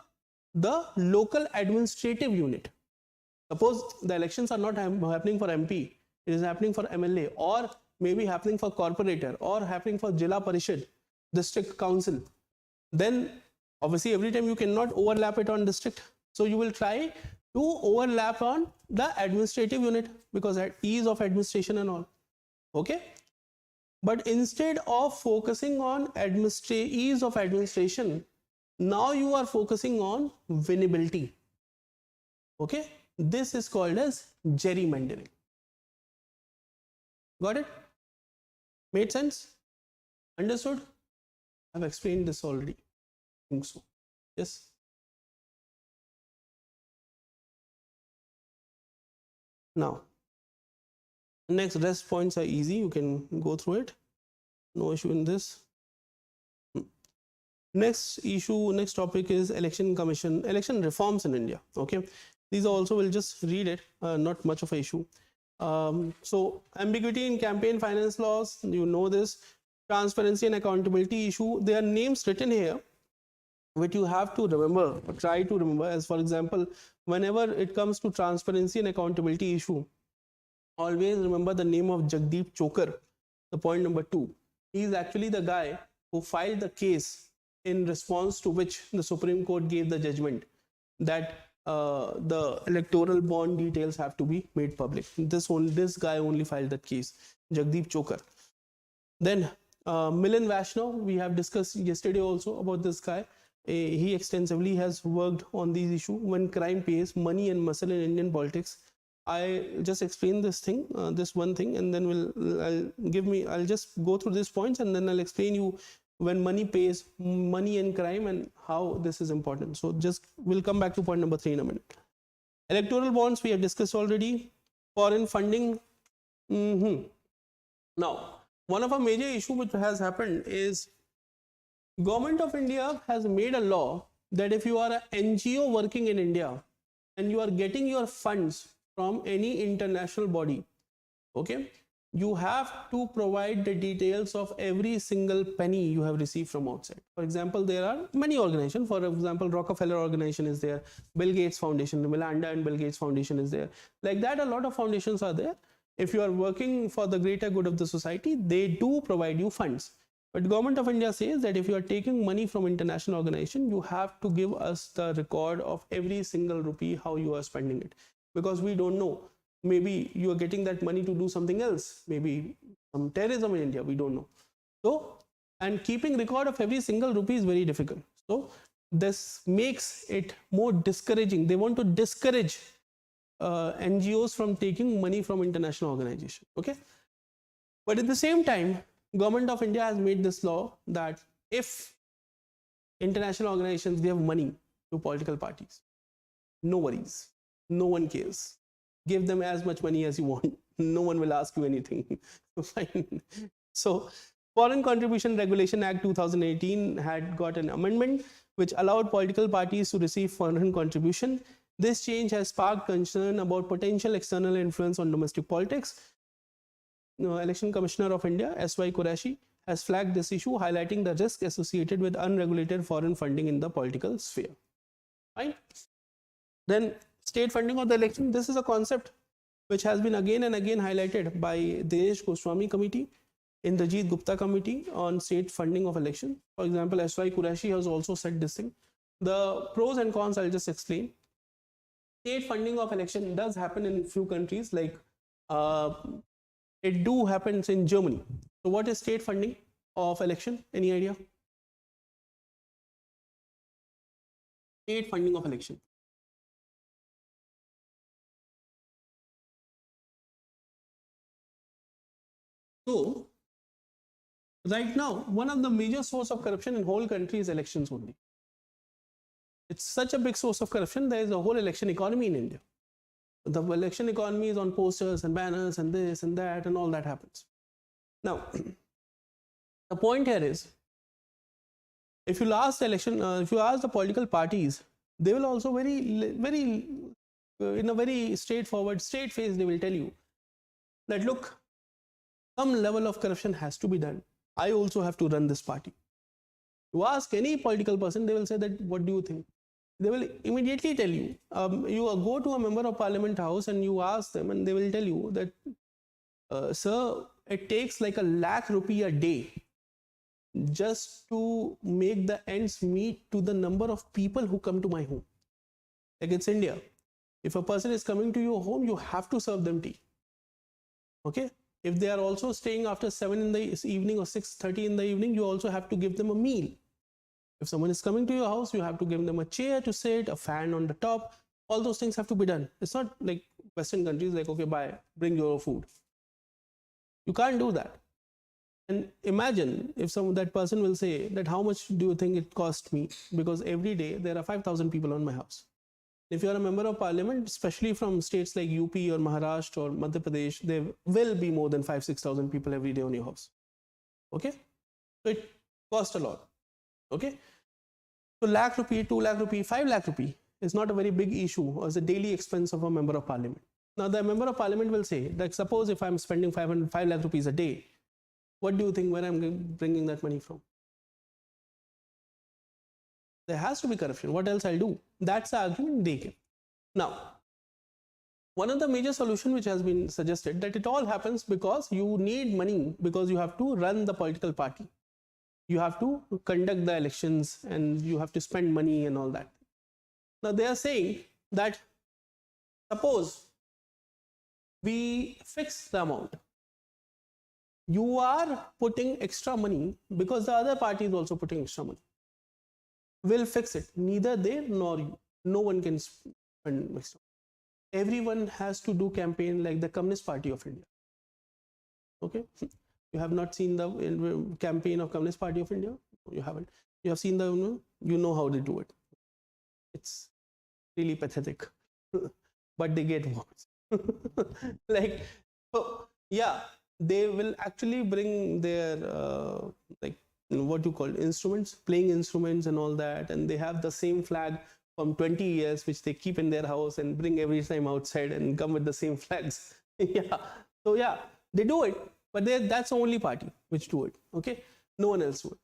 the local administrative unit. Suppose the elections are not happening for MP, it is happening for MLA, or maybe happening for corporator, or happening for Jilla Parishad, district council. Then obviously every time you cannot overlap it on district. So you will try to overlap on the administrative unit because at ease of administration and all. Okay. But instead of focusing on ease of administration, now you are focusing on winnability. Okay. This is called as gerrymandering. Got it? Made sense? Understood? I've explained this already. I think so. Yes. Now, next rest points are easy. You can go through it. No issue in this. Next topic is election commission, election reforms in India. Okay. These also will just read it. Not much of an issue. So ambiguity in campaign finance laws, you know this. Transparency and accountability issue, there are names written here which you have to remember or try to remember. As for example, whenever it comes to transparency and accountability issue, always remember the name of Jagdeep Chokar, the point number 2. He is actually the guy who filed the case in response to which the Supreme Court gave the judgment that the electoral bond details have to be made public. This guy only filed that case, Jagdeep Chokar. Then Milan Vaishnav, we have discussed yesterday also about this guy. He extensively has worked on these issues. When crime pays, money and muscle in Indian politics. I just explain this thing, this one thing, and then I'll just go through these points, and then I'll explain you when money pays, money and crime, and how this is important. So we'll come back to point number 3 in a minute. Electoral bonds we have discussed already. Foreign funding. Now, one of a major issue which has happened is Government of India has made a law that if you are an NGO working in India and you are getting your funds from any international body, okay, you have to provide the details of every single penny you have received from outside. For example, there are many organizations. For example, Rockefeller Organization is there, Bill Gates Foundation, the Melinda and Bill Gates Foundation is there. Like that, a lot of foundations are there. If you are working for the greater good of the society, they do provide you funds. But government of India says that if you are taking money from international organization, you have to give us the record of every single rupee, how you are spending it, because we don't know. Maybe you are getting that money to do something else, maybe some terrorism in India, we don't know. So, and keeping record of every single rupee is very difficult. So this makes it more discouraging. They want to discourage NGOs from taking money from international organization. Okay, but at the same time, government of India has made this law that if international organizations give money to political parties, no worries, no one cares. Give them as much money as you want. No one will ask you anything. Fine. So Foreign Contribution Regulation Act 2018 had got an amendment which allowed political parties to receive foreign contribution. This change has sparked concern about potential external influence on domestic politics. Election Commissioner of India, S.Y. Qureshi, has flagged this issue, highlighting the risk associated with unregulated foreign funding in the political sphere. Fine. Then state funding of the election. This is a concept which has been again and again highlighted by Dinesh Goswami committee, Indrajit Gupta committee on state funding of election. For example, S.Y. Qureshi has also said this thing. The pros and cons I'll just explain. State funding of election does happen in few countries, like it do happens in Germany. So what is state funding of election? Any idea? State funding of election. So right now, one of the major source of corruption in whole country is elections only. It's such a big source of corruption. There is a whole election economy in India. The election economy is on posters and banners and this and that, and all that happens. Now, the point here is, if you ask the if you ask the political parties, they will also in a very straightforward, straight face, they will tell you that look, some level of corruption has to be done. I also have to run this party. You ask any political person, they will say that, what do you think? They will immediately tell you. You go to a member of parliament house and you ask them, and they will tell you that, sir, it takes like ₹1 lakh a day just to make the ends meet to the number of people who come to my home. Like it's India. If a person is coming to your home, you have to serve them tea. Okay? If they are also staying after 7 in the evening or 6:30 in the evening, you also have to give them a meal. If someone is coming to your house, you have to give them a chair to sit, a fan on the top. All those things have to be done. It's not like Western countries like, okay, bye, bring your food. You can't do that. And imagine if that person will say that, how much do you think it cost me? Because every day there are 5,000 people on my house. If you are a member of parliament, especially from states like UP or Maharashtra or Madhya Pradesh, there will be more than 5,000-6,000 people every day on your house. Okay? So it costs a lot. Okay? So ₹1 lakh, ₹2 lakh, ₹5 lakh is not a very big issue as a daily expense of a member of parliament. Now the member of parliament will say that, suppose if I'm spending ₹5 lakh a day, what do you think where I'm bringing that money from? There has to be corruption. What else I'll do? That's the argument they give. Now, one of the major solutions which has been suggested, that it all happens because you need money, because you have to run the political party. You have to conduct the elections and you have to spend money and all that. Now they are saying that, suppose we fix the amount. You are putting extra money because the other party is also putting extra money. We'll fix it. Neither they nor you. No one can spend extra. Everyone has to do campaign like the Communist Party of India. Okay? You have not seen the campaign of Communist Party of India? You haven't. You have seen you know how they do it. It's really pathetic. But they get votes. Like, so, yeah, they will actually bring their, what you call instruments, playing instruments and all that. And they have the same flag from 20 years, which they keep in their house and bring every time outside and come with the same flags. Yeah. So, yeah, they do it. But that's the only party which do it. Okay, no one else would.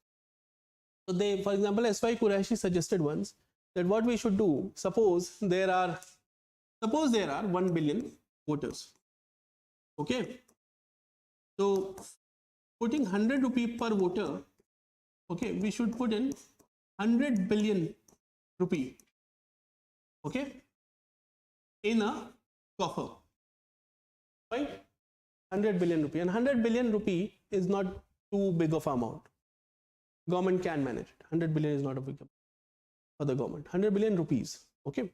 So they, for example, S.Y. Qureshi suggested once that what we should do, suppose there are 1 billion voters. Okay, so putting ₹100 per voter okay, we should put in 100 billion rupee, okay, in a coffer, right? 100 billion rupee, and 100 billion rupee is not too big of amount. Government can manage it. 100 billion is not a big amount for the government. 100 billion rupees, okay.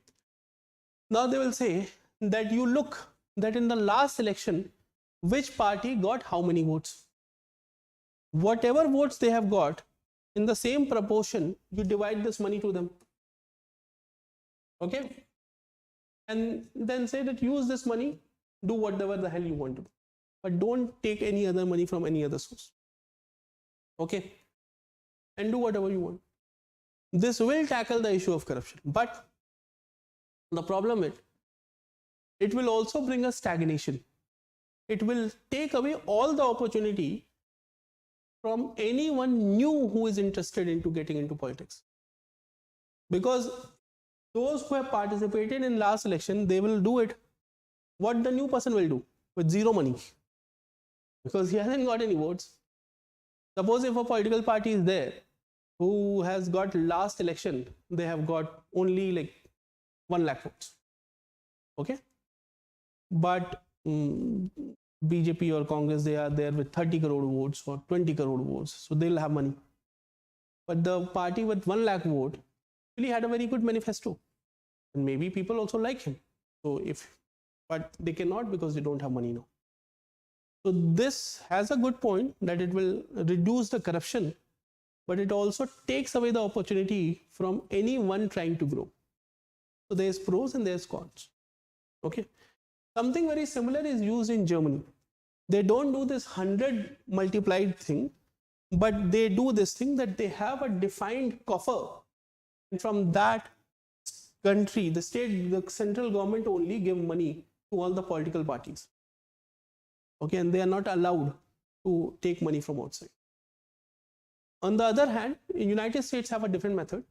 Now they will say that you look that in the last election, which party got how many votes. Whatever votes they have got, in the same proportion, you divide this money to them. Okay? And then say that use this money, do whatever the hell you want to do. But don't take any other money from any other source. Okay? And do whatever you want. This will tackle the issue of corruption. But the problem is, it will also bring a stagnation. It will take away all the opportunity from anyone new who is interested into getting into politics. Because those who have participated in last election, they will do it. What the new person will do with zero money? Because he hasn't got any votes. Suppose if a political party is there who has got last election, they have got only like 1 lakh votes. Okay? But BJP or Congress, they are there with 30 crore votes or 20 crore votes, so they'll have money. But the party with 1 lakh vote really had a very good manifesto, and maybe people also like him. So but they cannot because they don't have money now. So this has a good point that it will reduce the corruption, but it also takes away the opportunity from anyone trying to grow. So there's pros and there's cons. Okay. Something very similar is used in Germany. They don't do this 100 multiplied thing, but they do this thing that they have a defined coffer. And from that country, the central government only give money to all the political parties. Okay, and they are not allowed to take money from outside. On the other hand, United States have a different method.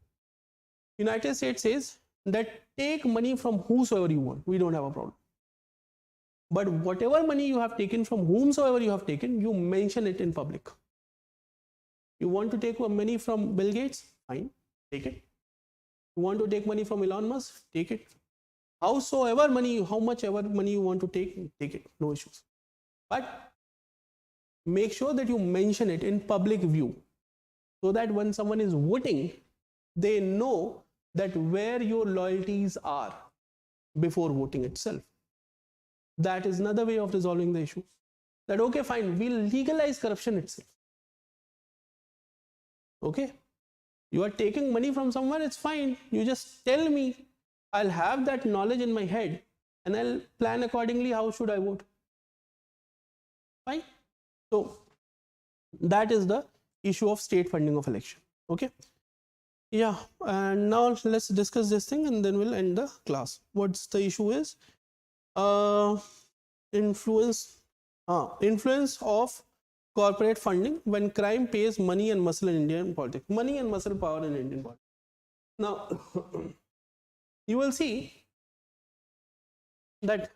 United States says that take money from whosoever you want. We don't have a problem. But whatever money you have taken from whomsoever you have taken, you mention it in public. You want to take money from Bill Gates? Fine, take it. You want to take money from Elon Musk? Take it. Howsoever money, how much ever money you want to take it. No issues. But make sure that you mention it in public view, so that when someone is voting, they know that where your loyalties are before voting itself. That is another way of resolving the issue. That okay, fine, we'll legalize corruption itself. Okay, you are taking money from somewhere, it's fine. You just tell me, I'll have that knowledge in my head and I'll plan accordingly how should I vote. Fine. So that is the issue of state funding of election. Okay. Yeah, and now let's discuss this thing and then we'll end the class. What's the issue is influence of corporate funding when crime pays money and muscle in Indian politics. Money and muscle power in Indian politics. Now, you will see that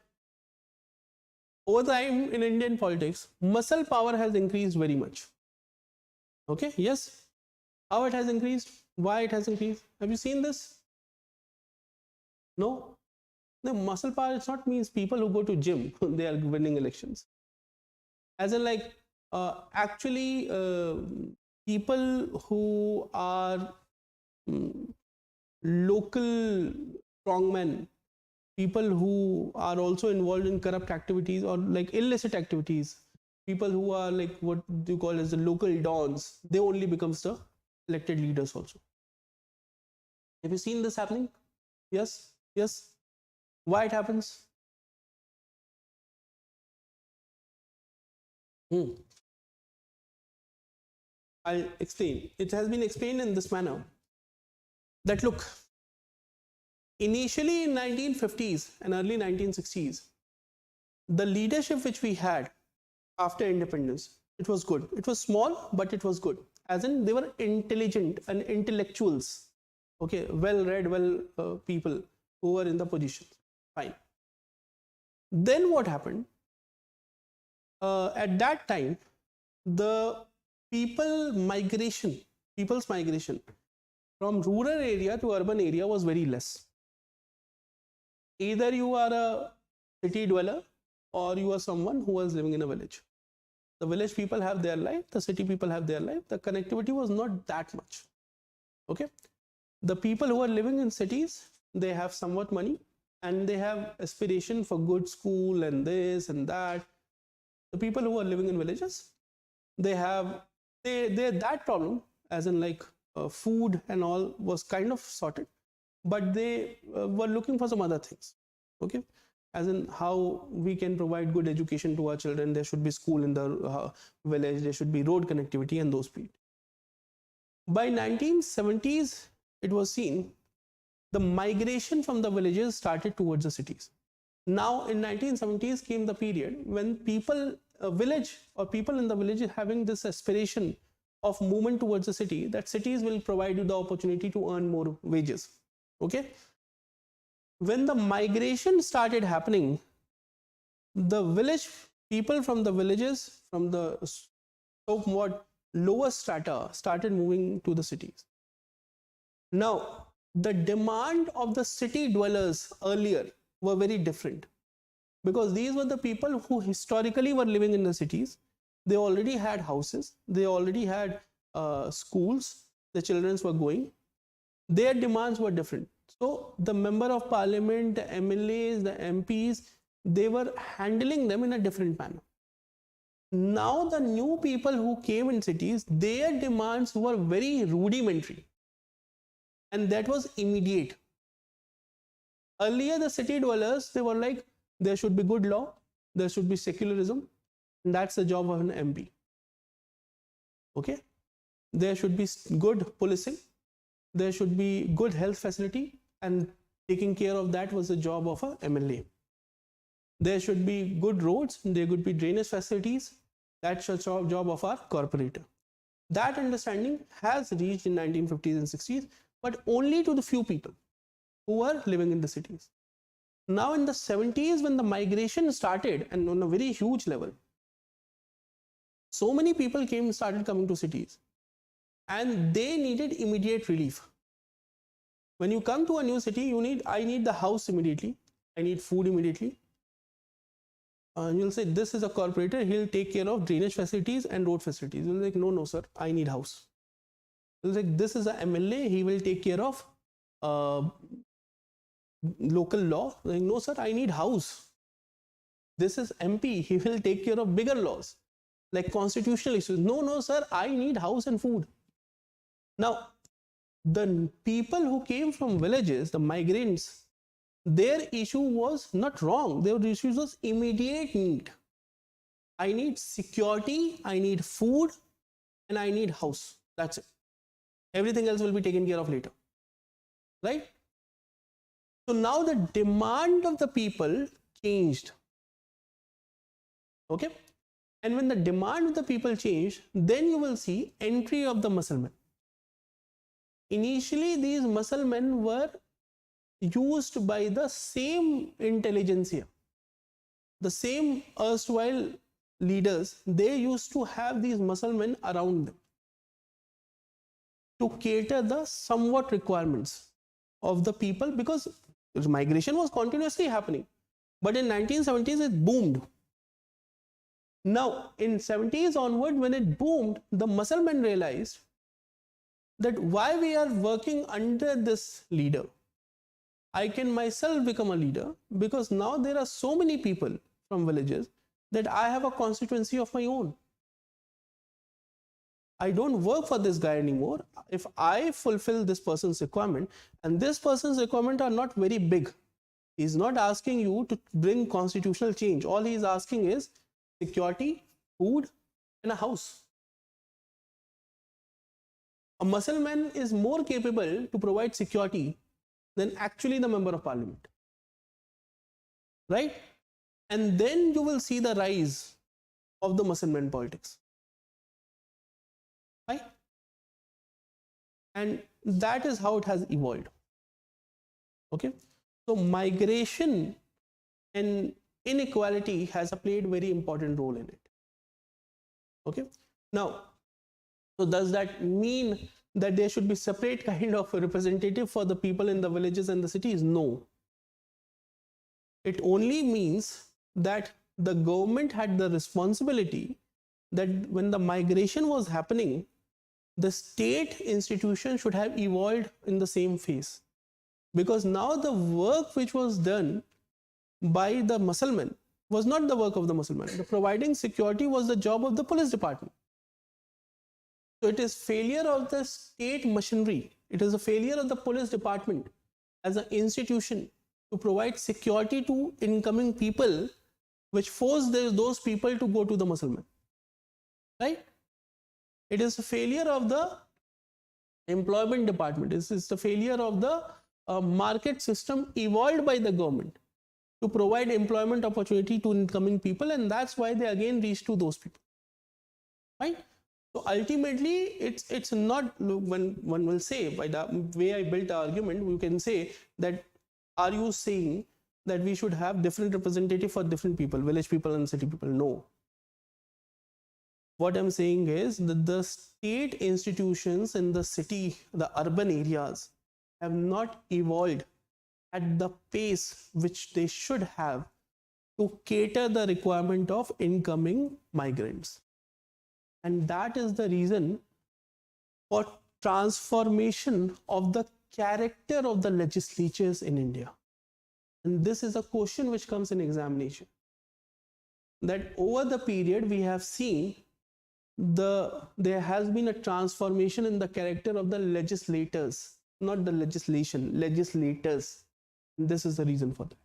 over time in Indian politics, muscle power has increased very much. Okay, yes. How it has increased? Why it has increased? Have you seen this? No? The muscle power, it's not means people who go to gym, they are winning elections. As in like, actually people who are local strongmen, people who are also involved in corrupt activities or like illicit activities, people who are like what you call as the local dons, they only becomes the elected leaders also. Have you seen this happening? Yes? Yes? Why it happens? I'll explain. It has been explained in this manner that look, initially in 1950s and early 1960s, the leadership which we had after independence, it was good. It was small, but it was good. As in they were intelligent and intellectuals. Okay, well-read, people who were in the position. Fine. Then what happened? At that time, the people migration people's migration from rural area to urban area was very less. Either you are a city dweller or you are someone who was living in a village. The village people have their life, the city people have their life. The connectivity was not that much. Okay. The people who are living in cities, they have somewhat money and they have aspiration for good school and this and that. The people who are living in villages, they have that problem, as in like food and all was kind of sorted, but they were looking for some other things. Okay, as in how we can provide good education to our children. There should be school in the village, there should be road connectivity and those speed. By 1970s, it was seen the migration from the villages started towards the cities. Now in 1970s came the period when people, village or people in the village having this aspiration of movement towards the city, that cities will provide you the opportunity to earn more wages. Okay. When the migration started happening, the village people from the villages, from the somewhat lower strata, started moving to the cities. Now, the demand of the city dwellers earlier were very different, because these were the people who historically were living in the cities. They already had houses, they already had schools, the children were going. Their demands were different. So the member of parliament, the MLAs, the MPs, they were handling them in a different manner. Now the new people who came in cities, their demands were very rudimentary, and that was immediate. Earlier, the city dwellers, they were like, there should be good law, there should be secularism, and that's the job of an MP. Okay, there should be good policing, there should be good health facility, and taking care of that was the job of a MLA. There should be good roads, there could be drainage facilities, that's the job of our corporator. That understanding has reached in 1950s and 60s, but only to the few people who were living in the cities. Now in the 70s, when the migration started, and on a very huge level, so many people started coming to cities, and they needed immediate relief. When you come to a new city, I need the house immediately, I need food immediately. You'll say, this is a corporator, he'll take care of drainage facilities and road facilities. You'll like, no sir, I need house. You'll say, this is a MLA, he will take care of local law. Like, no sir, I need house. This is MP, he will take care of bigger laws like constitutional issues. No sir, I need house and food. Now, the people who came from villages, the migrants, their issue was not wrong. Their issue was immediate need. I need security, I need food, and I need house. That's it. Everything else will be taken care of later. Right? So now the demand of the people changed. Okay? And when the demand of the people changed, then you will see entry of the Muslims. Initially, these Muslims were used by the same intelligentsia, the same erstwhile leaders. They used to have these Muslims around them to cater the somewhat requirements of the people, because migration was continuously happening. But in 1970s, it boomed. Now, in 70s onward, when it boomed, the Muslims realized that why we are working under this leader. I can myself become a leader, because now there are so many people from villages that I have a constituency of my own. I don't work for this guy anymore. If I fulfill this person's requirement, and this person's requirement are not very big, he's not asking you to bring constitutional change. All he is asking is security, food, and a house. A Muslim is more capable to provide security than actually the member of parliament. Right? And then you will see the rise of the Muslim politics. Right? And that is how it has evolved. Okay? So migration and inequality has played a very important role in it. Okay? Now, so does that mean that there should be separate kind of representative for the people in the villages and the cities? No. It only means that the government had the responsibility that when the migration was happening, the state institution should have evolved in the same phase. Because now the work which was done by the Musliman was not the work of the Musliman. The providing security was the job of the police department. So it is failure of the state machinery. It is a failure of the police department as an institution to provide security to incoming people, which forced those people to go to the Musliman. Right? It is a failure of the employment department. This is the failure of the market system evolved by the government to provide employment opportunity to incoming people, and that's why they again reach to those people. Right? So ultimately, it's not, when one will say, by the way I built the argument, we can say that, are you saying that we should have different representative for different people, village people and city people? No. What I'm saying is that the state institutions in the city, the urban areas, have not evolved at the pace which they should have to cater the requirement of incoming migrants. And that is the reason for transformation of the character of the legislatures in India. And this is a question which comes in examination. That over the period we have seen there has been a transformation in the character of the legislators, not the legislation, legislators. And this is the reason for that.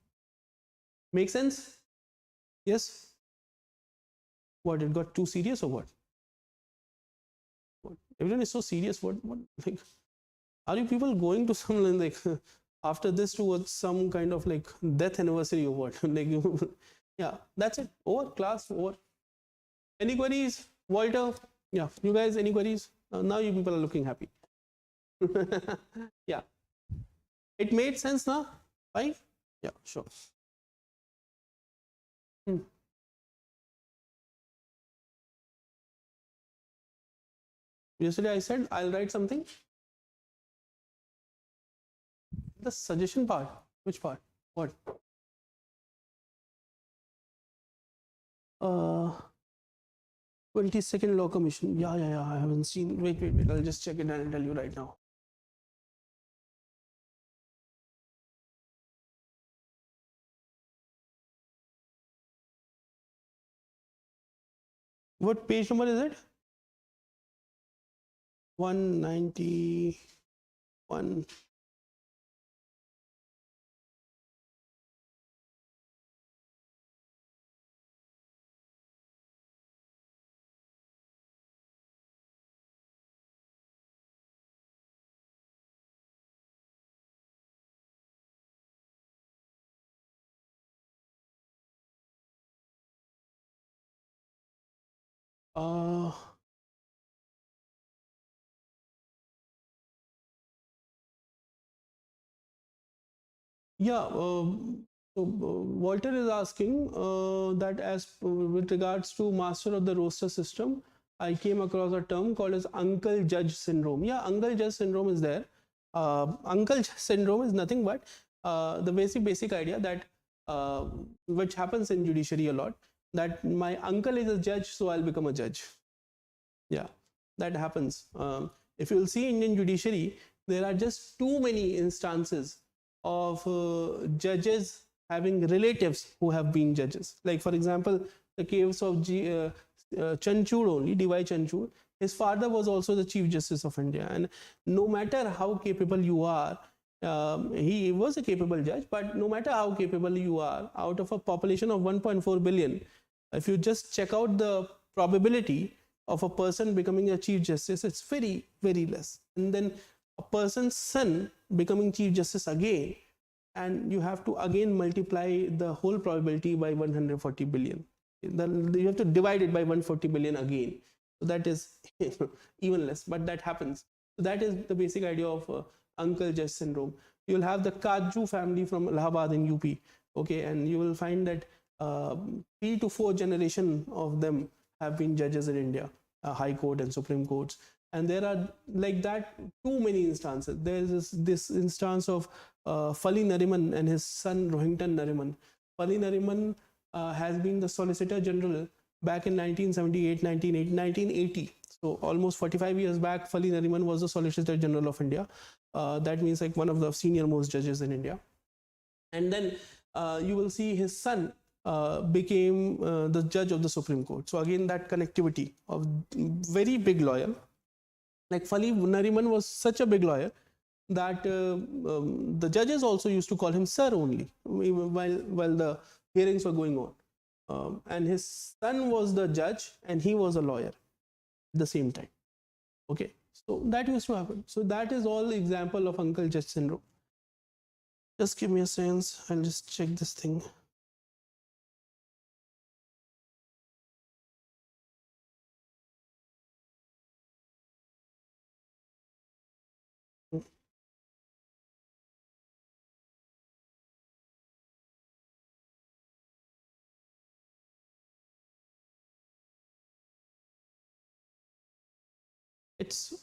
Make sense? Yes? What, it got too serious or what? Everyone is so serious. What like, are you people going to some, like, after this towards some kind of like death anniversary or what? Like, yeah, that's it. Over, class over. Any queries? Walter? Yeah, you guys, any queries? Now you people are looking happy. Yeah. It made sense now? 5? Yeah, sure. Yesterday I said I'll write something. The suggestion part. Which part? What? 22nd Law Commission. Yeah. I haven't seen. Wait. I'll just check it and I'll tell you right now. What page number is it? 191. Yeah, so Walter is asking that as with regards to master of the roster system, I came across a term called as uncle judge syndrome. Yeah, uncle judge syndrome is there. Uncle judge syndrome is nothing but the basic idea that which happens in judiciary a lot, that my uncle is a judge, so I'll become a judge. Yeah, that happens. If you'll see Indian judiciary, there are just too many instances of judges having relatives who have been judges. Like, for example, the case of Chanchud only, D.Y. Chanchud. His father was also the Chief Justice of India, and no matter how capable you are, he was a capable judge, but no matter how capable you are, out of a population of 1.4 billion, if you just check out the probability of a person becoming a Chief Justice, it's very, very less. And then a person's son becoming Chief Justice again, and you have to again multiply the whole probability by 140 billion. You have to divide it by 140 billion again. So that is even less, but that happens. So that is the basic idea of uncle judge syndrome. You'll have the Kaju family from Allahabad in UP, okay, and you will find that 3 to 4 generations of them have been judges in India, High Court and Supreme Courts. And there are like that too many instances. There is this instance of Fali Nariman and his son Rohington Nariman. Fali Nariman has been the Solicitor General back in 1978, 1980. So almost 45 years back, Fali Nariman was the Solicitor General of India. That means like one of the senior most judges in India. And then you will see his son became the judge of the Supreme Court. So again, that connectivity of very big lawyer. Like Fali Nariman was such a big lawyer that the judges also used to call him sir only while the hearings were going on. And his son was the judge and he was a lawyer at the same time. Okay, so that used to happen. So that is all example of Uncle Judge syndrome. Just give me a sense. I'll just check this thing. It's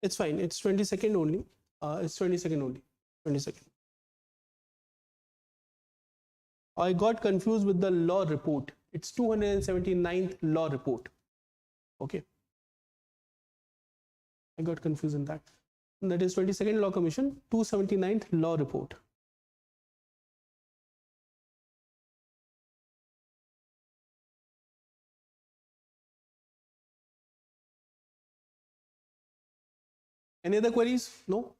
it's fine. It's 20-second only. It's 20-second only. 20-second. I got confused with the law report. It's 279th law report. Okay. I got confused in that. That is 22nd Law Commission, 279th law report. Any other queries? No?